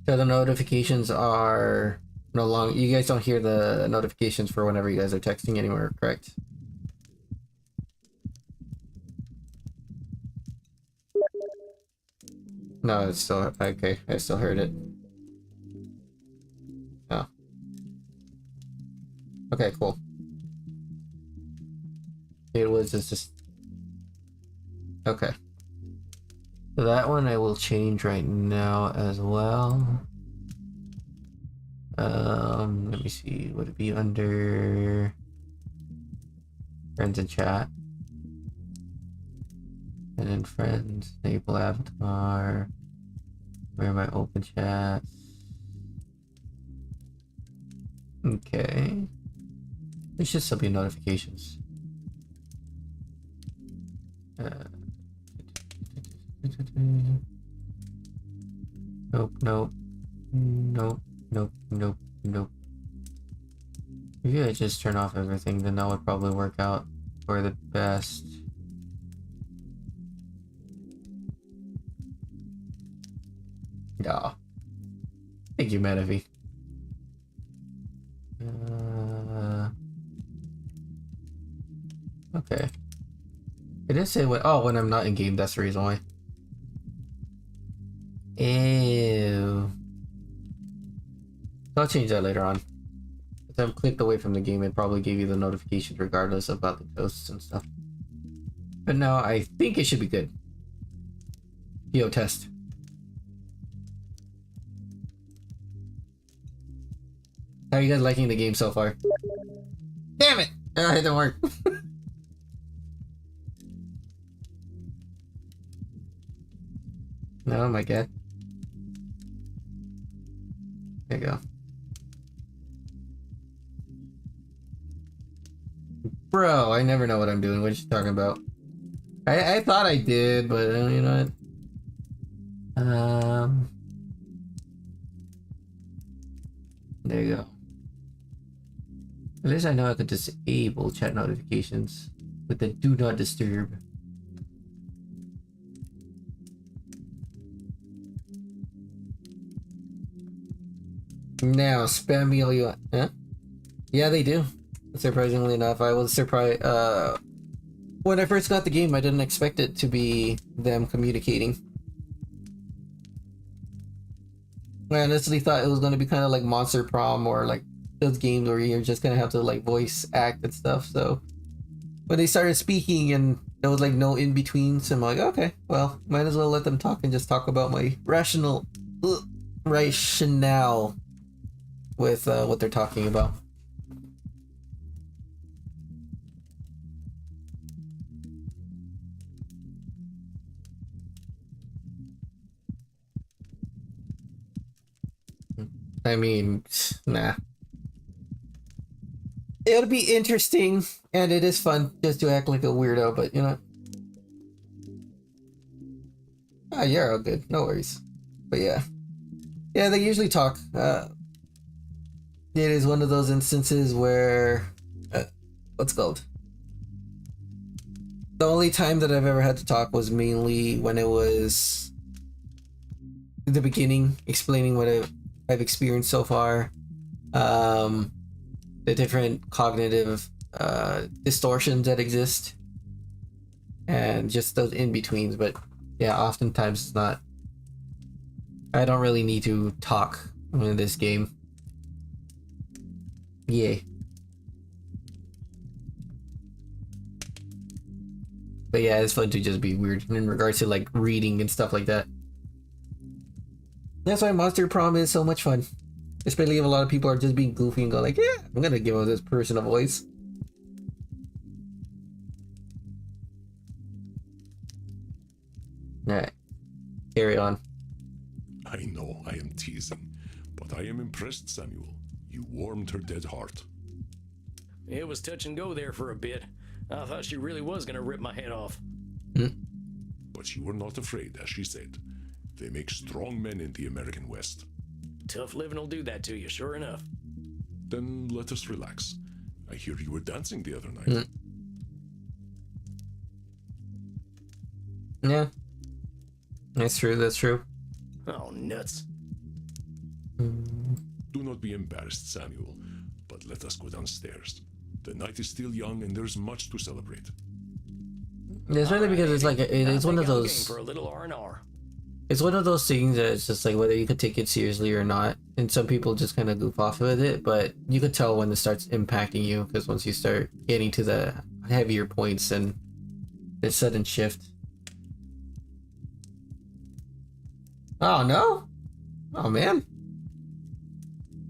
So the notifications are no longer... You guys don't hear the notifications for whenever you guys are texting anymore, correct? No, it's still... Okay, I still heard it. Oh. Okay, cool. It was just... Okay. So that one I will change right now as well. Let me see. Would it be under friends and chat? And then friends, enable avatar. Where are my open chats? Okay. There should still be notifications. Nope. Maybe I just turn off everything, then that would probably work out for the best. Yeah. Thank you, Manavi. Okay. It did say when... Oh, when I'm not in game, that's the reason why. Ew. I'll change that later on. I've clicked away from the game, it probably gave you the notifications regardless about the ghosts and stuff. But no, I think it should be good. PO test. How are you guys liking the game so far? Damn it! Oh, it didn't work. No, my god. There you go. Bro, I never know what I'm doing. What are you talking about? I thought I did, but you know what? There you go. At least I know I could disable chat notifications with the do not disturb. Now, spam me all you want. Huh? Yeah, they do. Surprisingly enough, I was surprised. When I first got the game, I didn't expect it to be them communicating. I honestly thought it was going to be kind of like Monster Prom or like those games where you're just going to have to like voice act and stuff. So when they started speaking and there was like no in between, so I'm like, okay, well, might as well let them talk and just talk about my rationale with what they're talking about. I mean, nah. It'll be interesting, and it is fun just to act like a weirdo, but you know. Ah, you're all good. No worries. But yeah. Yeah, they usually talk. It is one of those instances where... what's it called? The only time that I've ever had to talk was mainly when it was... the beginning, explaining what I've experienced so far, the different cognitive distortions that exist, and just those in-betweens. But yeah, oftentimes it's not. I don't really need to talk in this game. Yeah. But yeah, it's fun to just be weird in regards to like reading and stuff like that. That's why Monster Prom is so much fun. Especially if a lot of people are just being goofy and go like, yeah, I'm gonna give this person a voice. Alright. Carry on. I know I am teasing, but I am impressed, Samuel. You warmed her dead heart. It was touch and go there for a bit. I thought she really was gonna rip my head off. But you were not afraid, as she said. They make strong men in the American West. Tough living will do that to you, sure enough. Then let us relax. I hear you were dancing the other night. Yeah. That's true, that's true. Oh, nuts. Do not be embarrassed, Samuel, but let us go downstairs. The night is still young and there's much to celebrate. Yeah, especially because it's like, it's one of those... for a little R&R. It's one of those things that it's just like whether you could take it seriously or not. And some people just kind of goof off with it, but you could tell when it starts impacting you, because once you start getting to the heavier points and the sudden shift. Oh no? Oh man.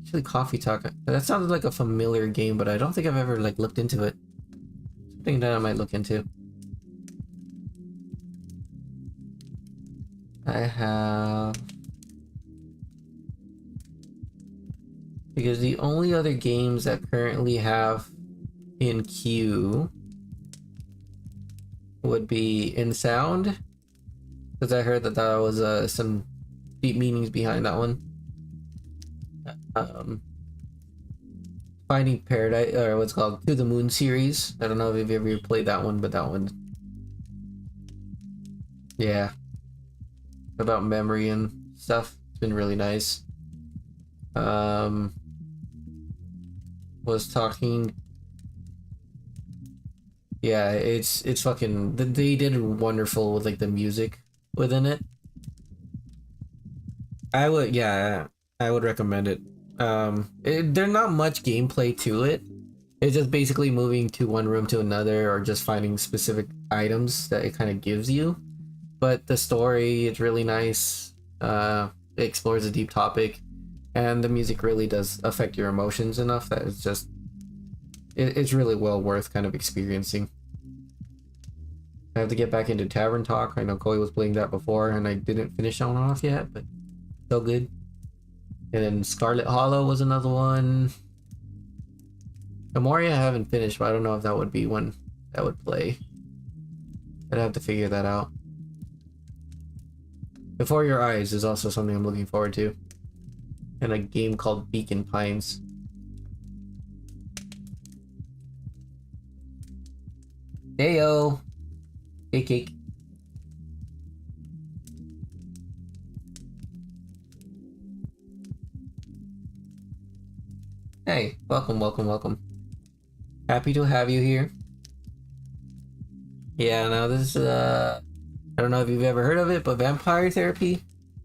Actually, Coffee Talk. That sounded like a familiar game, but I don't think I've ever like looked into it. Something that I might look into. I have... Because the only other games that currently have in queue would be In Sound, because I heard that was some deep meanings behind that one. Finding Paradise, or what's it called, To the Moon series. I don't know if you've ever played that one, but that one, yeah, about memory and stuff. It's been really nice. Was talking. Yeah, it's fucking. They did wonderful with like the music within it. I would recommend it. There's not much gameplay to it. It's just basically moving to one room to another or just finding specific items that it kind of gives you. But the story is really nice. It explores a deep topic, and the music really does affect your emotions enough that it's really well worth kind of experiencing. I have to get back into Tavern Talk. I know Koi was playing that before, and I didn't finish that one off yet, but so good. And then Scarlet Hollow was another one. Amoria I haven't finished, but I don't know if that would be one that would play. I'd have to figure that out. Before Your Eyes is also something I'm looking forward to. And a game called Beacon Pines. Heyo! Hey, Cake. Hey, welcome, welcome, welcome. Happy to have you here. Yeah, now this is, I don't know if you've ever heard of it, but vampire therapy,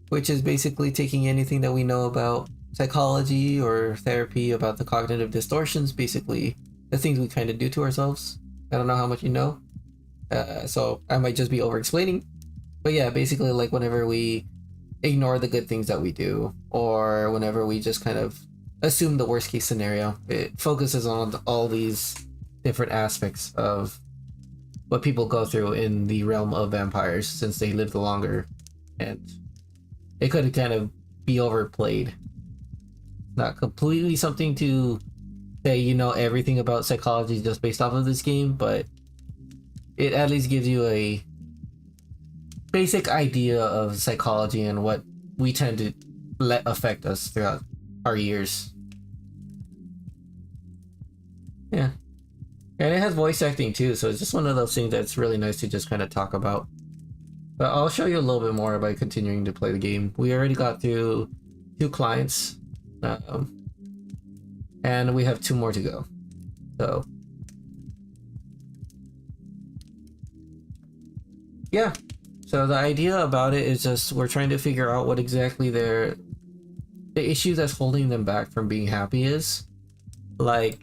which is basically taking anything that we know about psychology or therapy about the cognitive distortions, basically the things we kind of do to ourselves. I don't know how much you know, so I might just be over explaining. But yeah, basically like whenever we ignore the good things that we do, or whenever we just kind of assume the worst case scenario, it focuses on all these different aspects of what people go through in the realm of vampires since they live longer, and it could kind of be overplayed. Not completely something to say you know everything about psychology just based off of this game, but it at least gives you a basic idea of psychology and what we tend to let affect us throughout our years. Yeah. And it has voice acting too, so it's just one of those things that's really nice to just kind of talk about. But I'll show you a little bit more by continuing to play the game. We already got through 2 clients, and we have 2 more to go. So, yeah. So the idea about it is just we're trying to figure out what exactly the issue that's holding them back from being happy is. Like,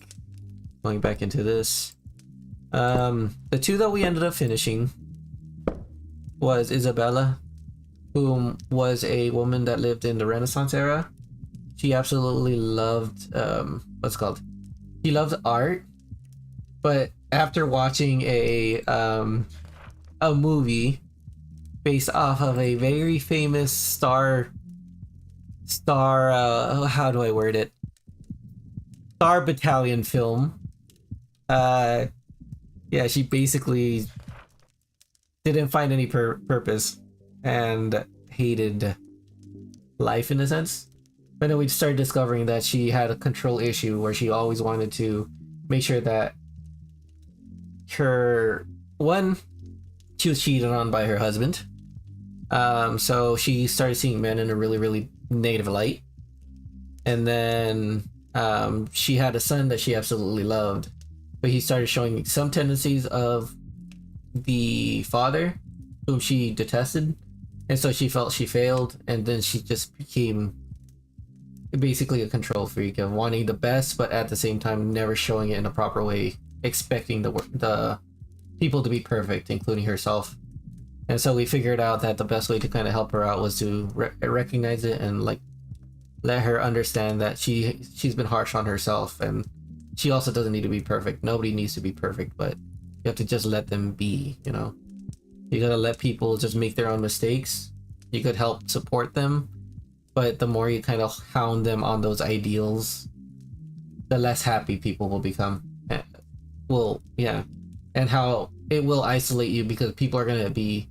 going back into this, the 2 that we ended up finishing was Isabella, who was a woman that lived in the Renaissance era. She absolutely loved she loved art, but after watching a movie based off of a very famous star how do I word it, Star Battalion film, yeah, she basically didn't find any purpose and hated life in a sense. But then we started discovering that she had a control issue where she always wanted to make sure that she was cheated on by her husband. So she started seeing men in a really, really negative light. And then she had a son that she absolutely loved, but he started showing some tendencies of the father whom she detested, and so she felt she failed, and then she just became basically a control freak of wanting the best, but at the same time never showing it in a proper way, expecting the people to be perfect, including herself. And so we figured out that the best way to kind of help her out was to recognize it and like let her understand that she's been harsh on herself, and she also doesn't need to be perfect. Nobody needs to be perfect, but you have to just let them be, you know? You gotta let people just make their own mistakes. You could help support them, but the more you kind of hound them on those ideals, the less happy people will become. Well, yeah. And how it will isolate you because people are gonna be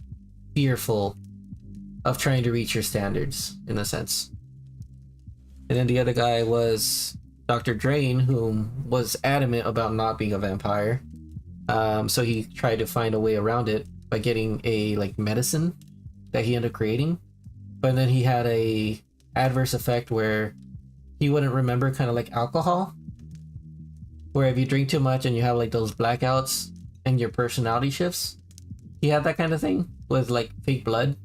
fearful of trying to reach your standards, in a sense. And then the other guy was Dr. Drain, who was adamant about not being a vampire. So he tried to find a way around it by getting a like medicine that he ended up creating. But then he had a adverse effect where he wouldn't remember, kind of like alcohol, where if you drink too much and you have like those blackouts and your personality shifts. He had that kind of thing with like fake blood,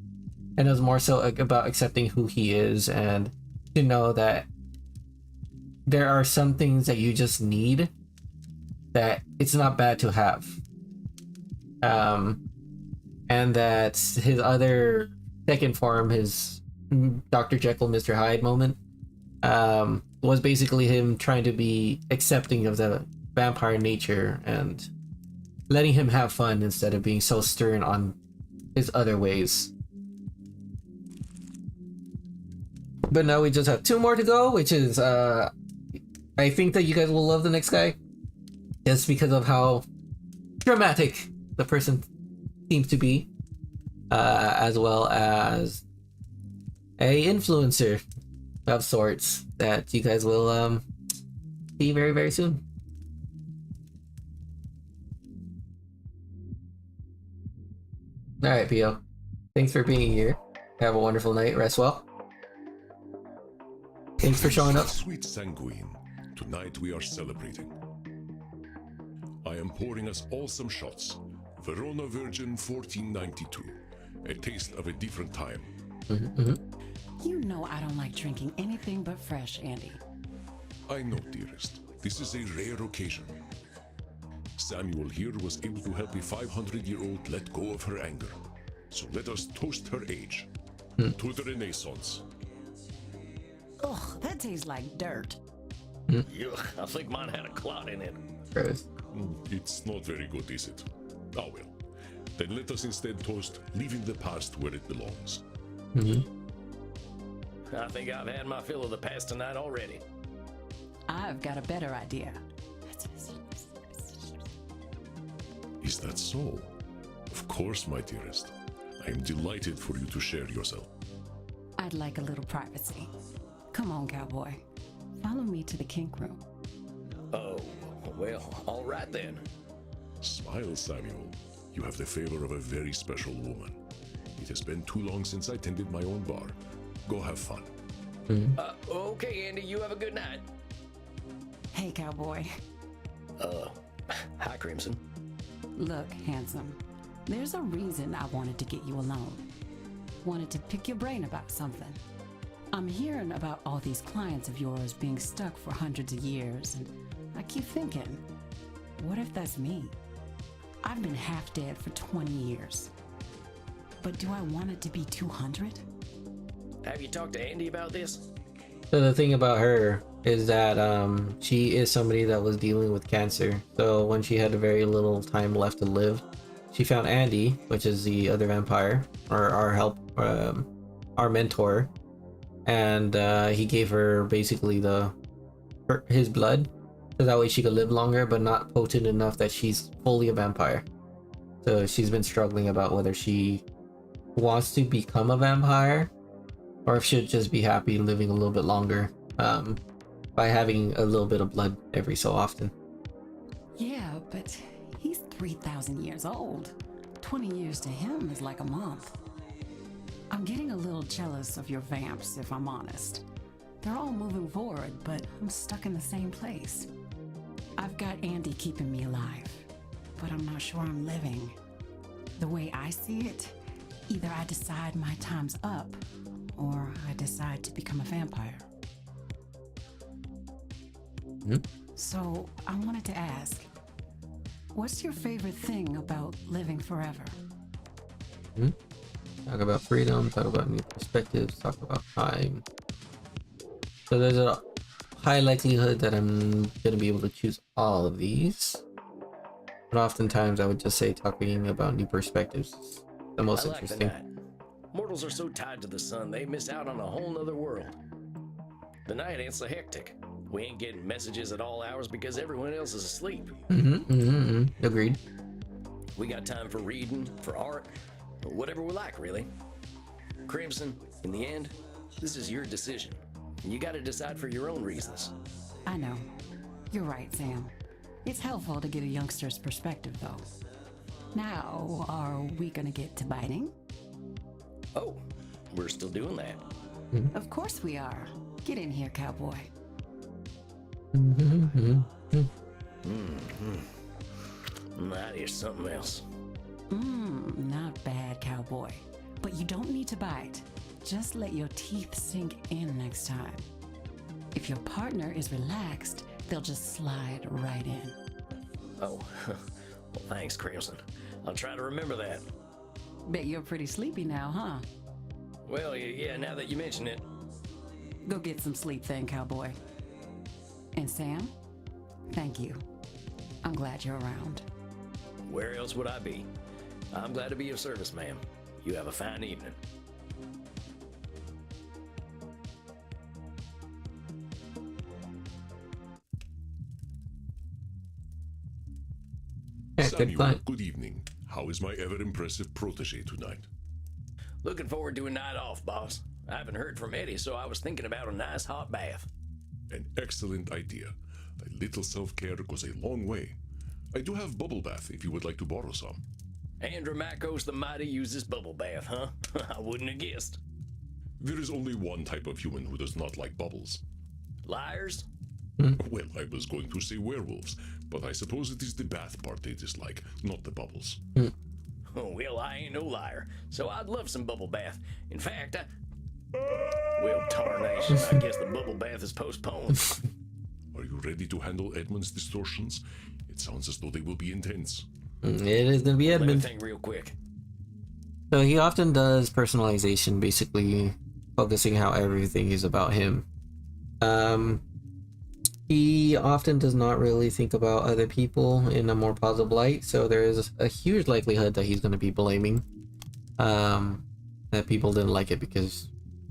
and it was more so about accepting who he is and to know that there are some things that you just need that it's not bad to have. And that his other second form, his Dr. Jekyll, Mr. Hyde moment, was basically him trying to be accepting of the vampire nature and letting him have fun instead of being so stern on his other ways. But now we just have 2 more to go, which is I think that you guys will love the next guy just because of how dramatic the person seems to be, as well as a influencer of sorts that you guys will see very, very soon. All right, Pio. Thanks for being here. Have a wonderful night. Rest well. Thanks for showing up. Sweet Sanguine, tonight we are celebrating. I am pouring us all some shots. Verona Virgin 1492. A taste of a different time. You know I don't like drinking anything but fresh, Andy. I know, dearest. This is a rare occasion. Samuel here was able to help a 500-year-old let go of her anger. So let us toast her age. To the Renaissance. Ugh, that tastes like dirt. Yuck, I think mine had a clot in it. Gross. It's not very good, is it? Ah well. Then let us instead toast leaving the past where it belongs. I think I've had my fill of the past tonight already. I've got a better idea. Is that so? Of course, my dearest. I am delighted for you to share yourself. I'd like a little privacy. Come on, cowboy. Follow me to the kink room. Oh, well, all right then. Smile, Samuel. You have the favor of a very special woman. It has been too long since I tended my own bar. Go have fun. Okay, Andy, you have a good night. Hey, cowboy. Hi, Crimson. Look, handsome. There's a reason I wanted to get you alone. Wanted to pick your brain about something. I'm hearing about all these clients of yours being stuck for hundreds of years, and I keep thinking, what if that's me? I've been half dead for 20 years. But do I want it to be 200? Have you talked to Andy about this? So the thing about her is that she is somebody that was dealing with cancer. So when she had very little time left to live, she found Andy, which is the other vampire, or our mentor, and he gave her basically his blood, so that way she could live longer, but not potent enough that she's fully a vampire. So she's been struggling about whether she wants to become a vampire or if she'll just be happy living a little bit longer by having a little bit of blood every so often. Yeah, but he's 3,000 years old. 20 years to him is like a month. I'm getting a little jealous of your vamps, if I'm honest. They're all moving forward, but I'm stuck in the same place. I've got Andy keeping me alive, but I'm not sure I'm living. The way I see it, either I decide my time's up, or I decide to become a vampire. So I wanted to ask, what's your favorite thing about living forever? Talk about freedom, talk about new perspectives, talk about time. So there's a high likelihood that I'm gonna be able to choose all of these. But oftentimes I would just say talking about new perspectives is the most I like interesting. the night. Mortals are so tied to the sun, they miss out on a whole nother world. The night ain't so hectic. We ain't getting messages at all hours because everyone else is asleep. Agreed. We got time for reading, for art, whatever we like, really. Crimson, in the end, this is your decision. You gotta decide for your own reasons. I know. You're right, Sam. It's helpful to get a youngster's perspective, though. Now, are we gonna get to biting? Oh, we're still doing that. Of course we are. Get in here, cowboy. That is something else. Not bad, cowboy. But you don't need to bite. Just let your teeth sink in next time. If your partner is relaxed, they'll just slide right in. Oh, well, thanks, Crimson. I'll try to remember that. Bet you're pretty sleepy now, huh? Well, yeah, now that you mention it. Go get some sleep then, cowboy. And Sam, thank you. I'm glad you're around. Where else would I be? I'm glad to be of service, ma'am. You have a fine evening. Yeah, good Samuel, plan. good evening. How is my ever-impressive protege tonight? Looking forward to a night off, boss. I haven't heard from Eddie, so I was thinking about a nice hot bath. An excellent idea. A little self-care goes a long way. I do have bubble bath if you would like to borrow some. Andromachos the Mighty uses bubble bath, huh? I wouldn't have guessed. There is only one type of human who does not like bubbles. Liars? Well, I was going to say werewolves, but I suppose it is the bath part they dislike, not the bubbles. Oh, well, I ain't no liar, so I'd love some bubble bath. In fact, well, tarnation, I guess the bubble bath is postponed. Are you ready to handle Edmund's distortions? It sounds as though they will be intense. It is gonna be Let me Edmund. think real quick. So he often does personalization, basically focusing how everything is about him. He often does not really think about other people in a more positive light, so there is a huge likelihood that he's going to be blaming that people didn't like it because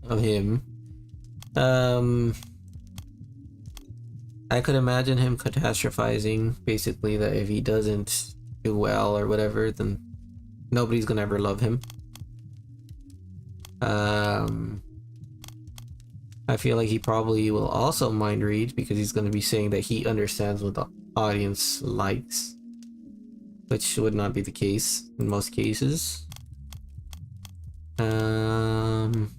of him. I could imagine him catastrophizing, basically, that if he doesn't do well or whatever, then nobody's gonna ever love him. I feel like he probably will also mind read because he's going to be saying that he understands what the audience likes, which would not be the case in most cases. And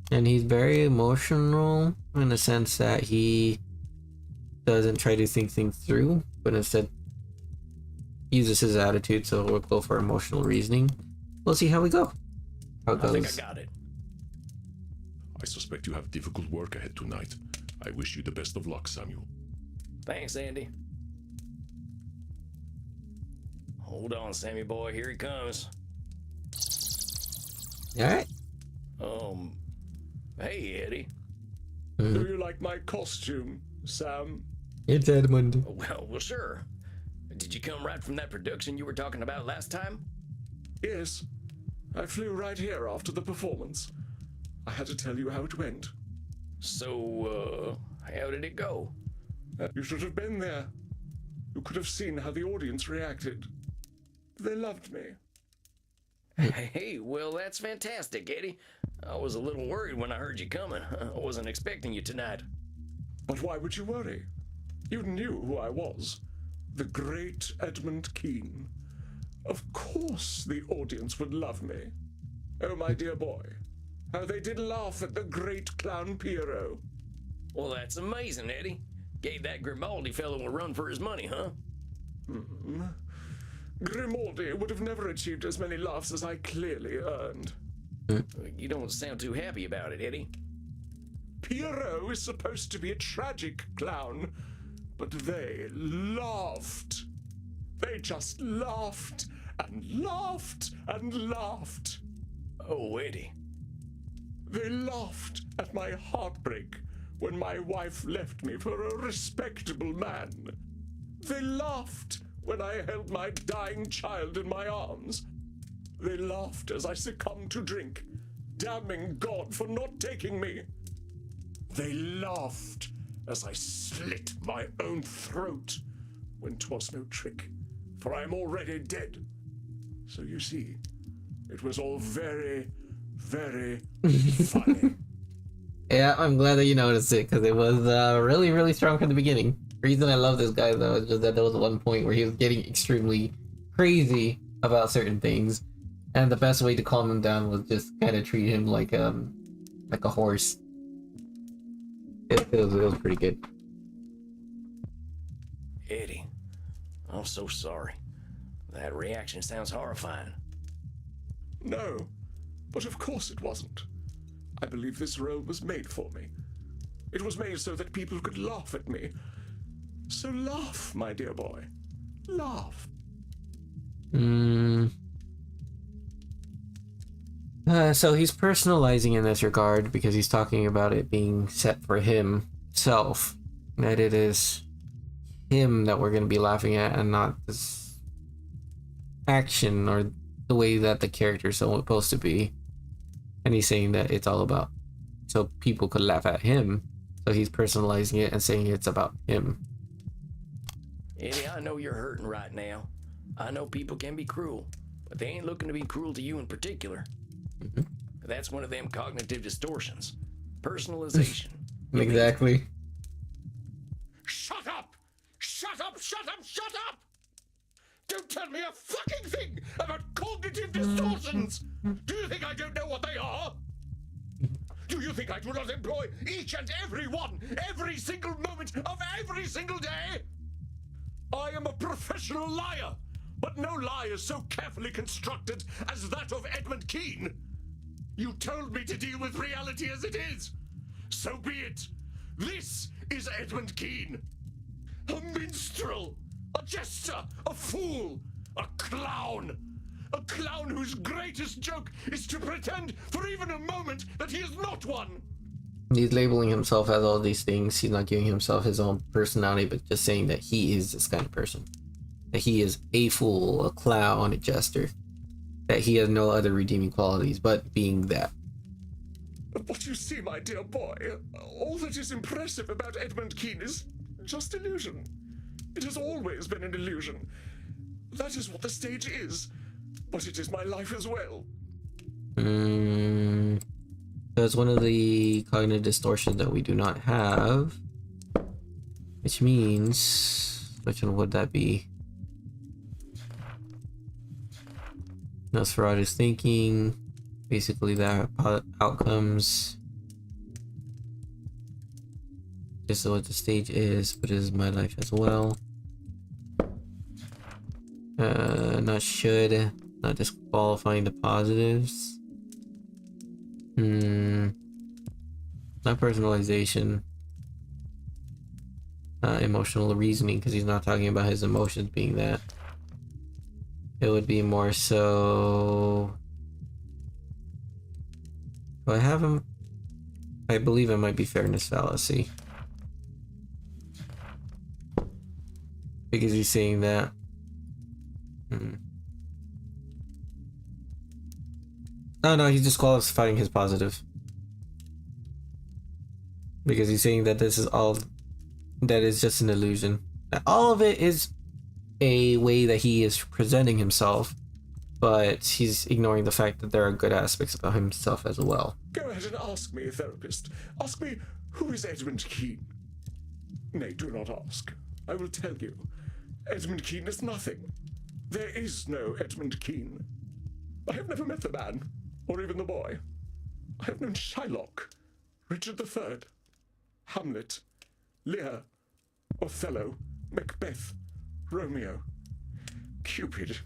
he's very emotional in the sense that he doesn't try to think things through, but instead uses his attitude, so we'll go for emotional reasoning. We'll see how we go. How it I think I goes. got it. I suspect you have difficult work ahead tonight. I wish you the best of luck, Samuel. Thanks, Andy. Hold on, Sammy boy, here he comes. Alright. Hey, Eddie. Do you like my costume, Sam? It's Edmund. Well, sure. Did you come right from that production you were talking about last time? Yes. I flew right here after the performance. I had to tell you how it went. So, how did it go? You should have been there. You could have seen how the audience reacted. They loved me. Hey, well, that's fantastic, Eddie. I was a little worried when I heard you coming. I wasn't expecting you tonight. But why would you worry? You knew who I was. The great Edmund Keene. Of course the audience would love me. Oh, my dear boy. How they did laugh at the great clown Piero. Well, that's amazing, Eddie. Gave that Grimaldi fellow a run for his money, huh? Grimaldi would have never achieved as many laughs as I clearly earned. You don't sound too happy about it, Eddie. Piero is supposed to be a tragic clown, but they laughed. They just laughed and laughed and laughed. Oh, Eddie. They laughed at my heartbreak when my wife left me for a respectable man. They laughed when I held my dying child in my arms. They laughed as I succumbed to drink, damning God for not taking me. They laughed as I slit my own throat when 'twas no trick, for I am already dead. So you see, it was all very, very funny. Yeah, I'm glad that you noticed it because it was really, really strong from the beginning. The reason I love this guy though is just that there was one point where he was getting extremely crazy about certain things, and the best way to calm him down was just kind of treat him like a horse. It was pretty good. Eddie, I'm so sorry. That reaction sounds horrifying. No, but of course it wasn't. I believe this role was made for me. It was made so that people could laugh at me. So laugh, my dear boy. Laugh. So he's personalizing in this regard because he's talking about it being set for himself. That it is him that we're going to be laughing at and not this action or the way that the character is supposed to be. And he's saying that it's all about so people could laugh at him. So he's personalizing it and saying it's about him. Eddie, I know you're hurting right now. I know people can be cruel, but they ain't looking to be cruel to you in particular. Mm-hmm. That's one of them cognitive distortions. Personalization. Exactly. Shut up! Shut up! Shut up! Shut up! Don't tell me a fucking thing about cognitive distortions! Do you think I don't know what they are? Do you think I do not employ each and every one, every single moment of every single day? I am a professional liar, but no lie is so carefully constructed as that of Edmund Kean. You told me to deal with reality as it is. So be it. This is Edmund Kean. A minstrel, a jester, a fool, a clown. A clown whose greatest joke is to pretend for even a moment that he is not one. He's labeling himself as all these things. He's not giving himself his own personality, but just saying that he is this kind of person. That he is a fool, a clown, a jester. That he has no other redeeming qualities but being that. But you see, my dear boy, all that is impressive about Edmund Kean is just illusion. It has always been an illusion. That is what the stage is. But it is my life as well. That's one of the cognitive distortions that we do not have. Which means... which one would that be? Nosferatu's thinking. Basically that outcomes. Just what the stage is, but it is my life as well. Not should. Not disqualifying the positives. Not personalization. Emotional reasoning, because he's not talking about his emotions being that. It would be more so... Do I have him? I believe it might be fairness fallacy. Because he's saying that. Oh no, he's disqualifying his positive. Because he's saying that this is all... that is just an illusion. That all of it is a way that he is presenting himself, but he's ignoring the fact that there are good aspects about himself as well. Go ahead and ask me, therapist. Ask me, who is Edmund Kean? Nay, do not ask. I will tell you. Edmund Kean is nothing. There is no Edmund Kean. I have never met the man, or even the boy. I have known Shylock, Richard III, Hamlet, Lear, Othello, Macbeth, Romeo, Cupid.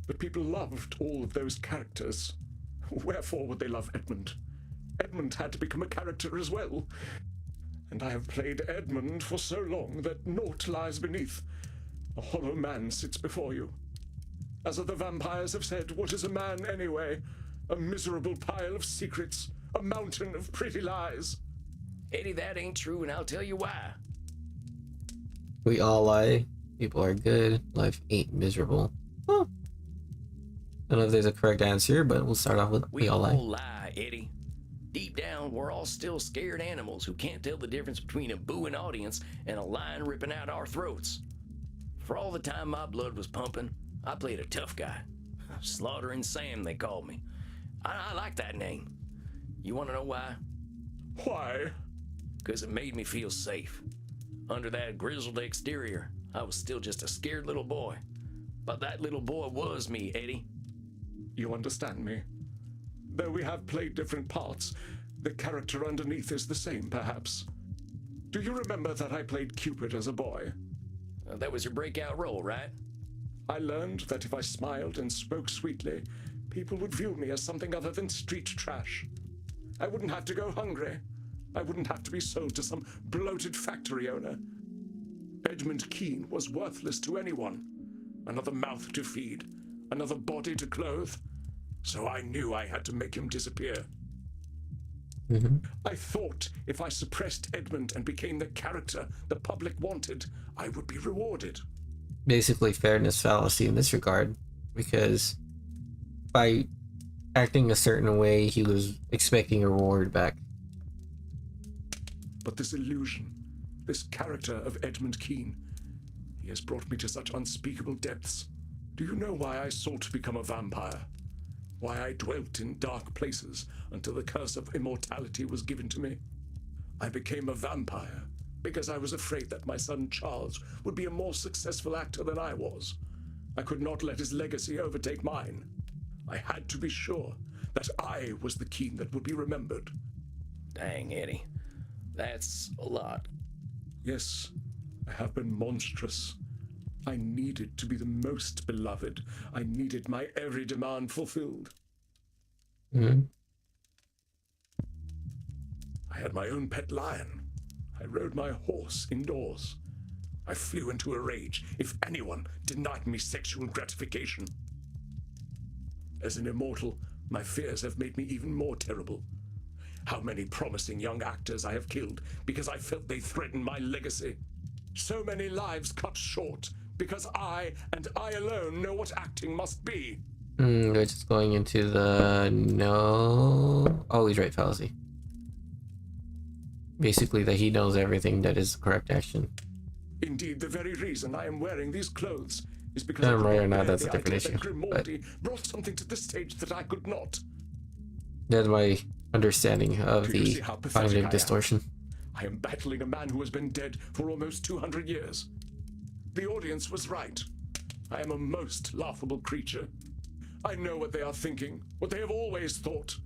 But people loved all of those characters. Wherefore would they love Edmund? Edmund had to become a character as well. And I have played Edmund for so long that naught lies beneath. A hollow man sits before you. As other vampires have said, what is a man anyway? A miserable pile of secrets, a mountain of pretty lies. Eddie, that ain't true, and I'll tell you why. We all lie. People are good. Life ain't miserable. Well, I don't know if there's a correct answer, but we'll start off with we all lie, Eddie. Deep down, we're all still scared animals who can't tell the difference between a booing audience and a lion ripping out our throats. For all the time my blood was pumping, I played a tough guy. Slaughtering Sam, they called me. I like that name. You want to know why? Why? Because it made me feel safe. Under that grizzled exterior, I was still just a scared little boy. But that little boy was me, Eddie. You understand me? Though we have played different parts, the character underneath is the same, perhaps. Do you remember that I played Cupid as a boy? That was your breakout role, right? I learned that if I smiled and spoke sweetly, people would view me as something other than street trash. I wouldn't have to go hungry. I wouldn't have to be sold to some bloated factory owner. Edmund Keene was worthless to anyone. Another mouth to feed, another body to clothe. So I knew I had to make him disappear. I thought if I suppressed Edmund and became the character the public wanted, I would be rewarded. Basically, fairness fallacy in this regard, because by acting a certain way, he was expecting a reward back. But this illusion, this character of Edmund Keene, he has brought me to such unspeakable depths. Do you know why I sought to become a vampire? Why I dwelt in dark places until the curse of immortality was given to me? I became a vampire because I was afraid that my son Charles would be a more successful actor than I was. I could not let his legacy overtake mine. I had to be sure that I was the Keene that would be remembered. Dang, Eddie. That's a lot. Yes, I have been monstrous. I needed to be the most beloved. I needed my every demand fulfilled. I had my own pet lion. I rode my horse indoors. I flew into a rage if anyone denied me sexual gratification. As an immortal, my fears have made me even more terrible. How many promising young actors I have killed because I felt they threatened my legacy. So many lives cut short because I, and I alone, know what acting must be. We're just going into the no. Always right fallacy. Basically, that he knows everything that is the correct action. Indeed, the very reason I am wearing these clothes is because Damn I could right or not not, bear that's a the different idea that issue, Grimaldi brought something to this stage that I could not. That's my understanding of Do you the see how pathetic cognitive I am? distortion. I am battling a man who has been dead for almost 200 years. The audience was right. I am a most laughable creature. I know what they are thinking, what they have always thought.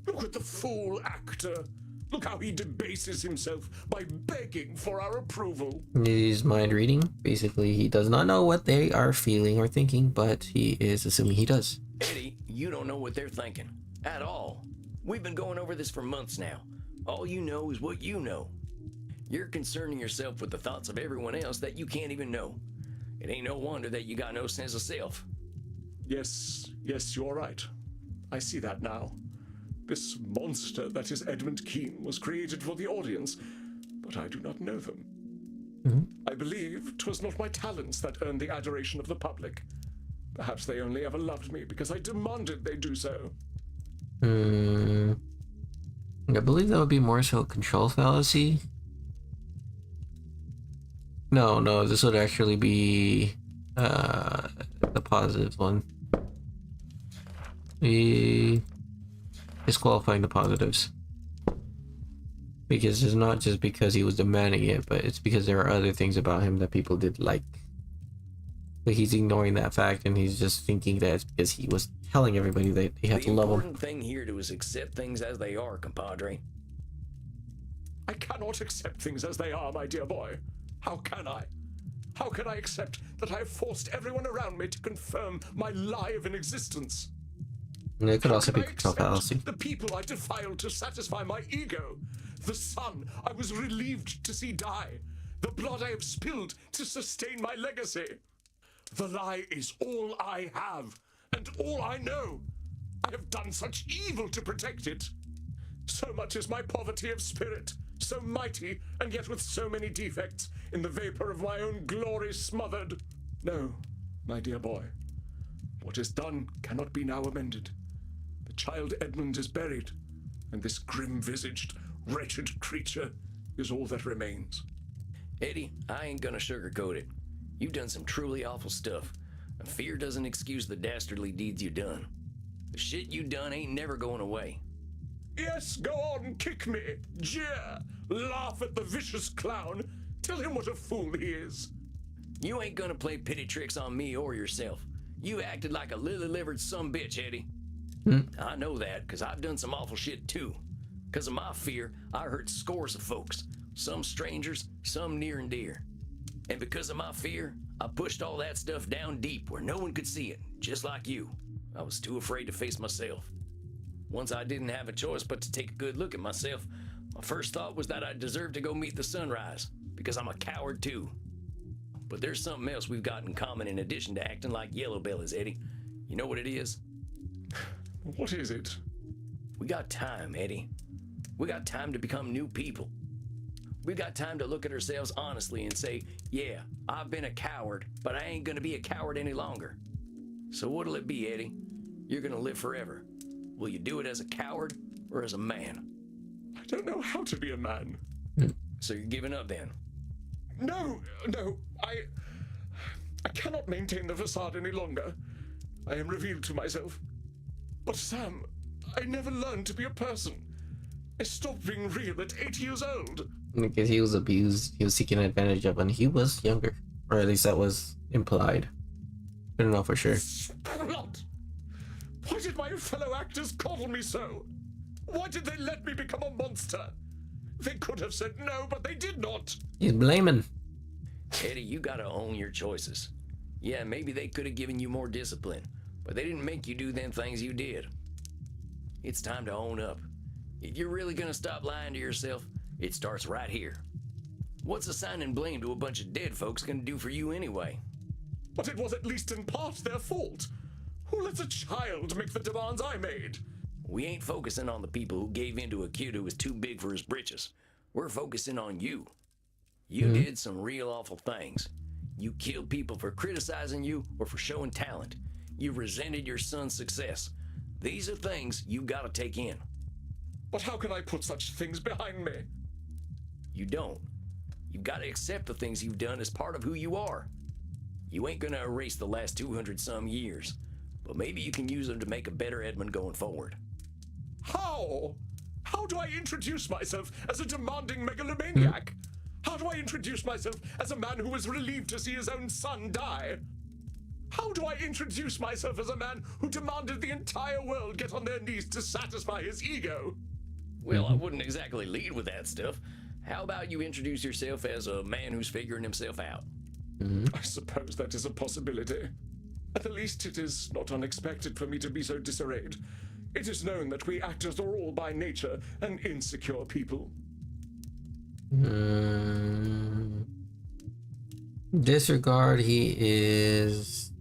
Look at the fool actor. Look how he debases himself by begging for our approval. He's mind reading. Basically, he does not know what they are feeling or thinking, but he is assuming he does. Eddie, you don't know what they're thinking. At all. We've been going over this for months now. All you know is what you know. You're concerning yourself with the thoughts of everyone else that you can't even know. It ain't no wonder that you got no sense of self. Yes, you're right. I see that now. This monster that is Edmund Keene was created for the audience, but I do not know them. I believe 'twas not my talents that earned the adoration of the public. Perhaps they only ever loved me because I demanded they do so. I believe that would be more so control fallacy. No, this would actually be the positive one. Disqualifying the positives. Because it's not just because he was demanding it, but it's because there are other things about him that people did like. But he's ignoring that fact, and he's just thinking that it's because he was telling everybody that they had to love him. The important thing here is accept things as they are, compadre. I cannot accept things as they are, my dear boy. How can I? How can I accept that I have forced everyone around me to confirm my lie of an existence? And it could How also can be I control accept fallacy. the people I defiled to satisfy my ego? The son I was relieved to see die? The blood I have spilled to sustain my legacy? The lie is all I have, and all I know. I have done such evil to protect it. So much is my poverty of spirit, so mighty, and yet with so many defects, in the vapor of my own glory smothered. No, my dear boy, what is done cannot be now amended. The child Edmund is buried, and this grim-visaged, wretched creature is all that remains. Eddie, I ain't gonna sugarcoat it. You've done some truly awful stuff, and fear doesn't excuse the dastardly deeds you done. The shit you done ain't never going away. Yes, go on, kick me, jeer, laugh at the vicious clown, tell him what a fool he is. You ain't gonna play pity tricks on me or yourself. You acted like a lily-livered sumbitch, Eddie. I know that, because I've done some awful shit too. Because of my fear, I hurt scores of folks. Some strangers, some near and dear. And because of my fear, I pushed all that stuff down deep where no one could see it, just like you. I was too afraid to face myself. Once I didn't have a choice but to take a good look at myself, My first thought was that I deserved to go meet the sunrise, because I'm a coward too. But there's something else we've got in common in addition to acting like yellow bellies, Eddie. You know what it is? What is it? We got time, Eddie. We got time to become new people. We got time to look at ourselves honestly and say, yeah, I've been a coward, but I ain't gonna be a coward any longer. So what'll it be, Eddie? You're gonna live forever. Will you do it as a coward or as a man? I don't know how to be a man. So you're giving up then? No, I cannot maintain the facade any longer. I am revealed to myself. But Sam, I never learned to be a person. I stopped being real at 8 years old. Because he was abused, he was taken advantage of when he was younger. Or at least that was implied. I don't know for sure. Blood! Why did my fellow actors coddle me so? Why did they let me become a monster? They could have said no, but they did not. He's blaming. Eddie, you gotta own your choices. Yeah, maybe they could have given you more discipline, but they didn't make you do them things you did. It's time to own up. If you're really gonna stop lying to yourself, it starts right here. What's assigning blame to a bunch of dead folks gonna do for you anyway? But it was at least in part their fault. Who lets a child make the demands I made? We ain't focusing on the people who gave in to a kid who was too big for his britches. We're focusing on you. You did some real awful things. You killed people for criticizing you or for showing talent. You resented your son's success. These are things you gotta take in. But how can I put such things behind me? You don't. You've gotta accept the things you've done as part of who you are. You ain't gonna erase the last 200 some years, but maybe you can use them to make a better Edmund going forward. How? How do I introduce myself as a demanding megalomaniac? How do I introduce myself as a man who was relieved to see his own son die? How do I introduce myself as a man who demanded the entire world get on their knees to satisfy his ego? Well, I wouldn't exactly lead with that stuff. How about you introduce yourself as a man who's figuring himself out? I suppose that is a possibility. At the least, it is not unexpected for me to be so disarrayed. It is known that we actors are all by nature an insecure people. Disregard, he is...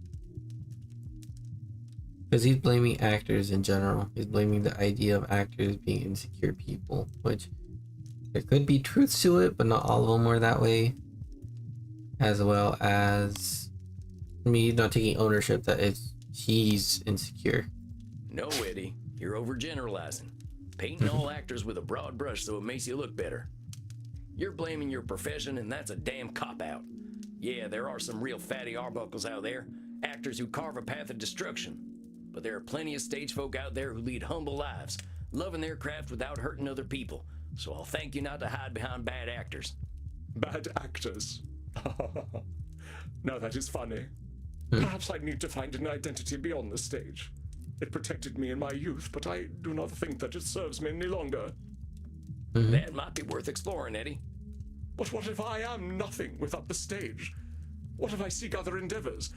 Because he's blaming actors in general. He's blaming the idea of actors being insecure people, which there could be truth to it, but not all of them were that way. As well as me not taking ownership that he's insecure. No, Eddie, you're overgeneralizing. Painting all actors with a broad brush so it makes you look better. You're blaming your profession, and that's a damn cop-out. Yeah, there are some real fatty arbuckles out there, actors who carve a path of destruction. But there are plenty of stage folk out there who lead humble lives, loving their craft without hurting other people. So I'll thank you not to hide behind bad actors. Bad actors. Now that is funny. Perhaps I need to find an identity beyond the stage. It protected me in my youth, but I do not think that it serves me any longer. That might be worth exploring, Eddie. But what if I am nothing without the stage? What if I seek other endeavors,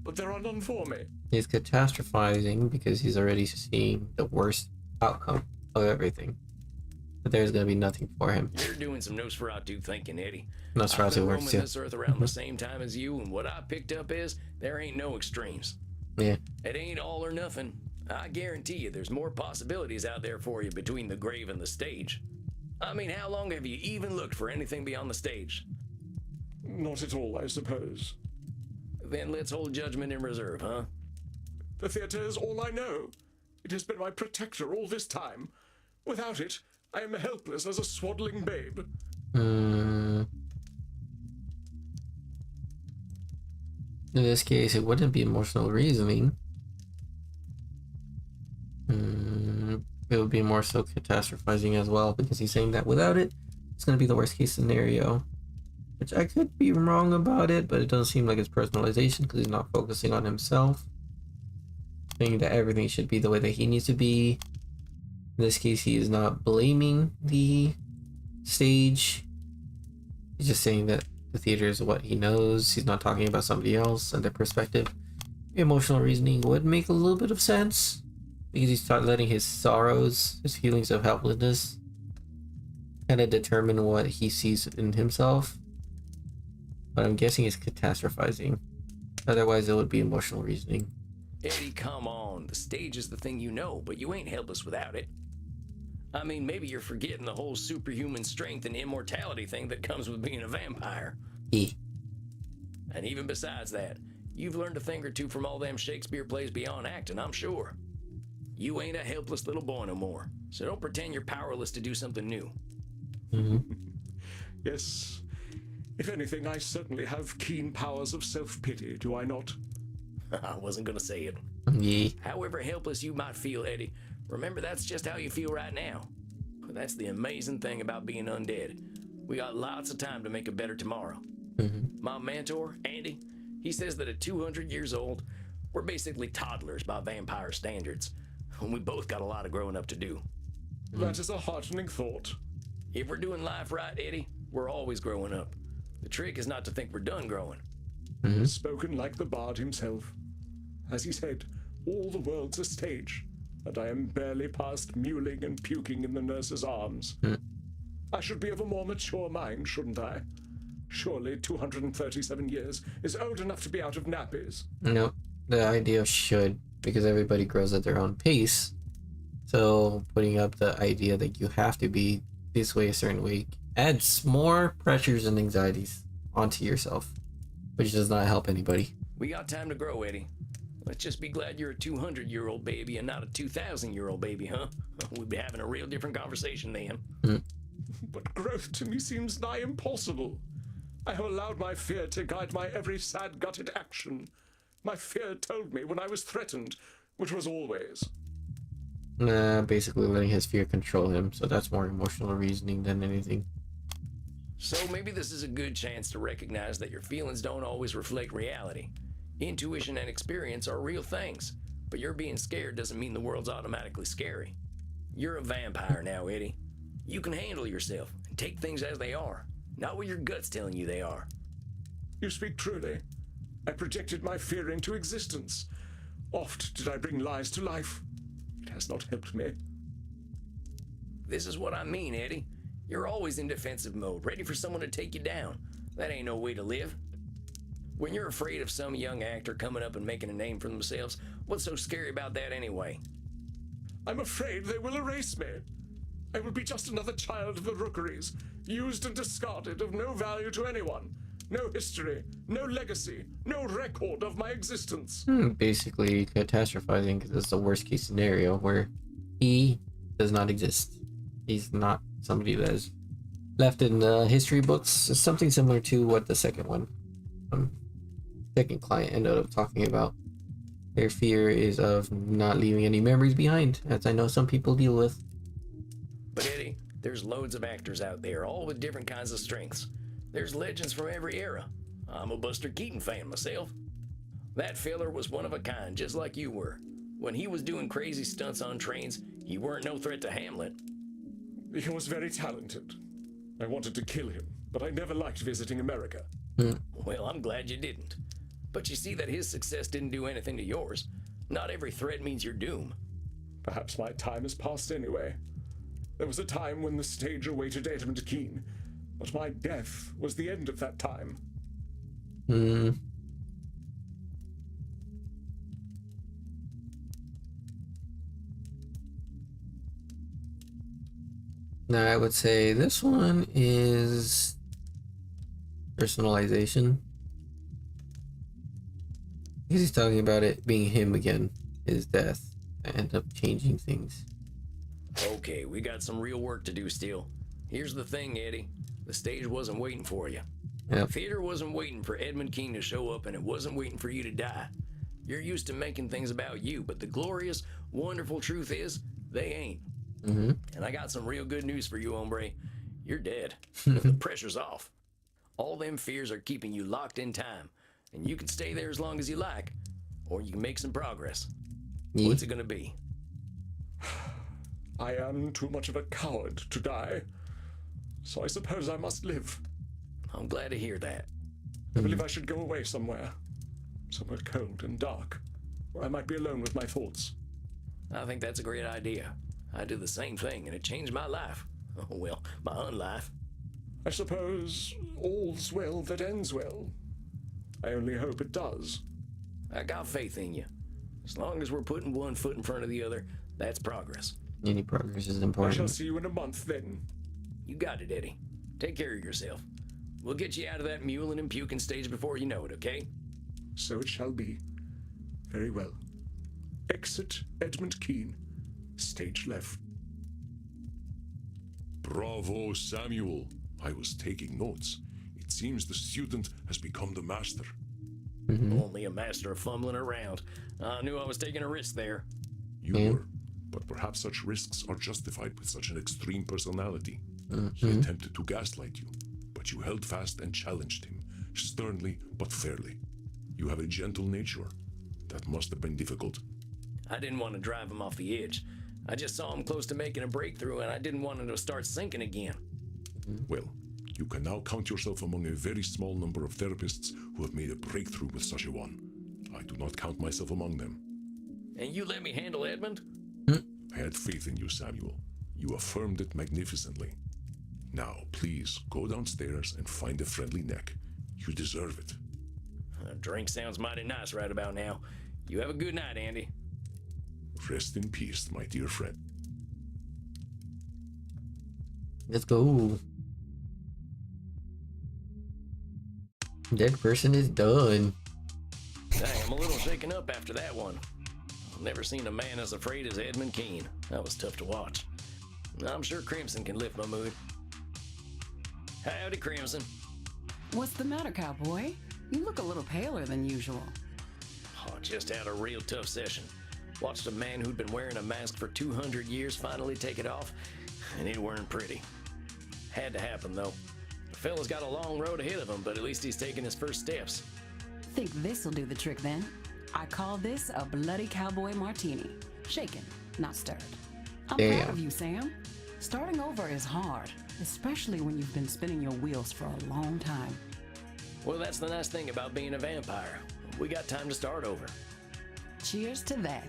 but there are none for me? He's catastrophizing because he's already seeing the worst outcome of everything. But there's gonna be nothing for him. You're doing some Nosferatu thinking, Eddie. Nosferatu I've been works roaming too. this earth around the same time as you, and what I picked up is there ain't no extremes. Yeah. It ain't all or nothing. I guarantee you there's more possibilities out there for you between the grave and the stage. I mean, how long have you even looked for anything beyond the stage? Not at all, I suppose. Then let's hold judgment in reserve, huh? The theater is all I know. It has been my protector all this time. Without it, I am helpless as a swaddling babe. In this case, it wouldn't be emotional reasoning. It would be more so catastrophizing as well, because he's saying that without it, it's going to be the worst case scenario. Which I could be wrong about it, but it doesn't seem like it's personalization because he's not focusing on himself. Saying that everything should be the way that he needs to be. In this case, he is not blaming the stage. He's just saying that the theater is what he knows. He's not talking about somebody else and their perspective. Emotional reasoning would make a little bit of sense because he's letting his sorrows, his feelings of helplessness, kind of determine what he sees in himself. But I'm guessing it's catastrophizing. Otherwise, it would be emotional reasoning. Eddie, come on. The stage is the thing you know, but you ain't helpless without it. I mean, maybe you're forgetting the whole superhuman strength and immortality thing that comes with being a vampire. And even besides that, you've learned a thing or two from all them Shakespeare plays beyond acting, I'm sure. You ain't a helpless little boy no more, so don't pretend you're powerless to do something new. Yes. If anything, I certainly have keen powers of self-pity, do I not? I wasn't gonna say it. Yeah. However helpless you might feel, Eddie, remember that's just how you feel right now. That's the amazing thing about being undead. We got lots of time to make a better tomorrow. My mentor, Andy, he says that at 200 years old, we're basically toddlers by vampire standards. And we both got a lot of growing up to do. That is a heartening thought. If we're doing life right, Eddie, we're always growing up. The trick is not to think we're done growing. Spoken like the bard himself. As he said, all the world's a stage, and I am barely past mewling and puking in the nurse's arms. I should be of a more mature mind, shouldn't I? Surely 237 years is old enough to be out of nappies. Nope. The idea of should, because everybody grows at their own pace. So putting up the idea that you have to be this way a certain way adds more pressures and anxieties onto yourself, which does not help anybody. We got time to grow, Eddie. Let's just be glad you're a 200-year-old baby and not a 2,000-year-old baby, huh? We'd be having a real different conversation then. But growth to me seems nigh impossible. I have allowed my fear to guide my every sad-gutted action. My fear told me when I was threatened, which was always. Basically letting his fear control him, so that's more emotional reasoning than anything. So maybe this is a good chance to recognize that your feelings don't always reflect reality. Intuition and experience are real things, but your being scared doesn't mean the world's automatically scary. You're a vampire now, Eddie. You can handle yourself and take things as they are, not what your gut's telling you they are. You speak truly. I projected my fear into existence. Oft did I bring lies to life. It has not helped me. This is what I mean, Eddie. You're always in defensive mode, ready for someone to take you down. That ain't no way to live. When you're afraid of some young actor coming up and making a name for themselves, what's so scary about that anyway? I'm afraid they will erase me. I will be just another child of the rookeries, used and discarded, of no value to anyone. No history, no legacy, no record of my existence. Basically catastrophizing, because it's the worst case scenario where he does not exist. He's not somebody that is left in the history books. It's something similar to what the second one, second client ended up talking about. Their fear is of not leaving any memories behind, as I know some people deal with. But Eddie, there's loads of actors out there, all with different kinds of strengths. There's legends from every era. I'm a Buster Keaton fan myself. That fella was one of a kind, just like you were. When he was doing crazy stunts on trains, he weren't no threat to Hamlet. He was very talented. I wanted to kill him, but I never liked visiting America. Well, I'm glad you didn't. But you see that his success didn't do anything to yours. Not every threat means your doom. Perhaps my time has passed anyway. There was a time when the stage awaited Edmund Kean, but my death was the end of that time. Now I would say this one is personalization. Because he's talking about it being him again, his death, that end up changing things. Okay, we got some real work to do still. Here's the thing, Eddie. The stage wasn't waiting for you. Yep. Theater wasn't waiting for Edmund Kean to show up, and it wasn't waiting for you to die. You're used to making things about you, but the glorious, wonderful truth is, they ain't. And I got some real good news for you, hombre. You're dead. The pressure's off. All them fears are keeping you locked in time, and you can stay there as long as you like, or you can make some progress. Yeah. What's it gonna be? I am too much of a coward to die, so I suppose I must live. I'm glad to hear that. I believe I should go away somewhere cold and dark, where I might be alone with my thoughts. I think that's a great idea. I did the same thing, and it changed my life. Oh, well, my own life. I suppose all's well that ends well. I only hope it does. I got faith in you. As long as we're putting one foot in front of the other, that's progress. Any progress is I shall important. see you in a month then. You got it, Eddie. Take care of yourself. We'll get you out of that mewling and puking stage before you know it, okay? So it shall be. Very well. Exit Edmund Keene. Stage left. Bravo, Samuel. I was taking notes. It seems the student has become the master. Only a master of fumbling around. I knew I was taking a risk there. You were, but perhaps such risks are justified with such an extreme personality. He attempted to gaslight you, but you held fast and challenged him, sternly but fairly. You have a gentle nature. That must have been difficult. I didn't want to drive him off the edge. I just saw him close to making a breakthrough, and I didn't want him to start sinking again. Well, you can now count yourself among a very small number of therapists who have made a breakthrough with such a one. I do not count myself among them. And you let me handle Edmund? I had faith in you, Samuel. You affirmed it magnificently. Now, please, go downstairs and find a friendly neck. You deserve it. A drink sounds mighty nice right about now. You have a good night, Andy. Rest in peace, my dear friend. Let's go. That person is done. Dang, I'm a little shaken up after that one. I've never seen a man as afraid as Edmund Keene. That was tough to watch. I'm sure Crimson can lift my mood. Howdy, Crimson. What's the matter, cowboy? You look a little paler than usual. Oh, just had a real tough session. Watched a man who'd been wearing a mask for 200 years finally take it off, and it weren't pretty. Had to happen, though. The fella's got a long road ahead of him, but at least he's taking his first steps. Think this'll do the trick then? I call this a bloody cowboy martini. Shaken, not stirred. I'm Damn. proud of you, Sam. Starting over is hard, especially when you've been spinning your wheels for a long time. Well, that's the nice thing about being a vampire. We got time to start over. Cheers to that.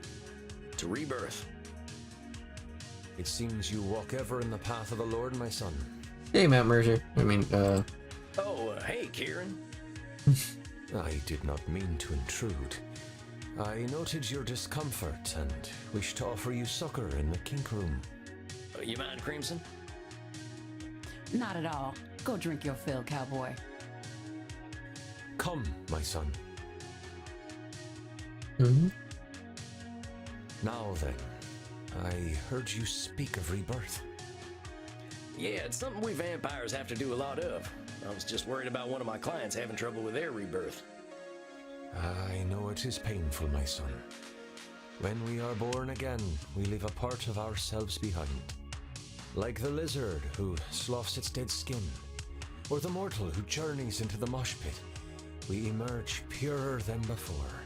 To rebirth. It seems you walk ever in the path of the Lord, my son. Hey, Matt Mercer. Hey, Kieran. I did not mean to intrude. I noted your discomfort and wish to offer you succor in the kink room. You mind, Crimson? Not at all. Go drink your fill, cowboy. Come, my son. Now then, I heard you speak of rebirth. Yeah, it's something we vampires have to do a lot of. I was just worried about one of my clients having trouble with their rebirth. I know it is painful, my son. When we are born again, we leave a part of ourselves behind. Like the lizard who sloughs its dead skin, or the mortal who journeys into the mosh pit, we emerge purer than before.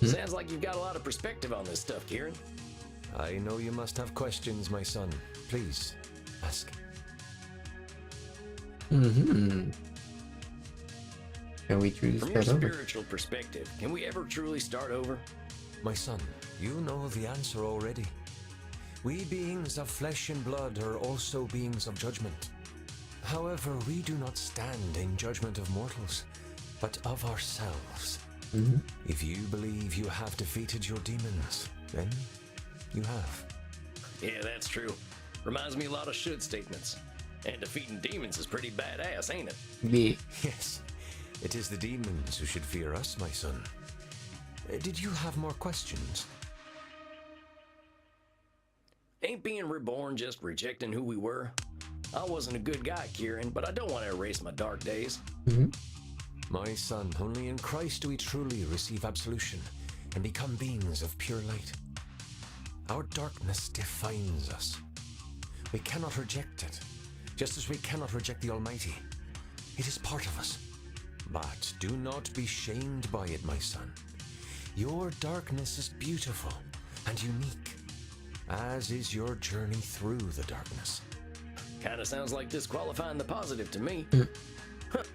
Sounds like you've got a lot of perspective on this stuff, Kieran. I know you must have questions, my son. Please, ask. Can we truly From your start over? spiritual perspective, can we ever truly start over? My son, you know the answer already. We beings of flesh and blood are also beings of judgment. However, we do not stand in judgment of mortals, but of ourselves. If you believe you have defeated your demons, then you have. Yeah, that's true. Reminds me a lot of should statements. And defeating demons is pretty badass, ain't it? Yeah. Yes, it is the demons who should fear us, my son. Did you have more questions? Ain't being reborn just rejecting who we were? I wasn't a good guy, Kieran, but I don't want to erase my dark days. My son, only in Christ do we truly receive absolution and become beings of pure light. Our darkness defines us. We cannot reject it, just as we cannot reject the Almighty. It is part of us. But do not be shamed by it, my son. Your darkness is beautiful and unique, as is your journey through the darkness. Kinda sounds like disqualifying the positive to me.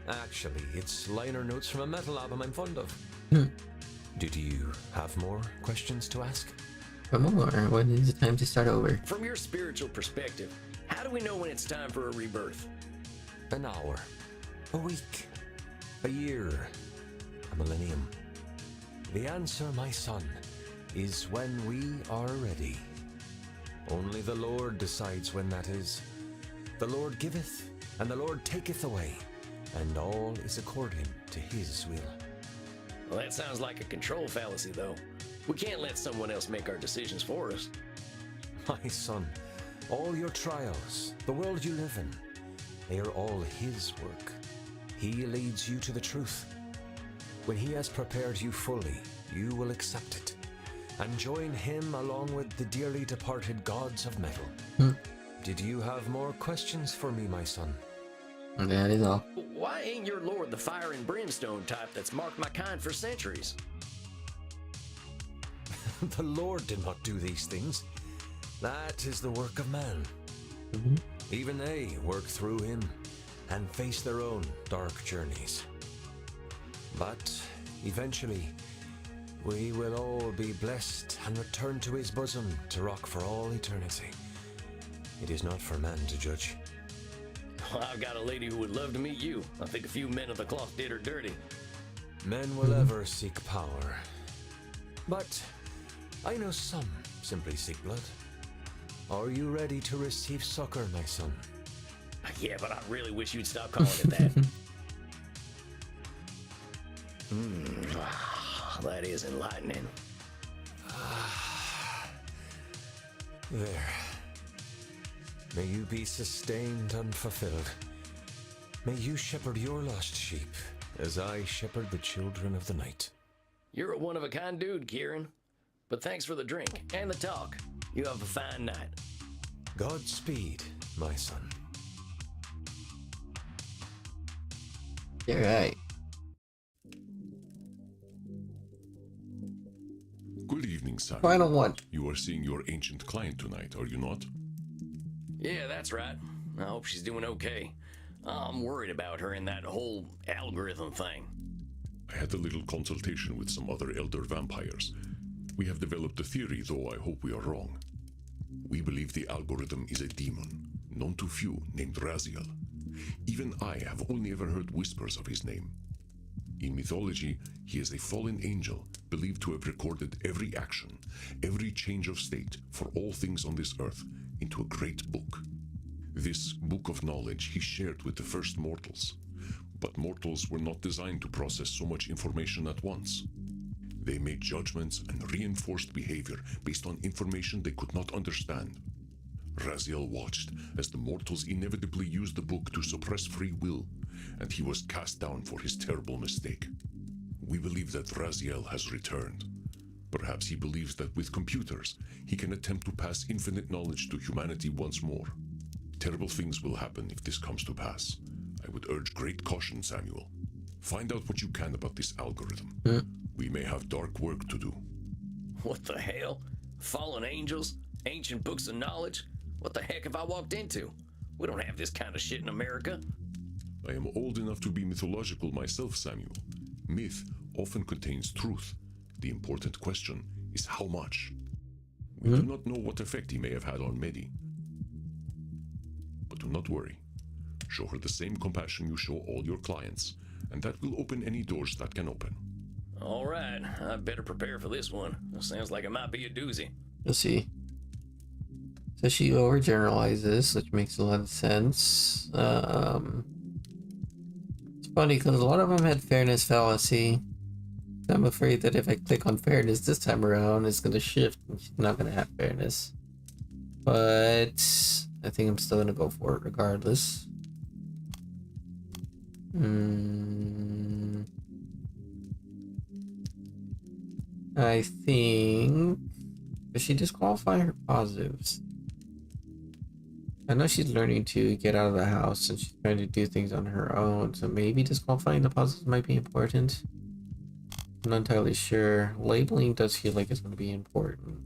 Actually, it's liner notes from a metal album I'm fond of. Did you have more questions to ask? Come on, when is it time to start over? From your spiritual perspective, how How do we know when it's time for a rebirth? An hour, a week, a year, a millennium. The answer, my son, is when we are ready. Only the Lord decides when that is. The Lord giveth, and the Lord taketh away, and all is according to his will. Well, that sounds like a control fallacy, though. We can't let someone else make our decisions for us. My son, all your trials, the world you live in, they are all his work. He leads you to the truth. When he has prepared you fully, you will accept it and join him along with the dearly departed gods of metal. Did you have more questions for me, my son? That is all. Why ain't your lord the fire and brimstone type that's marked my kind for centuries? The Lord did not do these things. That is the work of man. Even they work through him and face their own dark journeys. But eventually, we will all be blessed and return to his bosom to rock for all eternity. It is not for man to judge. Well, I've got a lady who would love to meet you. I think a few men of the cloth did her dirty. Men will ever seek power. But I know some simply seek blood. Are you ready to receive succor, my son? Yeah, but I really wish you'd stop calling it that. That is enlightening. There. May you be sustained and fulfilled. May you shepherd your lost sheep as I shepherd the children of the night. You're a one-of-a-kind dude, Kieran. But thanks for the drink and the talk. You have a fine night. Godspeed, my son. You're right. Good evening, Samuel. Final one. You are seeing your ancient client tonight, are you not? Yeah, that's right. I hope she's doing okay. I'm worried about her and that whole algorithm thing. I had a little consultation with some other elder vampires. We have developed a theory, though I hope we are wrong. We believe the algorithm is a demon, known to few, named Raziel. Even I have only ever heard whispers of his name. In mythology, he is a fallen angel, believed to have recorded every action, every change of state for all things on this earth into a great book. This book of knowledge he shared with the first mortals. But mortals were not designed to process so much information at once. They made judgments and reinforced behavior based on information they could not understand. Raziel watched as the mortals inevitably used the book to suppress free will, and he was cast down for his terrible mistake. We believe that Raziel has returned. Perhaps he believes that with computers, he can attempt to pass infinite knowledge to humanity once more. Terrible things will happen if this comes to pass. I would urge great caution, Samuel. Find out what you can about this algorithm. We may have dark work to do. What the hell? Fallen angels? Ancient books of knowledge? What the heck have I walked into? We don't have this kind of shit in America. I am old enough to be mythological myself, Samuel. Myth often contains truth. The important question is how much. We do not know what effect he may have had on Medi. But do not worry. Show her the same compassion you show all your clients, and that will open any doors that can open. All right, I better prepare for this one. It sounds like it might be a doozy. You'll see. So she overgeneralizes, which makes a lot of sense. It's funny because a lot of them had fairness fallacy. I'm afraid that if I click on fairness this time around, it's going to shift. She's not going to have fairness. But I think I'm still going to go for it regardless. I think... Does she disqualify her positives? I know she's learning to get out of the house and she's trying to do things on her own, so maybe disqualifying the positives might be important. I'm not entirely sure. Labeling does feel like it's going to be important.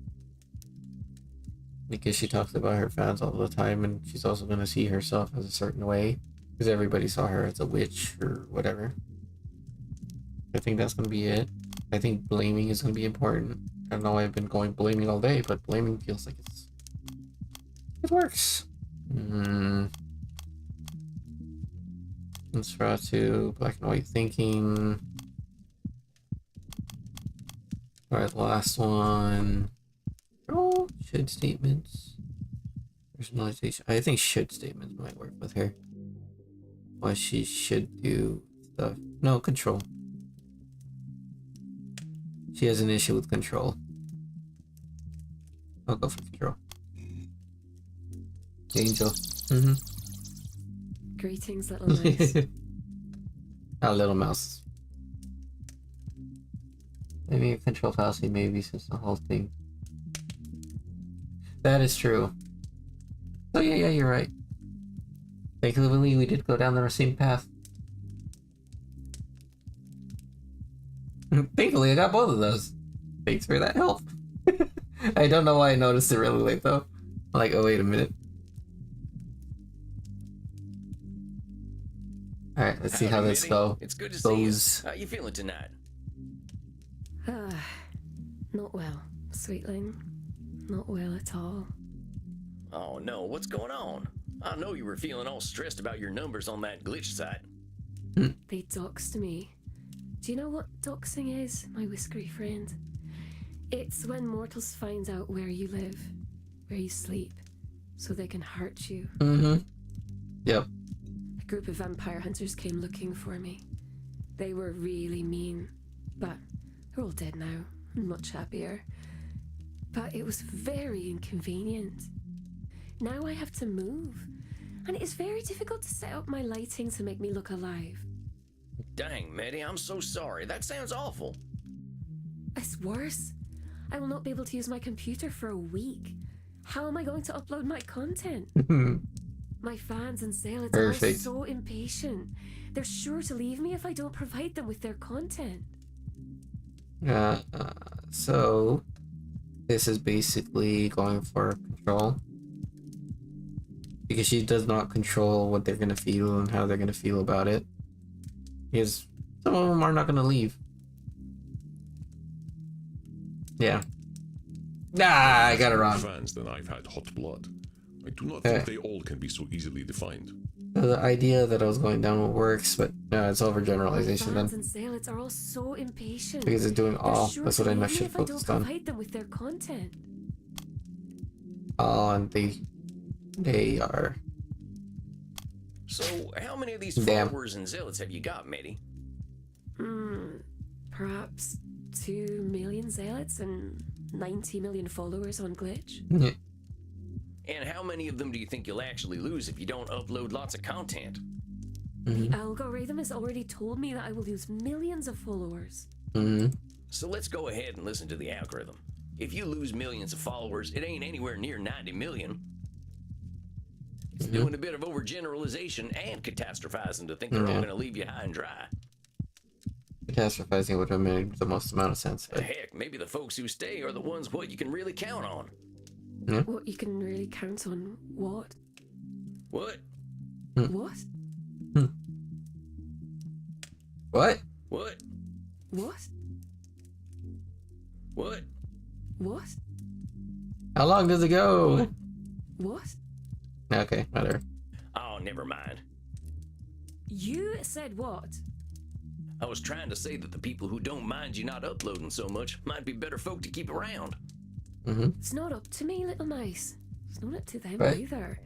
Because she talks about her fans all the time and she's also going to see herself as a certain way. Because everybody saw her as a witch or whatever. I think that's going to be it. I think blaming is going to be important. I know I've been going blaming all day, but blaming feels like it works. Let's try to black and white thinking. Alright, last one. Oh, should statements. Personalization. I think should statements might work with her. What she should do stuff. No, control. She has an issue with control. I'll go for control. Angel. Greetings, little mouse. A little mouse. Maybe a control fallacy, maybe, since the whole thing. That is true. Oh yeah, you're right. Thankfully, we did go down the same path. Thankfully, I got both of those. Thanks for that help. I don't know why I noticed it really late though. I'm like, oh wait a minute. Alright, let's see how Howdy, this Mitty. goes. It's good to see you. How you feeling tonight? Not well, sweetling. Not well at all. Oh no, what's going on? I know you were feeling all stressed about your numbers on that glitch site. They doxed me. Do you know what doxing is, my whiskery friend? It's when mortals find out where you live, where you sleep, so they can hurt you. Yep. A group of vampire hunters came looking for me. They were really mean, but they're all dead now. I'm much happier. But it was very inconvenient. Now I have to move, and it is very difficult to set up my lighting to make me look alive. Dang, Maddie, I'm so sorry. That sounds awful. It's worse. I will not be able to use my computer for a week. How am I going to upload my content? My fans and zealots are so impatient. They're sure to leave me if I don't provide them with their content. So this is basically going for control. Because she does not control what they're gonna feel and how they're gonna feel about it. Because some of them are not gonna leave. Yeah. Ah, I got it wrong. Fans than I've had hot blood. I do not think they all can be so easily defined. The idea that I was going down works, but it's overgeneralization Fans then. and zealots are all so impatient. Because it's doing all. Sure That's what I should focus if I don't on. provide them with their content. Oh, and they are. So, how many of these Damn. followers and zealots have you got, Maddie? Perhaps 2 million zealots and 90 million followers on Glitch. And how many of them do you think you'll actually lose if you don't upload lots of content? The algorithm has already told me that I will lose millions of followers. So let's go ahead and listen to the algorithm. If you lose millions of followers, it ain't anywhere near 90 million. It's doing a bit of overgeneralization and catastrophizing to think they're all gonna leave you high and dry. Catastrophizing would have made the most amount of sense. But Heck, maybe the folks who stay are the ones what you can really count on. What you can really count on what? What? What? what? What? What? What? What? How long does it go? What? Okay, whatever. Oh, never mind. You said what? I was trying to say that the people who don't mind you not uploading so much might be better folk to keep around. It's not up to me, little mice. It's not up to them Right. either.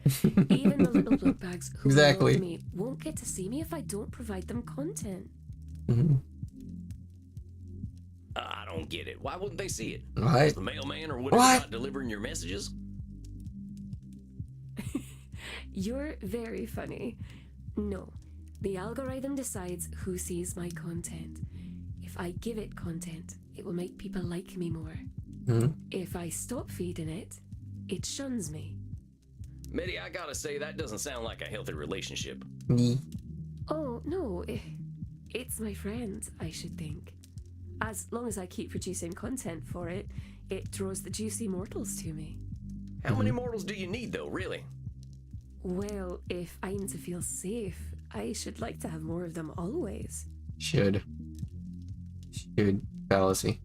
Even the little blood bags who Exactly. love me won't get to see me if I don't provide them content. I don't get it. Why wouldn't they see it? What? Is the mailman or whatever What? not delivering your messages? You're very funny. No, the algorithm decides who sees my content. If I give it content, it will make people like me more. If I stop feeding it, it shuns me. Mitty, I gotta say, that doesn't sound like a healthy relationship. Oh, no, it's my friend, I should think. As long as I keep producing content for it, it draws the juicy mortals to me. How many mortals do you need, though, really? Well, if I'm to feel safe, I should like to have more of them always. Should fallacy.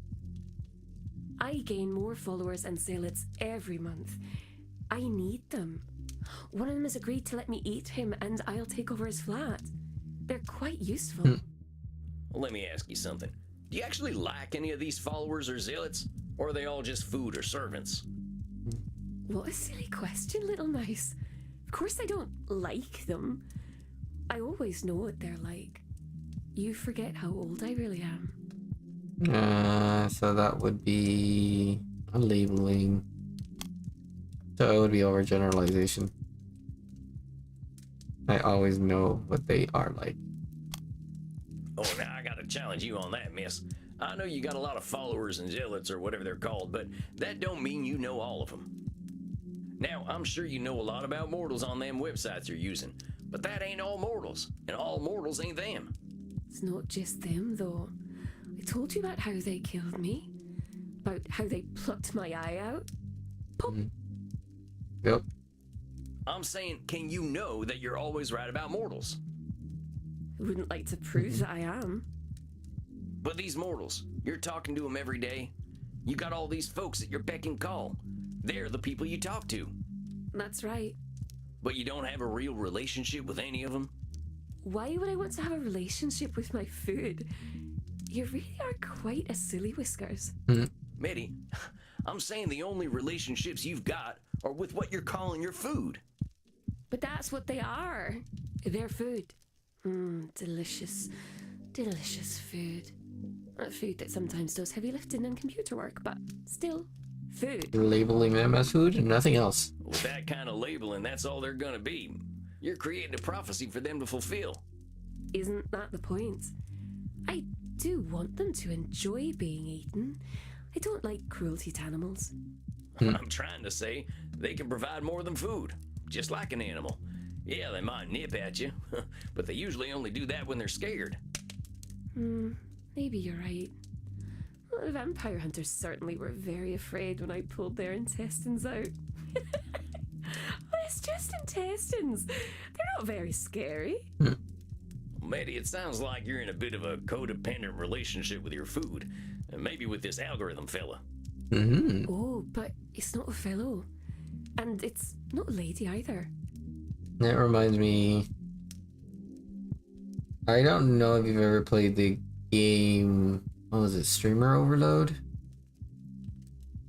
I gain more followers and zealots every month. I need them. One of them has agreed to let me eat him, and I'll take over his flat. They're quite useful. Well, let me ask you something. Do you actually like any of these followers or zealots? Or are they all just food or servants? What a silly question, little mouse. Of course I don't like them. I always know what they're like. You forget how old I really am. So that would be a labeling. So it would be overgeneralization. I always know what they are like. Oh, now I gotta challenge you on that, miss. I know you got a lot of followers and zealots or whatever they're called, but that don't mean you know all of them. Now, I'm sure you know a lot about mortals on them websites you're using, but that ain't all mortals, and all mortals ain't them. It's not just them, though. I told you about how they killed me. About how they plucked my eye out. Pop. Yep. I'm saying, can you know that you're always right about mortals? I wouldn't like to prove that I am. But these mortals, you're talking to them every day. You got all these folks at your beck and call. They're the people you talk to. That's right. But you don't have a real relationship with any of them? Why would I want to have a relationship with my food? You really are quite a silly whiskers. Mitty, I'm saying the only relationships you've got are with what you're calling your food. But that's what they are. They're food. Delicious, delicious food. Food that sometimes does heavy lifting and computer work, but still, food. You're labeling them as food and nothing else. With that kind of labeling, that's all they're gonna be. You're creating a prophecy for them to fulfill. Isn't that the point? I do want them to enjoy being eaten. I don't like cruelty to animals. I'm trying to say they can provide more than food, just like an animal. Yeah, they might nip at you, but they usually only do that when they're scared. Maybe you're right. Well, the vampire hunters certainly were very afraid when I pulled their intestines out. Well, it's just intestines. They're not very scary. Matey, it sounds like you're in a bit of a codependent relationship with your food, and maybe with this algorithm fella. Oh, but it's not a fellow. And it's not a lady either. That reminds me. I don't know if you've ever played the game. What was it? Streamer Overload?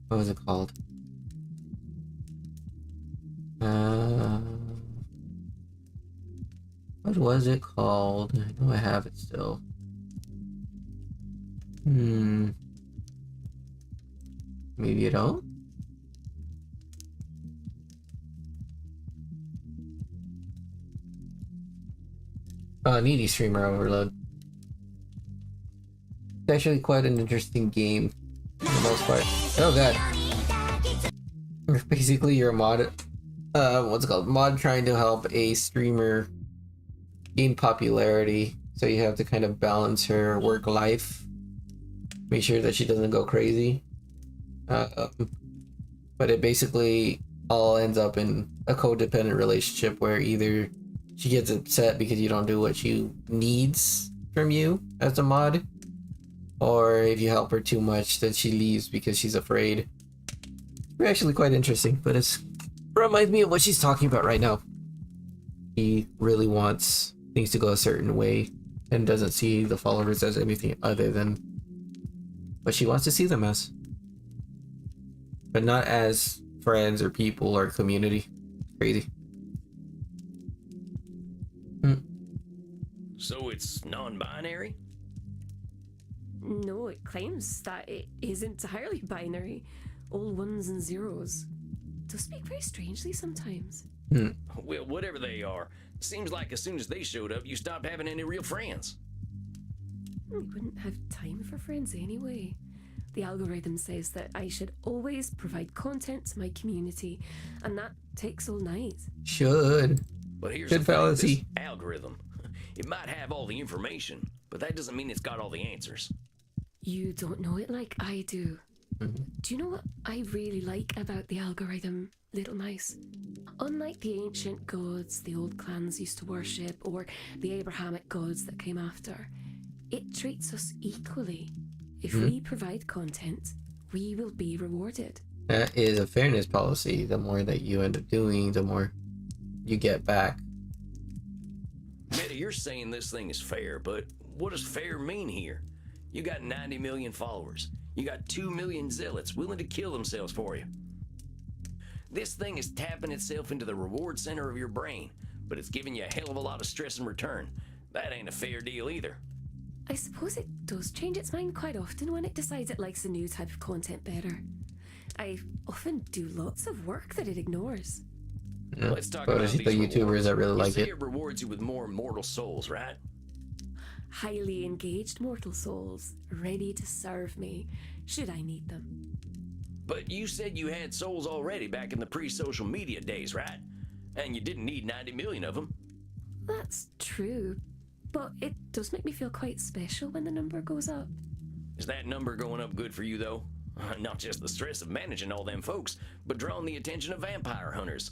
What was it called? What was it called? I know I have it still. Maybe you don't? Needy Streamer Overload. It's actually quite an interesting game for the most part. Oh god. Basically you're a mod, what's it called? Mod trying to help a streamer gain popularity. So you have to kind of balance her work life. Make sure that she doesn't go crazy. But it basically all ends up in a codependent relationship where either she gets upset because you don't do what she needs from you as a mod, or if you help her too much, then she leaves because she's afraid. It's actually quite interesting, but it reminds me of what she's talking about right now. She really wants things to go a certain way and doesn't see the followers as anything other than what she wants to see them as. But not as friends or people or community. Crazy. So it's non-binary? No, it claims that it is entirely binary. All ones and zeros. Does speak very strangely sometimes. Well, whatever they are, seems like as soon as they showed up, you stopped having any real friends. We wouldn't have time for friends anyway. The algorithm says that I should always provide content to my community, and that takes all night. Should. But here's Good the thing, fallacy. this algorithm. It might have all the information, but that doesn't mean it's got all the answers. You don't know it like I do. Do you know what I really like about the algorithm, little mouse? Unlike the ancient gods the old clans used to worship, or the Abrahamic gods that came after, it treats us equally. If we provide content, we will be rewarded. That is a fairness policy. The more that you end up doing, the more you get back. Meta, you're saying this thing is fair, but what does fair mean here? You got 90 million followers. You got 2 million zealots willing to kill themselves for you. This thing is tapping itself into the reward center of your brain, but it's giving you a hell of a lot of stress in return. That ain't a fair deal either. I suppose it does change its mind quite often when it decides it likes a new type of content better. I often do lots of work that it ignores. Yeah. Let's talk But about it's the these YouTubers rewards. that really You like say it. it rewards you with more immortal souls, right? Highly engaged mortal souls, ready to serve me, should I need them. But you said you had souls already back in the pre-social media days, right? And you didn't need 90 million of them. That's true, but it does make me feel quite special when the number goes up. Is that number going up good for you, though? Not just the stress of managing all them folks, but drawing the attention of vampire hunters.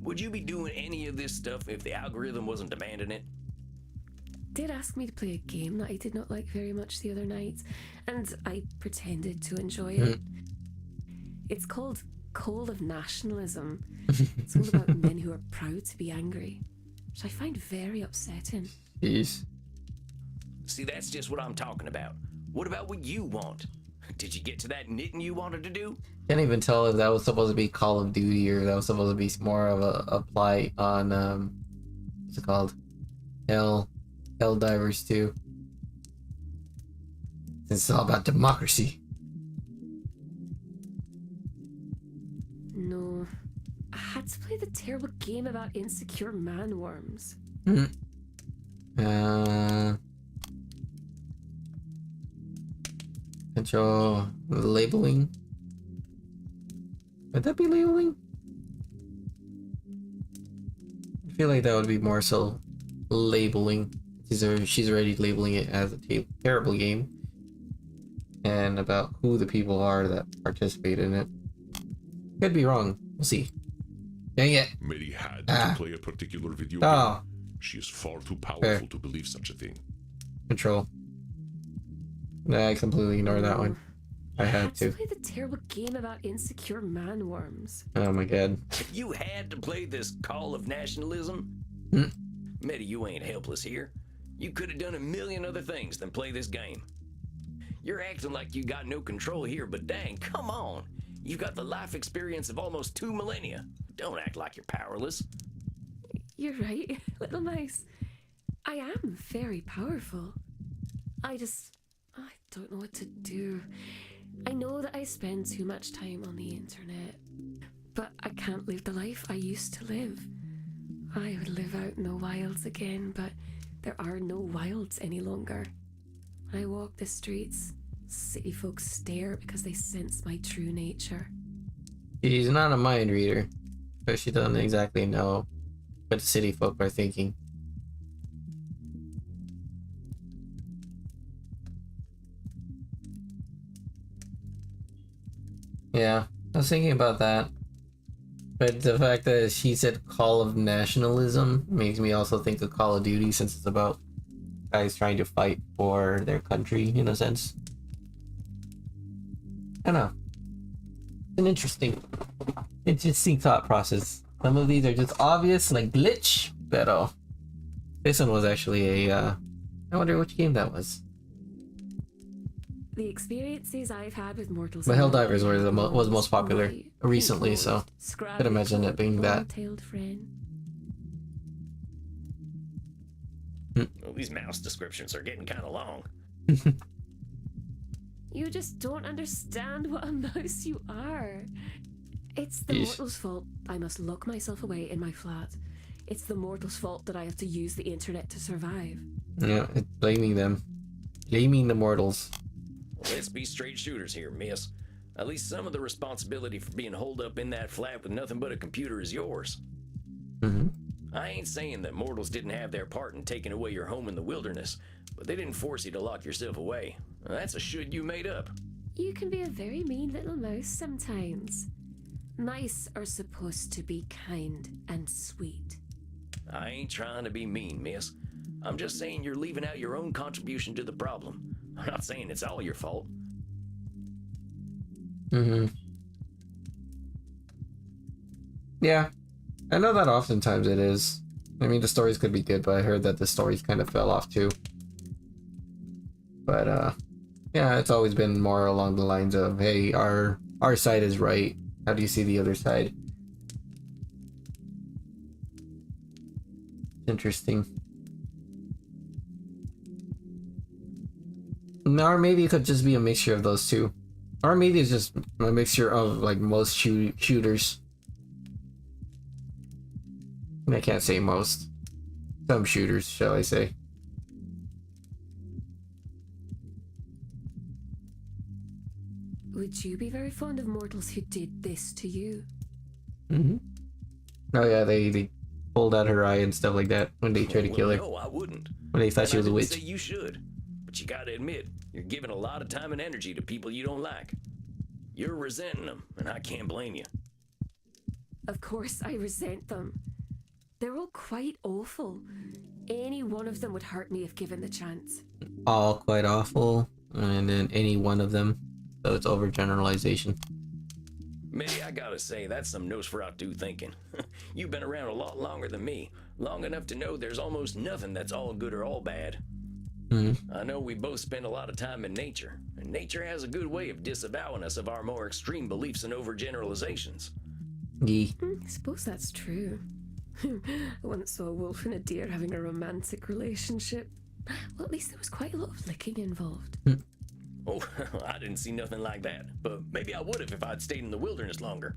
Would you be doing any of this stuff if the algorithm wasn't demanding it? Did ask me to play a game that I did not like very much the other night, and I pretended to enjoy it. It's called Call of Nationalism. It's all about men who are proud to be angry, which I find very upsetting. Jeez. See, that's just what I'm talking about. What about what you want? Did you get to that knitting you wanted to do? Can't even tell if that was supposed to be Call of Duty or that was supposed to be more of a play on what's it called? Helldivers 2. It's all about democracy. No, I had to play the terrible game about insecure man-worms. Control labeling. Would that be labeling? I feel like that would be more so labeling. She's already labeling it as a terrible game. And about who the people are that participate in it. Could be wrong. We'll see. Dang it. Mary had to play a particular video Oh. game. She is far too powerful to believe such a thing. Control. Nah, I completely ignored that one. I had to. play the terrible game about insecure man-worms. Oh my god. You had to play this Call of Nationalism? Meta, you ain't helpless here. You could have done a million other things than play this game. You're acting like you got no control here, but dang, come on. You've got the life experience of almost 2 millennia. Don't act like you're powerless. You're right, little mouse. I am very powerful. I don't know what to do. I know that I spend too much time on the internet, but I can't live the life I used to live. I would live out in the wilds again, but there are no wilds any longer. When I walk the streets, city folk stare because they sense my true nature. She's not a mind reader, but she doesn't exactly know what the city folk are thinking. Yeah, I was thinking about that. But the fact that she said Call of Nationalism makes me also think of Call of Duty, since it's about guys trying to fight for their country, in a sense. I don't know. It's an interesting thought process. Some of these are just obvious, like glitch, but this one was actually a, I wonder which game that was. The experiences I've had with mortals. But Helldivers was most popular recently, so I could imagine it being that. Well, these mouse descriptions are getting kind of long. You just don't understand what a mouse you are. It's the Yeesh. mortal's fault I must lock myself away in my flat. It's the mortal's fault that I have to use the internet to survive. Yeah, it's blaming them. Blaming the mortals. Let's be straight shooters here, miss. At least some of the responsibility for being holed up in that flat with nothing but a computer is yours. I ain't saying that mortals didn't have their part in taking away your home in the wilderness, but they didn't force you to lock yourself away. That's a should you made up. You can be a very mean little mouse sometimes. Mice are supposed to be kind and sweet. I ain't trying to be mean, miss. I'm just saying you're leaving out your own contribution to the problem. I'm not saying it's all your fault. Yeah. I know that oftentimes it is. I mean, the stories could be good, but I heard that the stories kind of fell off too. But yeah, it's always been more along the lines of, hey, our side is right. How do you see the other side? Interesting. Or maybe it could just be a mixture of those two. Or maybe it's just a mixture of like most shooters. I can't say most. Some shooters, shall I say. Would you be very fond of mortals who did this to you? Mm-hmm. Oh yeah, they pulled out her eye and stuff like that when they tried to kill her. No, I wouldn't. When they thought And she was I a didn't witch. say you should, but you gotta admit, you're giving a lot of time and energy to people you don't like. You're resenting them, and I can't blame you. Of course I resent them. They're all quite awful. Any one of them would hurt me if given the chance. All quite awful, and then any one of them. So it's overgeneralization. Maybe I gotta say, that's some Nosferatu thinking. You've been around a lot longer than me, long enough to know there's almost nothing that's all good or all bad. I know we both spend a lot of time in nature, and nature has a good way of disavowing us of our more extreme beliefs and overgeneralizations. Yeah. I suppose that's true. I once saw a wolf and a deer having a romantic relationship. Well, at least there was quite a lot of licking involved. Oh, I didn't see nothing like that, but maybe I would have if I'd stayed in the wilderness longer.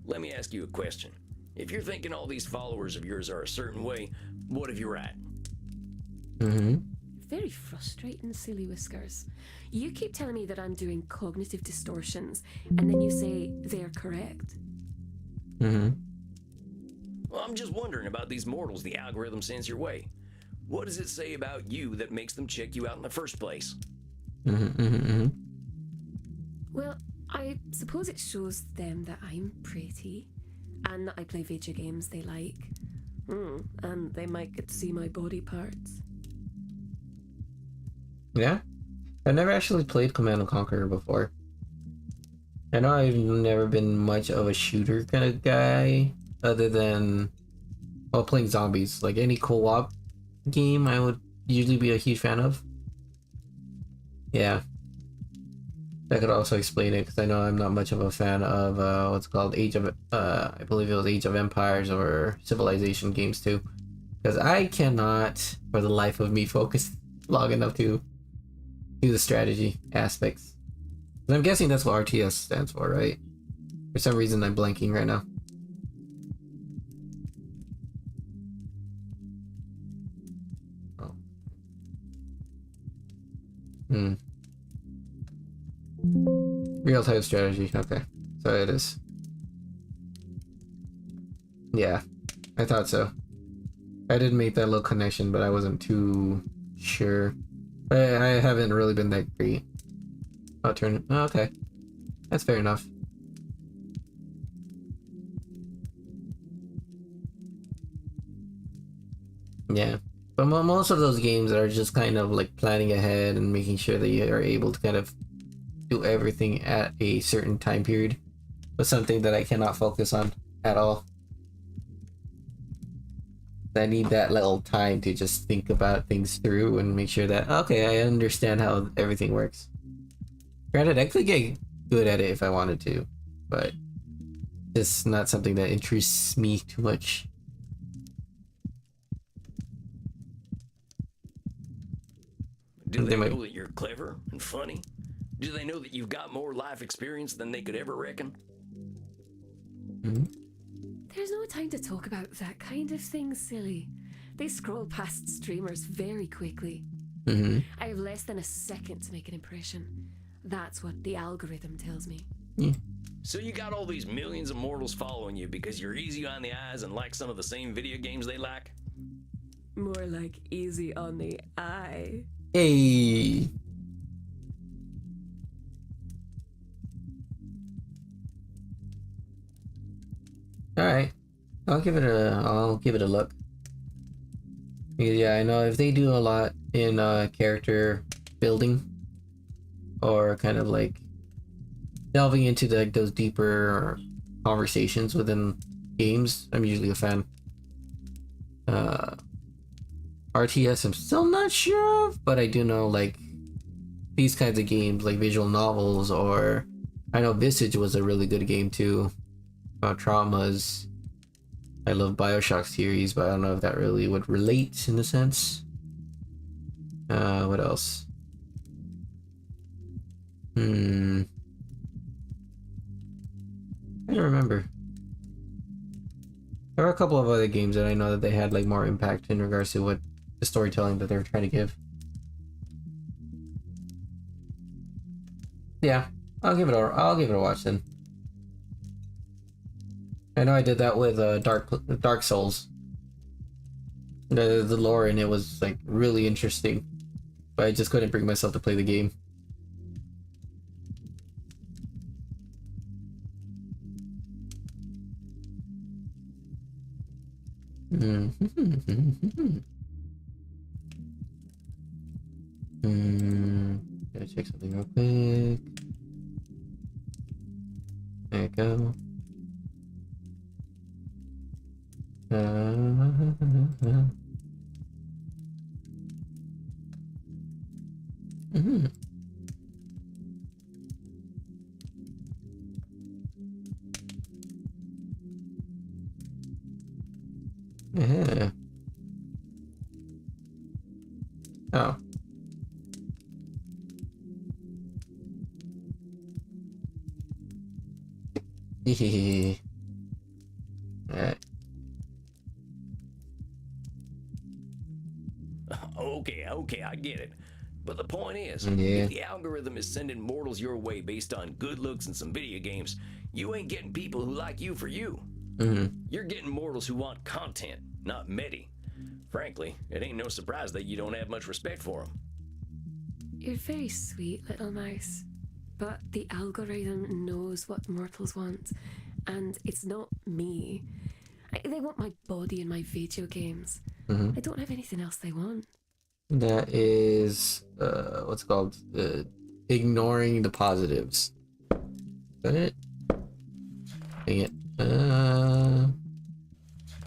Let me ask you a question. If you're thinking all these followers of yours are a certain way, what if you're right? Very frustrating, Silly Whiskers. You keep telling me that I'm doing cognitive distortions, and then you say they're correct. Well, I'm just wondering about these mortals the algorithm sends your way. What does it say about you that makes them check you out in the first place? Well, I suppose it shows them that I'm pretty, and that I play video games they like. And they might get to see my body parts. Yeah? I've never actually played Command & Conquer before. I know I've never been much of a shooter kind of guy, other than, well, playing zombies. Like any co-op game I would usually be a huge fan of. Yeah. That could also explain it, because I know I'm not much of a fan of, what's it called, I believe it was Age of Empires or Civilization games too. Because I cannot, for the life of me, focus long enough to do the strategy aspects. And I'm guessing that's what RTS stands for, right? For some reason I'm blanking right now. Oh. Real-time strategy, okay. So it is. Yeah, I thought so. I did make that little connection, but I wasn't too sure. I haven't really been that great. Oh, okay. That's fair enough. Yeah. But most of those games are just kind of like planning ahead and making sure that you are able to kind of do everything at a certain time period. But something that I cannot focus on at all. I need that little time to just think about things through and make sure that, okay, I understand how everything works. Granted, I could get good at it if I wanted to, but it's not something that interests me too much. Do they know that you're clever and funny? Do they know that you've got more life experience than they could ever reckon? There's no time to talk about that kind of thing, silly. They scroll past streamers very quickly. I have less than a second to make an impression. That's what the algorithm tells me. So you got all these millions of mortals following you because you're easy on the eyes and like some of the same video games they like? More like easy on the eye. Hey. Alright. I'll give it a look. Because, yeah, I know if they do a lot in character building, or kind of like delving into those deeper conversations within games, I'm usually a fan. RTS, I'm still not sure of, but I do know like these kinds of games, like visual novels, or I know Visage was a really good game too about traumas. I love Bioshock series, but I don't know if that really would relate in a sense. What else? I don't remember. There are a couple of other games that I know that they had like more impact in regards to what the storytelling that they were trying to give. Yeah, I'll give it a watch then. I know I did that with Dark Souls. The lore in it was like really interesting, but I just couldn't bring myself to play the game. Gotta check something real quick. There you go. Yeah. Oh. Alright. Okay, I get it. But the point is, Yeah. if the algorithm is sending mortals your way based on good looks and some video games, you ain't getting people who like you for you. You're getting mortals who want content, not medi. Frankly, it ain't no surprise that you don't have much respect for them. You're very sweet, little mouse. But the algorithm knows what mortals want, and it's not me. They want my body and my video games. I don't have anything else they want. That is what's it called? Ignoring the positives. Is that it? Dang it.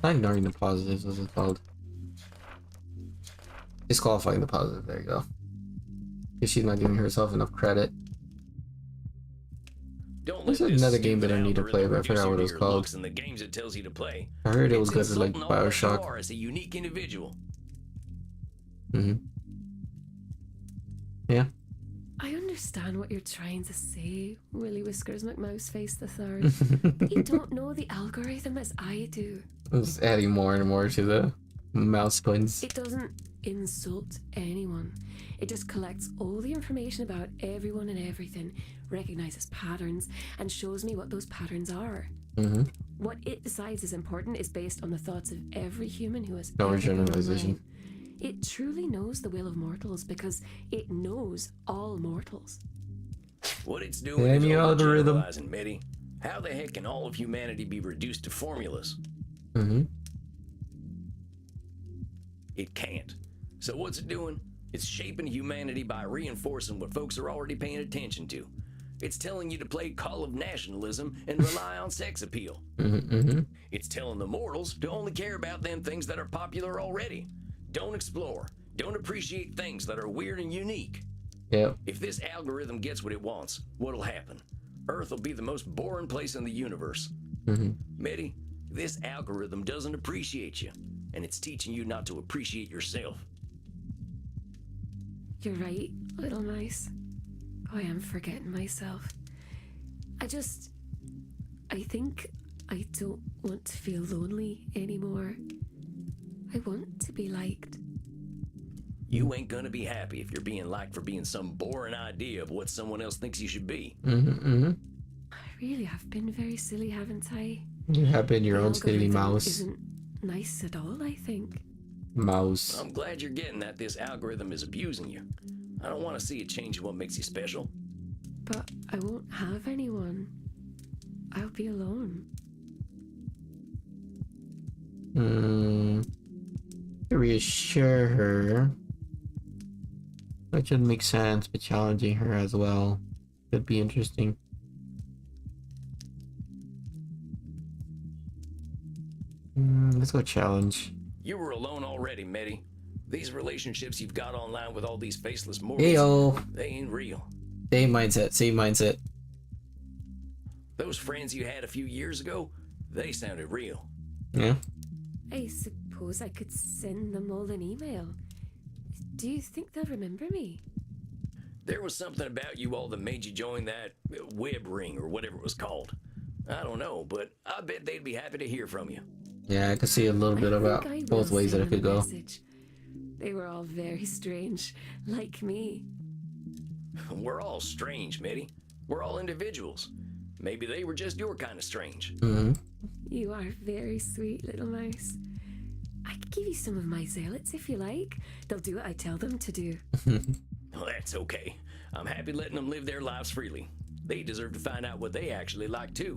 Not ignoring the positives, what's it called? Disqualifying the positive, there you go. Because she's not giving herself enough credit. Don't There's let this another game that I stupid need to play, but I algorithm forgot what it reduce was your called. looks and the games it tells you to play. I heard it was It's good for like insulting all that you Bioshock. are as a unique individual. Yeah. I understand what you're trying to say, Willy Whiskers McMouseface the Third, but you don't know the algorithm as I do. It's adding more and more to the mouse buttons. It doesn't insult anyone. It just collects all the information about everyone and everything, recognizes patterns, and shows me what those patterns are. What it decides is important is based on the thoughts of every human who has No ever been generalization. online. It truly knows the will of mortals because it knows all mortals. What it's doing Damn is you, algorithm. overgeneralizing, Medi. How the heck can all of humanity be reduced to formulas? It can't. So what's it doing? It's shaping humanity by reinforcing what folks are already paying attention to. It's telling you to play Call of Nationalism and rely on sex appeal. It's telling the mortals to only care about them things that are popular already. Don't explore. Don't appreciate things that are weird and unique. Yep. If this algorithm gets what it wants, what'll happen? Earth will be the most boring place in the universe. Medi, this algorithm doesn't appreciate you, and it's teaching you not to appreciate yourself. You're right, little mouse. Oh, I am forgetting myself. I think I don't want to feel lonely anymore. I want to be liked. You ain't gonna be happy if you're being liked for being some boring idea of what someone else thinks you should be. I really have been very silly, haven't I? You have been your The own silly algorithm mouse. Isn't nice at all, I think. Mouse. I'm glad you're getting that this algorithm is abusing you. I don't want to see it change what makes you special. But I won't have anyone. I'll be alone. To reassure her. Which would make sense, but challenging her as well could be interesting. Let's go challenge. You were alone already, Medi. These relationships you've got online with all these faceless mortals, Heyo. they ain't real. Same mindset. Same mindset. Those friends you had a few years ago, they sounded real. Yeah. I suppose I could send them all an email. Do you think they'll remember me? There was something about you all that made you join that web ring or whatever it was called. I don't know, but I bet they'd be happy to hear from you. Yeah, I could see a little bit I about think I both will ways that send it could them a go. message. They were all very strange, like me. We're all strange, Medi. We're all individuals. Maybe they were just your kind of strange. Mm-hmm. You are very sweet, little mouse. I could give you some of my zealots if you like. They'll do what I tell them to do. Well, that's okay. I'm happy letting them live their lives freely. They deserve to find out what they actually like, too.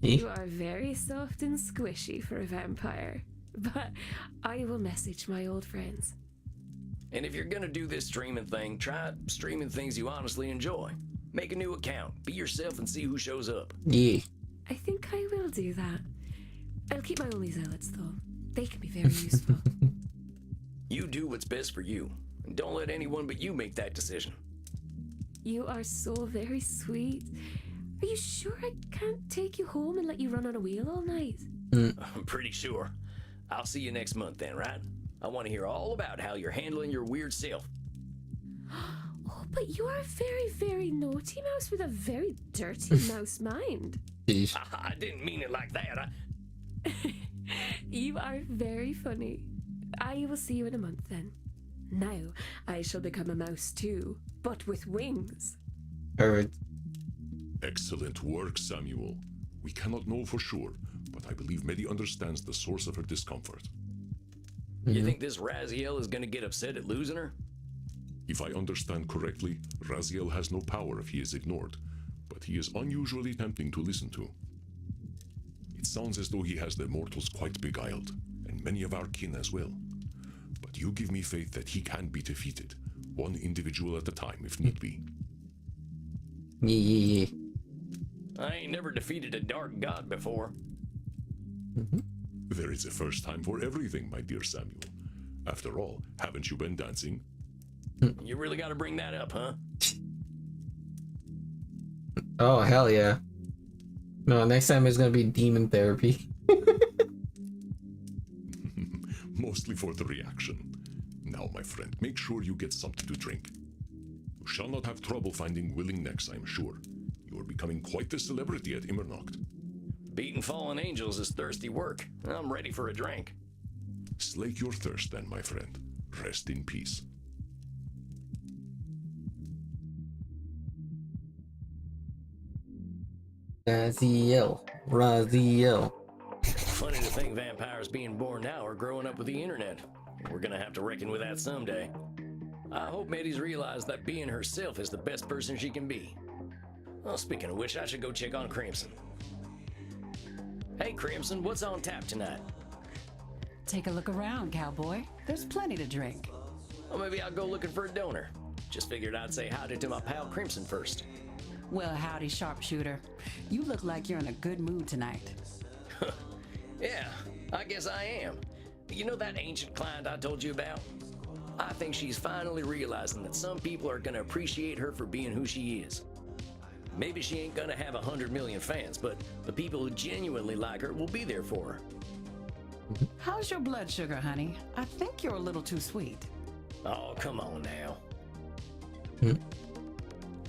You are very soft and squishy for a vampire. But I will message my old friends. And if you're gonna do this streaming thing, try streaming things you honestly enjoy. Make a new account, be yourself, and see who shows up. Yeah. I think I will do that. I'll keep my only zealots, though. They can be very useful. You do what's best for you, and don't let anyone but you make that decision. You are so very sweet. Are you sure I can't take you home and let you run on a wheel all night? I'm pretty sure. I'll see you next month then, right? I want to hear all about how you're handling your weird self. Oh, but you are a very, very naughty mouse with a very dirty mouse mind. Jeez. I didn't mean it like that. You are very funny. I will see you in a month then. Now I shall become a mouse too, but with wings. Perfect. Excellent work, Samuel. We cannot know for sure, but I believe Medi understands the source of her discomfort. You think this Raziel is gonna get upset at losing her? If I understand correctly, Raziel has no power if he is ignored, but he is unusually tempting to listen to. It sounds as though he has the mortals quite beguiled, and many of our kin as well. But you give me faith that he can be defeated, one individual at a time if need be. Yeah. I ain't never defeated a dark god before. There is a first time for everything, my dear Samuel. After all, haven't you been dancing? You really gotta bring that up, huh? Oh, hell yeah. No, next time it's gonna be demon therapy. Mostly for the reaction. Now, my friend, make sure you get something to drink. You shall not have trouble finding willing necks, I am sure. You are becoming quite the celebrity at Immernacht. Beating fallen angels is thirsty work. I'm ready for a drink. Slake your thirst then, my friend. Rest in peace. Raziel. Funny to think vampires being born now are growing up with the internet. We're gonna have to reckon with that someday. I hope Medi's realized that being herself is the best person she can be. Well, speaking of which, I should go check on Crimson. Hey, Crimson, what's on tap tonight? Take a look around, cowboy. There's plenty to drink. Well, maybe I'll go looking for a donor. Just figured I'd say howdy to my pal Crimson first. Well, howdy, sharpshooter. You look like you're in a good mood tonight. Yeah, I guess I am. You know that ancient client I told you about? I think she's finally realizing that some people are gonna appreciate her for being who she is. Maybe she ain't gonna have 100 million fans, but the people who genuinely like her will be there for her. How's your blood sugar, honey? I think you're a little too sweet. Oh, come on now.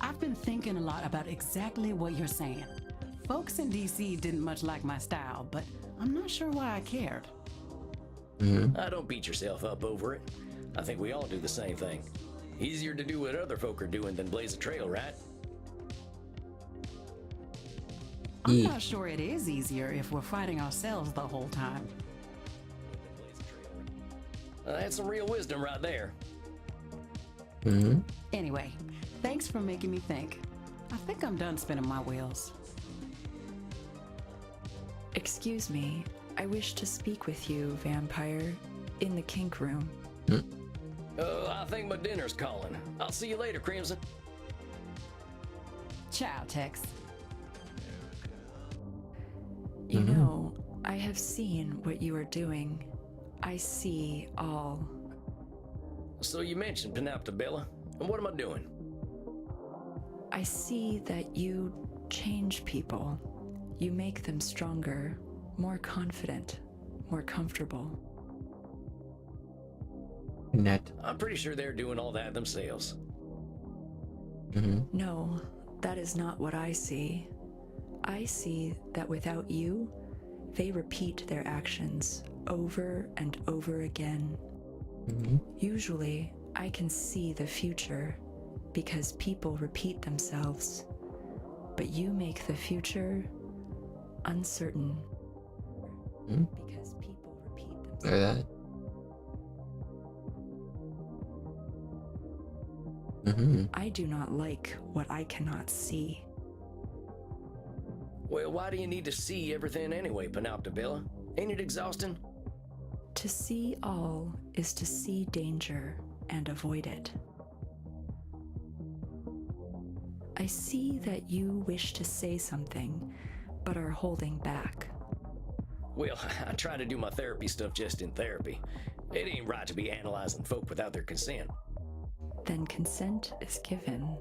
I've been thinking a lot about exactly what you're saying. Folks in DC didn't much like my style, but I'm not sure why I cared. Don't beat yourself up over it. I think we all do the same thing. Easier to do what other folk are doing than blaze a trail, right? I'm not sure it is easier if we're fighting ourselves the whole time. That's some real wisdom right there. Anyway, thanks for making me think. I think I'm done spinning my wheels. Excuse me, I wish to speak with you, vampire, in the kink room. I think my dinner's calling. I'll see you later, Crimson. Ciao, Tex. You know, I have seen what you are doing. I see all. So you mentioned Penoptobella, and what am I doing? I see that you change people. You make them stronger, more confident, more comfortable. Net. I'm pretty sure they're doing all that themselves. No, that is not what I see. I see that without you, they repeat their actions over and over again. Usually, I can see the future because people repeat themselves, but you make the future uncertain because people repeat themselves. Or that. I do not like what I cannot see. Well, why do you need to see everything anyway, Penoptobella? Ain't it exhausting? To see all is to see danger and avoid it. I see that you wish to say something, but are holding back. Well, I try to do my therapy stuff just in therapy. It ain't right to be analyzing folk without their consent. Then consent is given.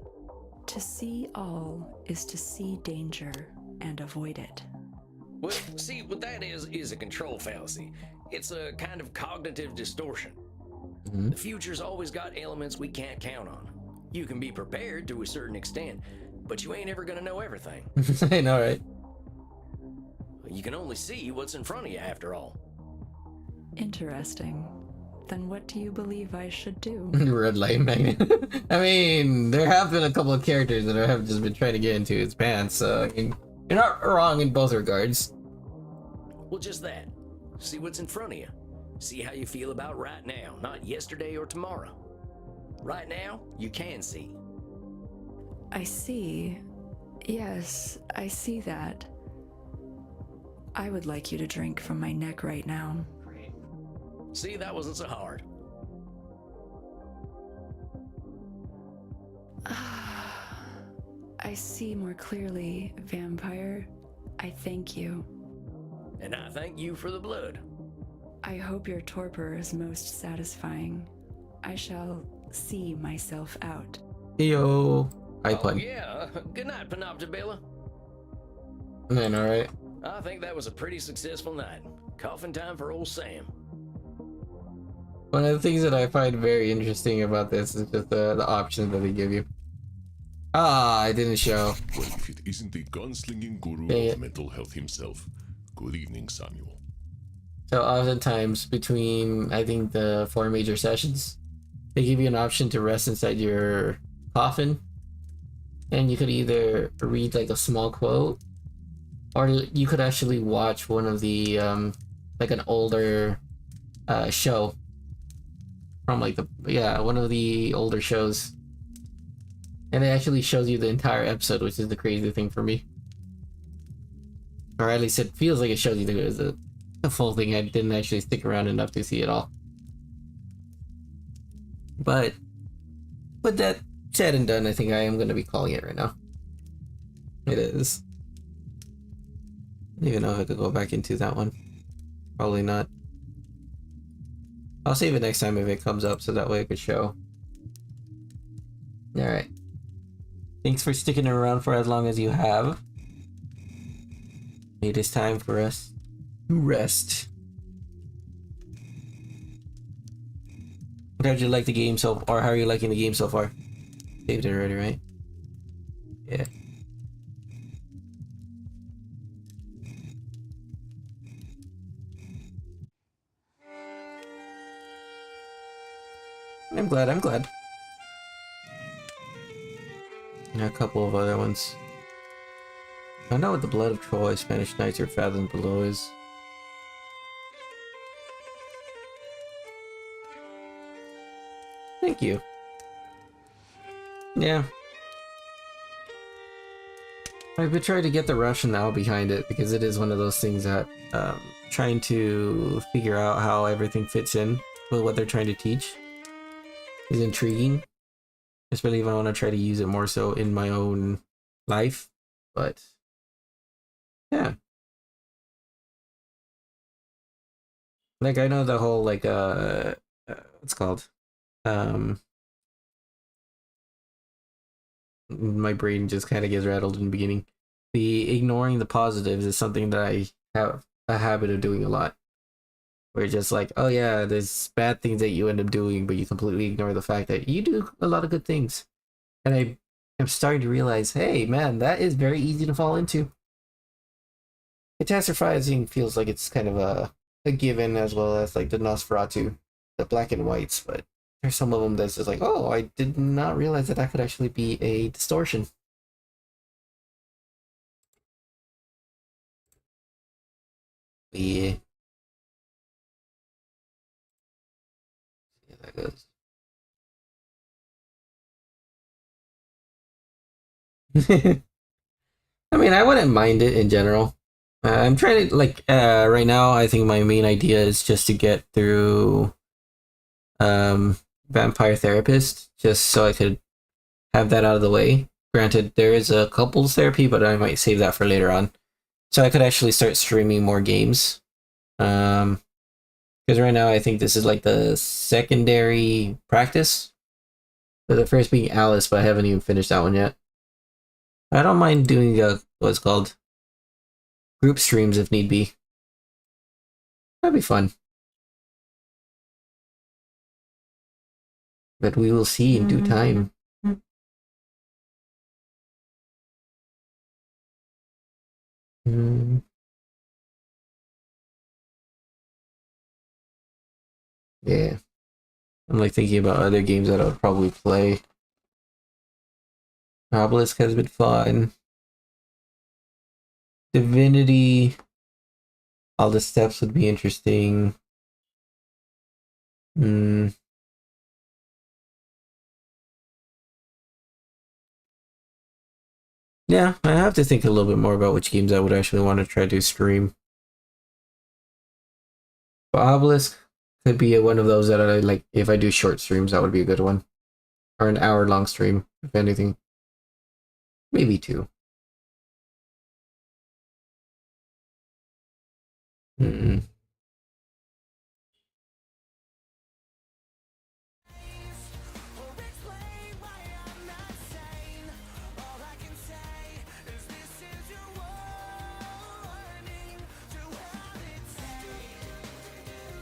To see all is to see danger and avoid it. Well, see, what that is a control fallacy. It's a kind of cognitive distortion. The future's always got elements we can't count on. You can be prepared to a certain extent, but you ain't ever gonna know everything. I know, right? You can only see what's in front of you after all. Interesting. Then what do you believe I should do? Red light magnet. I mean, there have been a couple of characters that I have just been trying to get into its pants, so I mean, you're not wrong in both regards. Well, just that. See what's in front of you. See how you feel about right now, not yesterday or tomorrow. Right now, you can see. I see. Yes, I see that. I would like you to drink from my neck right now. See, that wasn't so hard. I see more clearly, vampire. I thank you. And I thank you for the blood. I hope your torpor is most satisfying. I shall see myself out. Yo. Hi, Oh, Pun. yeah. Good night, Penoptobella. Man, alright. I think that was a pretty successful night. Coffin time for old Sam. One of the things that I find very interesting about this is just the options that they give you. Ah, it didn't show. Well, if it isn't the gunslinging guru Yeah, yeah. of mental health himself. Good evening, Samuel. So oftentimes between, I think, the 4 major sessions, they give you an option to rest inside your coffin. And you could either read like a small quote, or you could actually watch one of the, like an older show. From like one of the older shows. And it actually shows you the entire episode, which is the crazy thing for me. Or at least it feels like it shows you the full thing. I didn't actually stick around enough to see it all. But with that said and done, I think I am going to be calling it right now. It is. I don't even know if I could go back into that one. Probably not. I'll save it next time if it comes up so that way I could show. Alright. Thanks for sticking around for as long as you have. It is time for us to rest. How did you like the game or how are you liking the game so far? Saved it already, right? Yeah. I'm glad. And a couple of other ones. I know what the blood of Troy, Spanish Knights, or Fathoms Below is. Thank you. Yeah. I've been trying to get the rationale behind it because it is one of those things that trying to figure out how everything fits in with what they're trying to teach is intriguing. Especially if I want to try to use it more so in my own life. But yeah. Like I know the whole like what's it called? Um my brain just kind of gets rattled in the beginning. The ignoring the positives is something that I have a habit of doing a lot. Where just like, oh yeah, there's bad things that you end up doing, but you completely ignore the fact that you do a lot of good things. And I am starting to realize, hey man, that is very easy to fall into. Catastrophizing feels like it's kind of a given, as well as like the Nosferatu, the black and whites, but there's some of them that's just like, oh, I did not realize that that could actually be a distortion. Yeah. Yeah, that goes. I mean, I wouldn't mind it in general. I'm trying to like right now. I think my main idea is just to get through Vampire Therapist, just so I could have that out of the way. Granted, there is a couples therapy, but I might save that for later on, so I could actually start streaming more games. Because right now I think this is like the secondary practice. So the first being Alice, but I haven't even finished that one yet. I don't mind doing what's called group streams if need be. That'd be fun. But we will see in due time. Yeah. I'm like thinking about other games that I would probably play. Obelisk has been fun. Divinity. All the steps would be interesting. Yeah, I have to think a little bit more about which games I would actually want to try to stream. But Obelisk could be one of those that I like. If I do short streams, that would be a good one. Or an hour-long stream, if anything. Maybe two.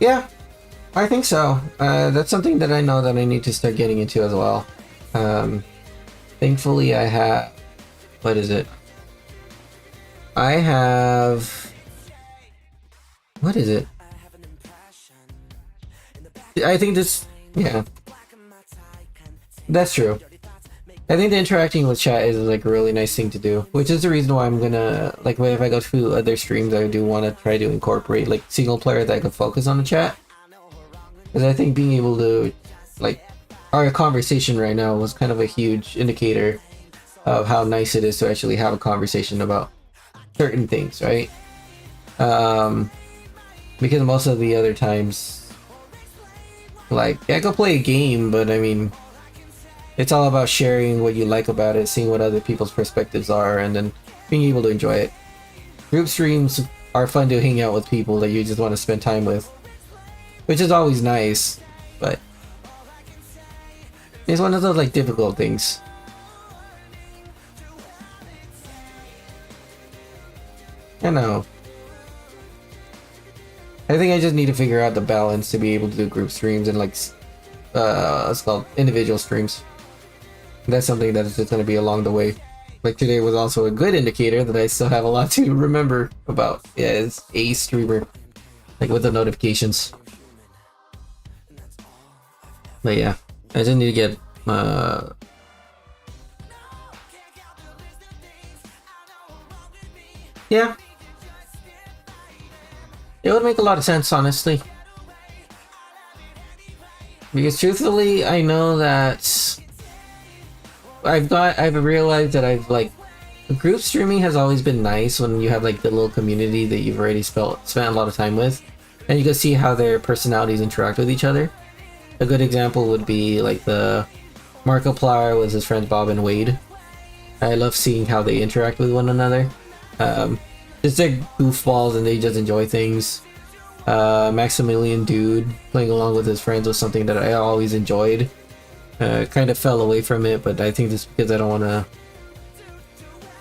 Yeah, I think so. That's something that I know that I need to start getting into as well. Thankfully, I have... What is it? I have... What is it? I think this... Yeah. That's true. I think the interacting with chat is like a really nice thing to do, which is the reason why I'm gonna, like, if I go to other streams, I do want to try to incorporate like single player that I could focus on the chat. Because I think being able to, like, our conversation right now was kind of a huge indicator of how nice it is to actually have a conversation about certain things, right? Because most of the other times, like, yeah, I could play a game, but I mean, it's all about sharing what you like about it, seeing what other people's perspectives are, and then being able to enjoy it. Group streams are fun to hang out with people that you just want to spend time with, which is always nice, but it's one of those like difficult things. I know. I think I just need to figure out the balance to be able to do group streams and like it's called individual streams. That's something that's just going to be along the way. Like today was also a good indicator that I still have a lot to remember about. Yeah, it's a streamer, like with the notifications. But yeah, I just need to get yeah. It would make a lot of sense, honestly. Because truthfully, I know that I've realized that I've like group streaming has always been nice when you have like the little community that you've already spent a lot of time with, and you can see how their personalities interact with each other. A good example would be like the Markiplier with his friends Bob and Wade. I love seeing how they interact with one another. Just like goofballs and they just enjoy things. Maximilian Dude playing along with his friends was something that I always enjoyed. Kind of fell away from it, but I think just because I don't want to.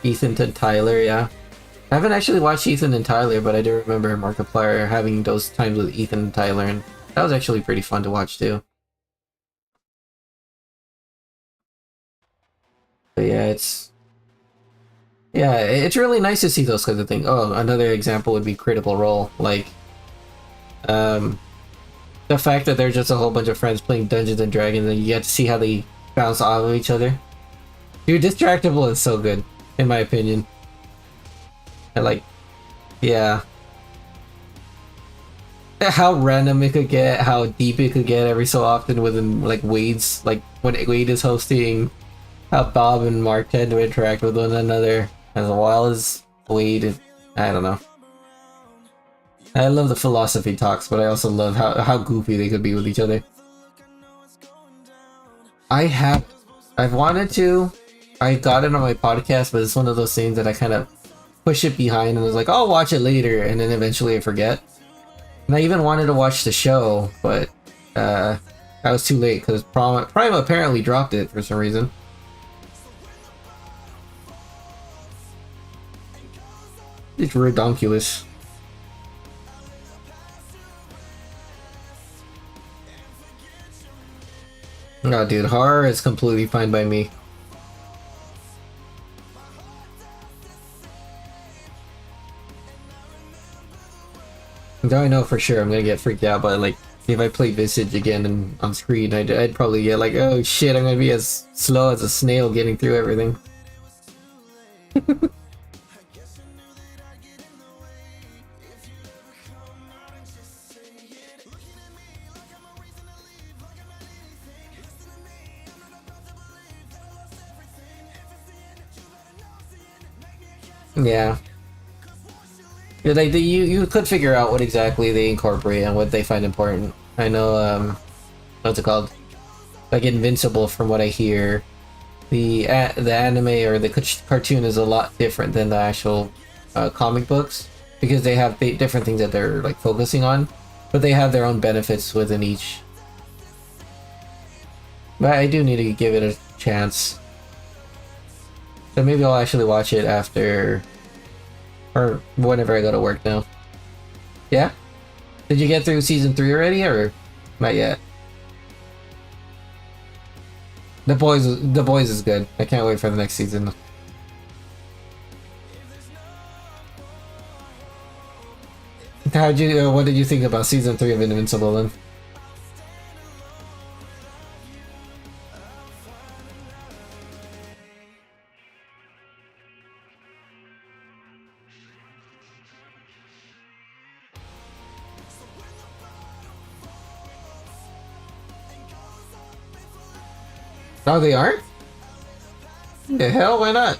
Ethan and Tyler, yeah. I haven't actually watched Ethan and Tyler, but I do remember Markiplier having those times with Ethan and Tyler, and that was actually pretty fun to watch too. But yeah, it's really nice to see those kinds of things. Oh, another example would be Critical Role, like the fact that they're just a whole bunch of friends playing Dungeons and Dragons, and you get to see how they bounce off of each other. Dude, Distractable is so good, in my opinion. And like, yeah. How random it could get, how deep it could get every so often within like Wade's, like when Wade is hosting, how Bob and Mark tend to interact with one another, as well as Wade. I don't know. I love the philosophy talks, but I also love how goofy they could be with each other. I've wanted to. I got it on my podcast, but it's one of those things that I kind of push it behind and was like, I'll watch it later, and then eventually I forget. And I even wanted to watch the show, but I was too late because Prime apparently dropped it for some reason. It's redonkulous. No, dude, horror is completely fine by me. Though I know for sure I'm gonna get freaked out, but like, if I play Visage again and on screen, I'd probably get like, oh shit, I'm gonna be as slow as a snail getting through everything. Yeah. Yeah, like you could figure out what exactly they incorporate and what they find important. I know, what's it called? Like Invincible, from what I hear, the anime or the cartoon is a lot different than the actual comic books because they have different things that they're like focusing on, but they have their own benefits within each. But I do need to give it a chance. So maybe I'll actually watch it after, or whenever I go to work now. Yeah? Did you get through season 3 already, or not yet? The Boys is good. I can't wait for the next season. What did you think about season 3 of Invincible then? Oh, they aren't? The hell, why not?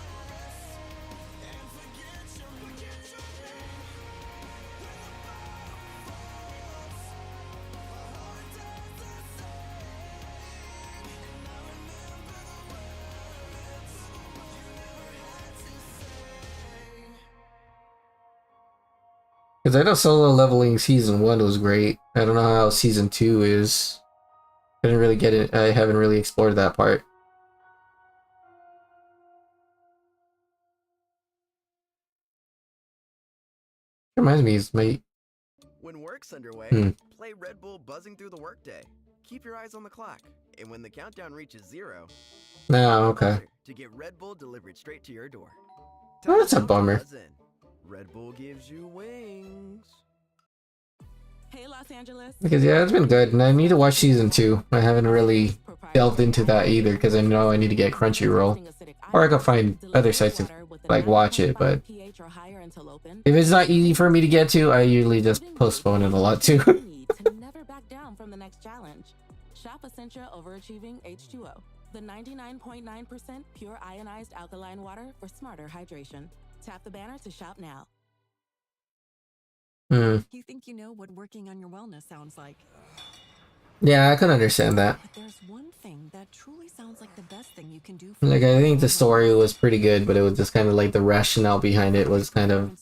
Because I know Solo Leveling season 1 was great. I don't know how season 2 is. I didn't really get it. I haven't really explored that part. Reminds me, it's my... When work's underway, play Red Bull buzzing through the workday. Keep your eyes on the clock, and when the countdown reaches 0, no, okay. To get Red Bull delivered straight to your door. Oh, that's a bummer. Red Bull gives you wings. Hey, Los Angeles. Because yeah, it's been good, and I need to watch season 2. I haven't really delved into that either, because I know I need to get Crunchyroll, or I could find other sites to like watch it. But if it's not easy for me to get to, I usually just postpone it a lot too. Never back down from the next challenge. Shop Essentia Overachieving H2O, the 99.9% pure ionized alkaline water for smarter hydration. Tap the banner to shop now. You think you know what working on your wellness sounds like? Yeah, I can understand that. But there's one thing that truly sounds like the best thing you can do. Like, I think the story was pretty good, but it was just kind of like the rationale behind it was kind of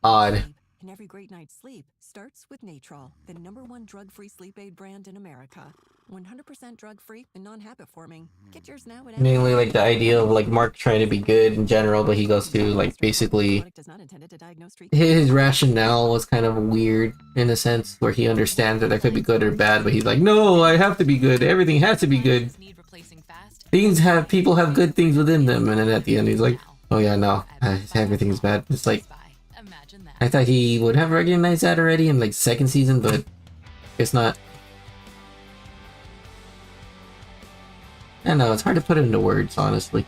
odd. and every great night's sleep starts with Natrol, the #1 drug-free sleep aid brand in America. 100% drug-free and non-habit forming. Get yours now at Mainly like the idea of like Mark trying to be good in general, but he goes to like basically his rationale was kind of weird in a sense where he understands that I could be good or bad, but he's like, no, I have to be good. Everything has to be good. People have good things within them, and then at the end he's like, oh yeah, no, everything's bad. It's like, I thought he would have recognized that already in like second season, but guess not. I know, it's hard to put it into words, honestly.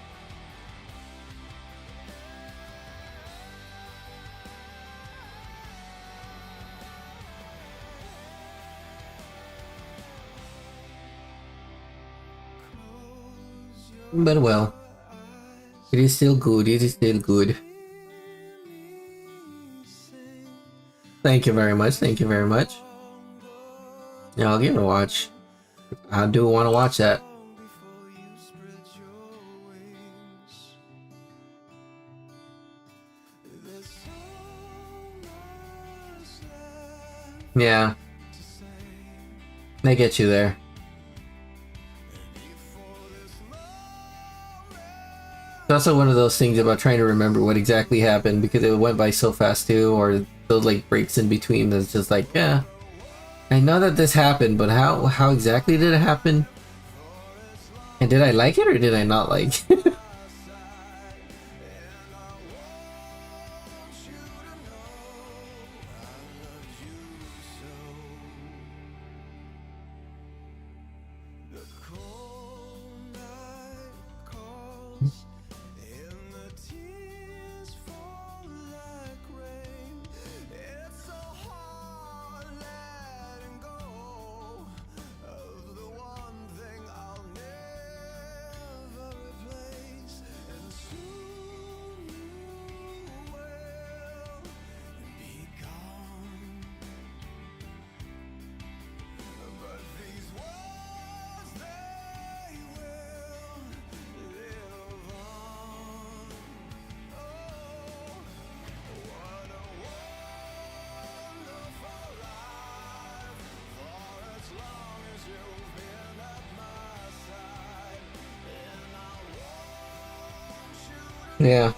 But well, it is still good, it is still good. Thank you very much, thank you very much. Yeah, I'll give it a watch. I do want to watch that. Yeah. They get you there. It's also one of those things about trying to remember what exactly happened because it went by so fast too, or those like breaks in between that's just like, yeah, I know that this happened, but how exactly did it happen? And did I like it or did I not like it? Yeah.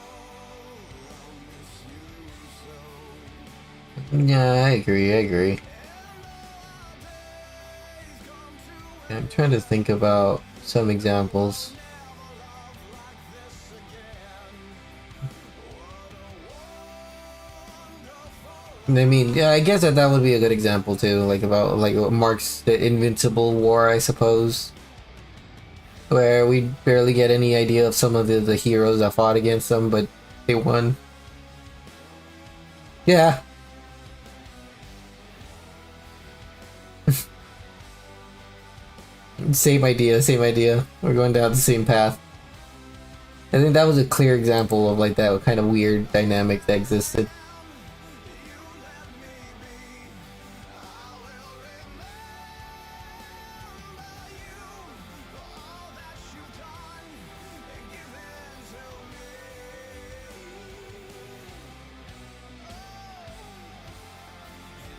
Yeah, I agree, I agree. I'm trying to think about some examples. I mean, yeah, I guess that would be a good example too, like about like what marks the Invincible War, I suppose. Where we barely get any idea of some of the heroes that fought against them, but they won. Yeah. Same idea, same idea. We're going down the same path. I think that was a clear example of like that kind of weird dynamic that existed.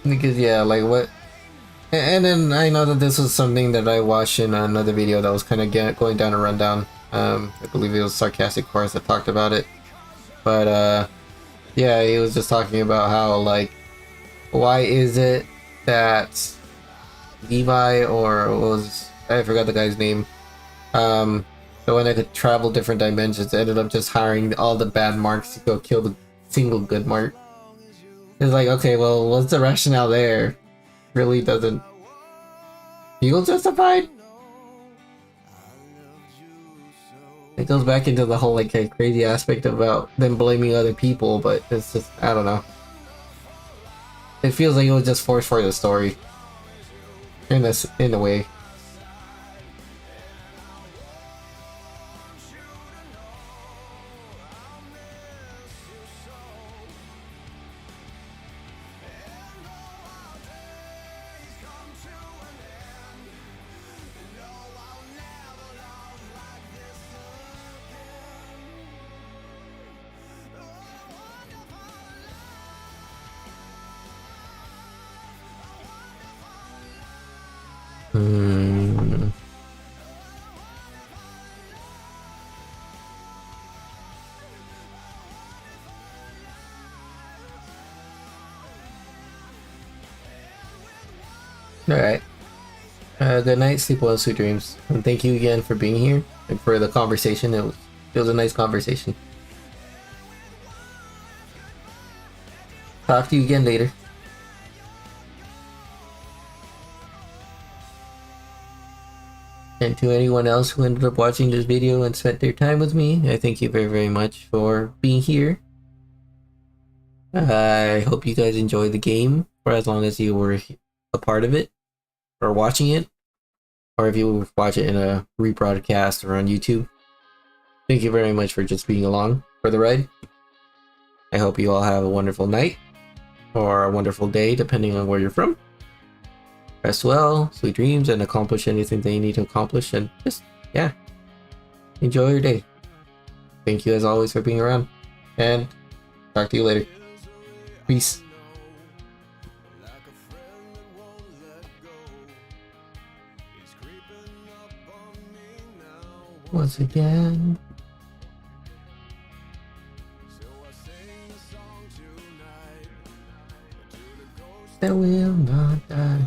Because yeah, like what, and then I know that this was something that I watched in another video that was kind of going down a rundown. I believe it was Sarcastic Course that talked about it, but yeah, he was just talking about how like, why is it that Levi or what was, I forgot the guy's name, the one that could travel different dimensions ended up just hiring all the bad marks to go kill the single good mark. It's like, okay, well, what's the rationale there? Really doesn't feel justified? It goes back into the whole like crazy aspect about them blaming other people, but it's just, I don't know. It feels like it was just forced for the story. In a way. Alright. Good night, sleep well, sweet dreams. And thank you again for being here and for the conversation. It was a nice conversation. Talk to you again later. And to anyone else who ended up watching this video and spent their time with me, I thank you very, very much for being here. I hope you guys enjoyed the game for as long as you were a part of it or watching it, or if you watch it in a rebroadcast or on YouTube. Thank you very much for just being along for the ride. I hope you all have a wonderful night or a wonderful day, depending on where you're from. Rest well, sweet dreams, and accomplish anything that you need to accomplish, and just, yeah, enjoy your day. Thank you as always for being around, and talk to you later. Peace. Once again. That will not die.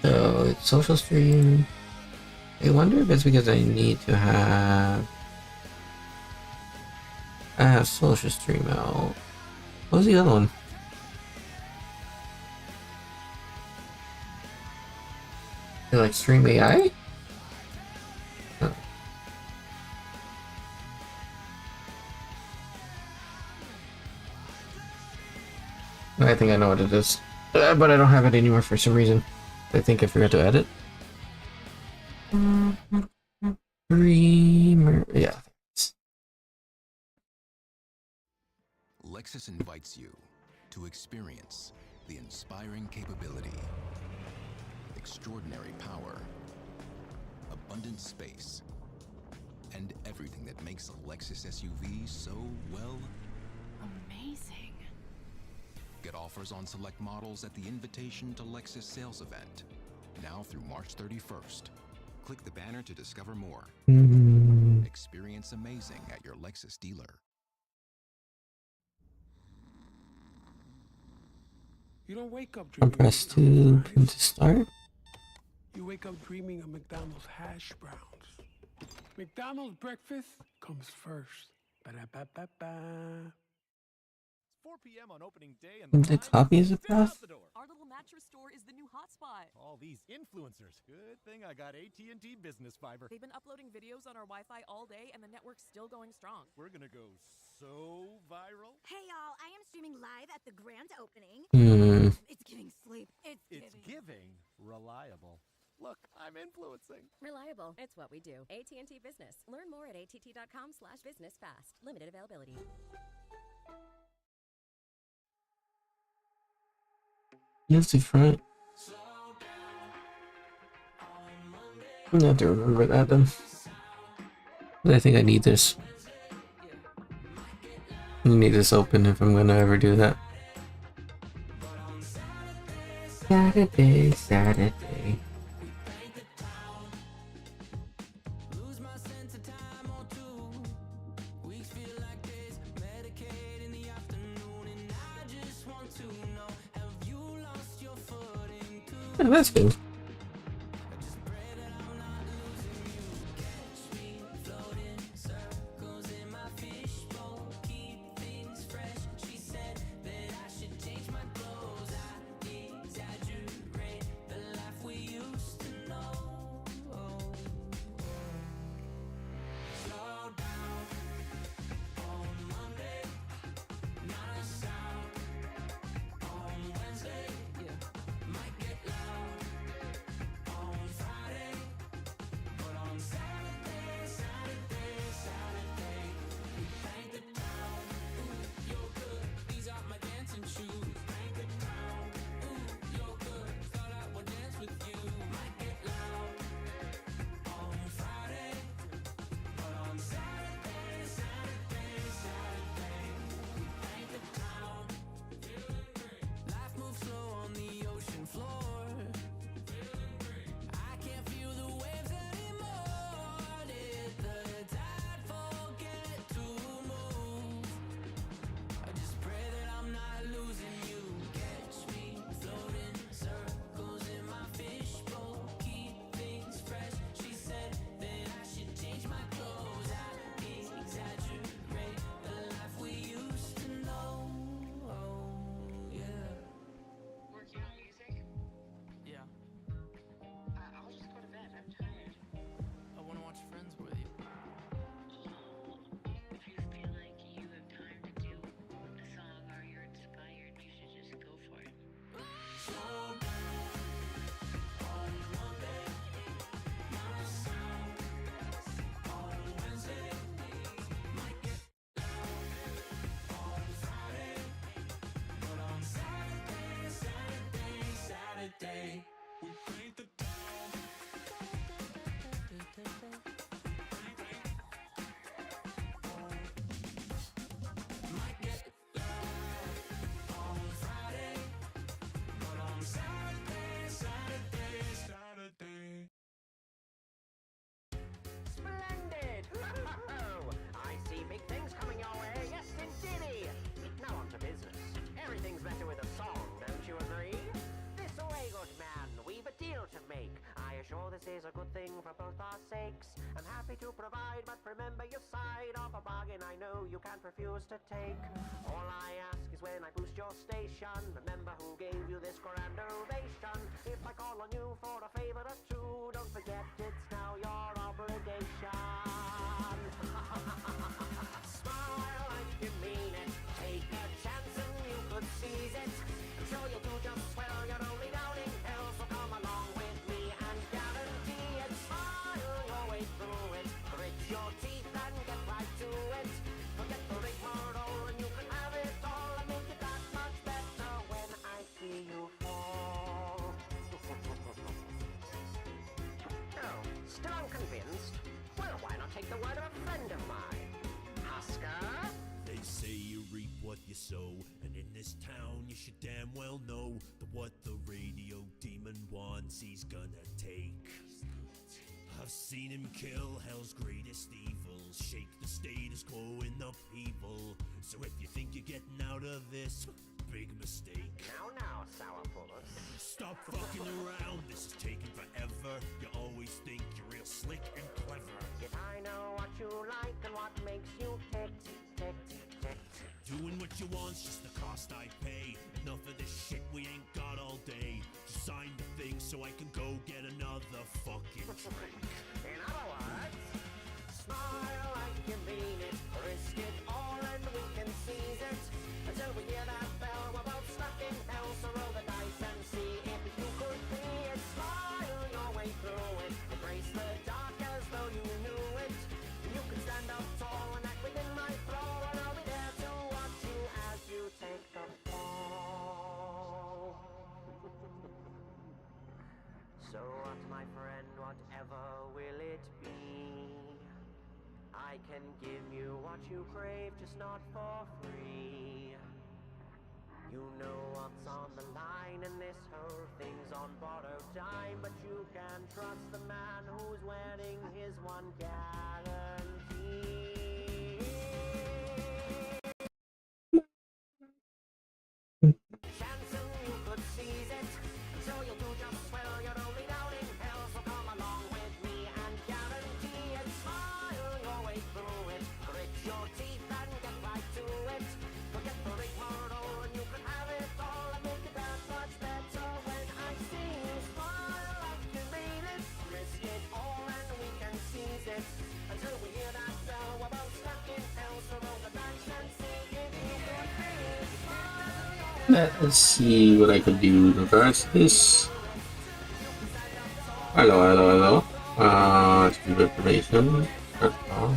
So it's social stream. I wonder if it's because I need to have social stream out. What was the other one? Like stream AI? Oh. I think I know what it is, but I don't have it anywhere for some reason. I think I forgot to edit. Dreamer, yeah. Lexus invites you to experience the inspiring capability, extraordinary power, abundant space, and everything that makes a Lexus SUV so, well, Amazing. get offers on select models at the Invitation to Lexus sales event, now through March 31st. Click the banner to discover more. Experience amazing at your Lexus dealer. You don't wake up I'll dreaming. press to start. You wake up dreaming of McDonald's hash browns. McDonald's breakfast comes first. Ba-da-ba-ba-ba. 4 p.m. on opening day and The copy is a pass. Our little mattress store is the new hotspot. All these influencers. Good thing I got AT&T Business Fiber. They've been uploading videos on our Wi-Fi all day, and the network's still going strong. We're gonna go so viral. Hey y'all, I am streaming live at the grand opening. It's giving sleep. It's giving reliable. Look, I'm influencing. Reliable. It's what we do. AT&T Business. Learn more at att.com/businessfast. Limited availability. Here's the front. I have to remember that then. But I think I need this. I need this open if I'm gonna ever do that. Saturday, Saturday. Oh, that's good. Splendid! I see big things coming your way. Yes, indeedy. Now on to business. Everything's better with a song, don't you agree? This way, good man. We've a deal to make. I assure this is a good thing for both our sakes. I'm happy to provide, but remember your side of a bargain I know you can't refuse to take. All I ask is when I boost your station, remember who gave you this grand ovation. If I call on you for a favor or two, don't forget it's now your obligation. Smile like you mean it. Take a chance and you could seize it. I'm sure you'll do just well. You're only doubting hell, so come along with me and guarantee it. Smile your way through it. Grit your teeth and get right to it. Forget the rigmarole and you can have it all. convinced? Well, why not take the word of a friend of mine? Husker? They say you reap what you sow, and in this town you should damn well know that what the radio demon wants he's gonna take. I've seen him kill hell's greatest evils, shake the status quo in upheaval. So if you think you're getting out of this, big mistake. Now, sourpuss. Stop fucking around, this is taking forever. You always think you're real slick and clever. Yet I know what you like and what makes you tick, tick, tick. Doing what you want's just the cost I pay. Enough of this shit, we ain't got all day. Just sign the thing so I can go get another fucking drink. In other words, smile like you mean it, risk it all and we can seize it. Until we hear that bell, we're both stuck in hell, so roll the dice and see if you could be it. Smile your way through it, embrace the dark as though you knew it. You can stand up tall and act within my thrall, and I'll be there to watch you as you take the fall. So what, my friend, whatever will it be? I can give you what you crave, just not for free. You know what's on the line, and this whole thing's on borrowed time. But you can trust the man who's wearing his one guarantee. Chance and you could seize it, so you'll do just well. You're only down in hell, so come along with me and guarantee it. Smile your way through it, grit your teeth and get right to it. Forget the rigmarole and you can have it all and make it that much better when I see you smile like you mean it. Risk it all and we can seize it. Until we hear that bell, we're both stuck in hell, so roll the dice and see if you could be it. Let's see what I can do in regards to this. Hello. Let's give information. That's all.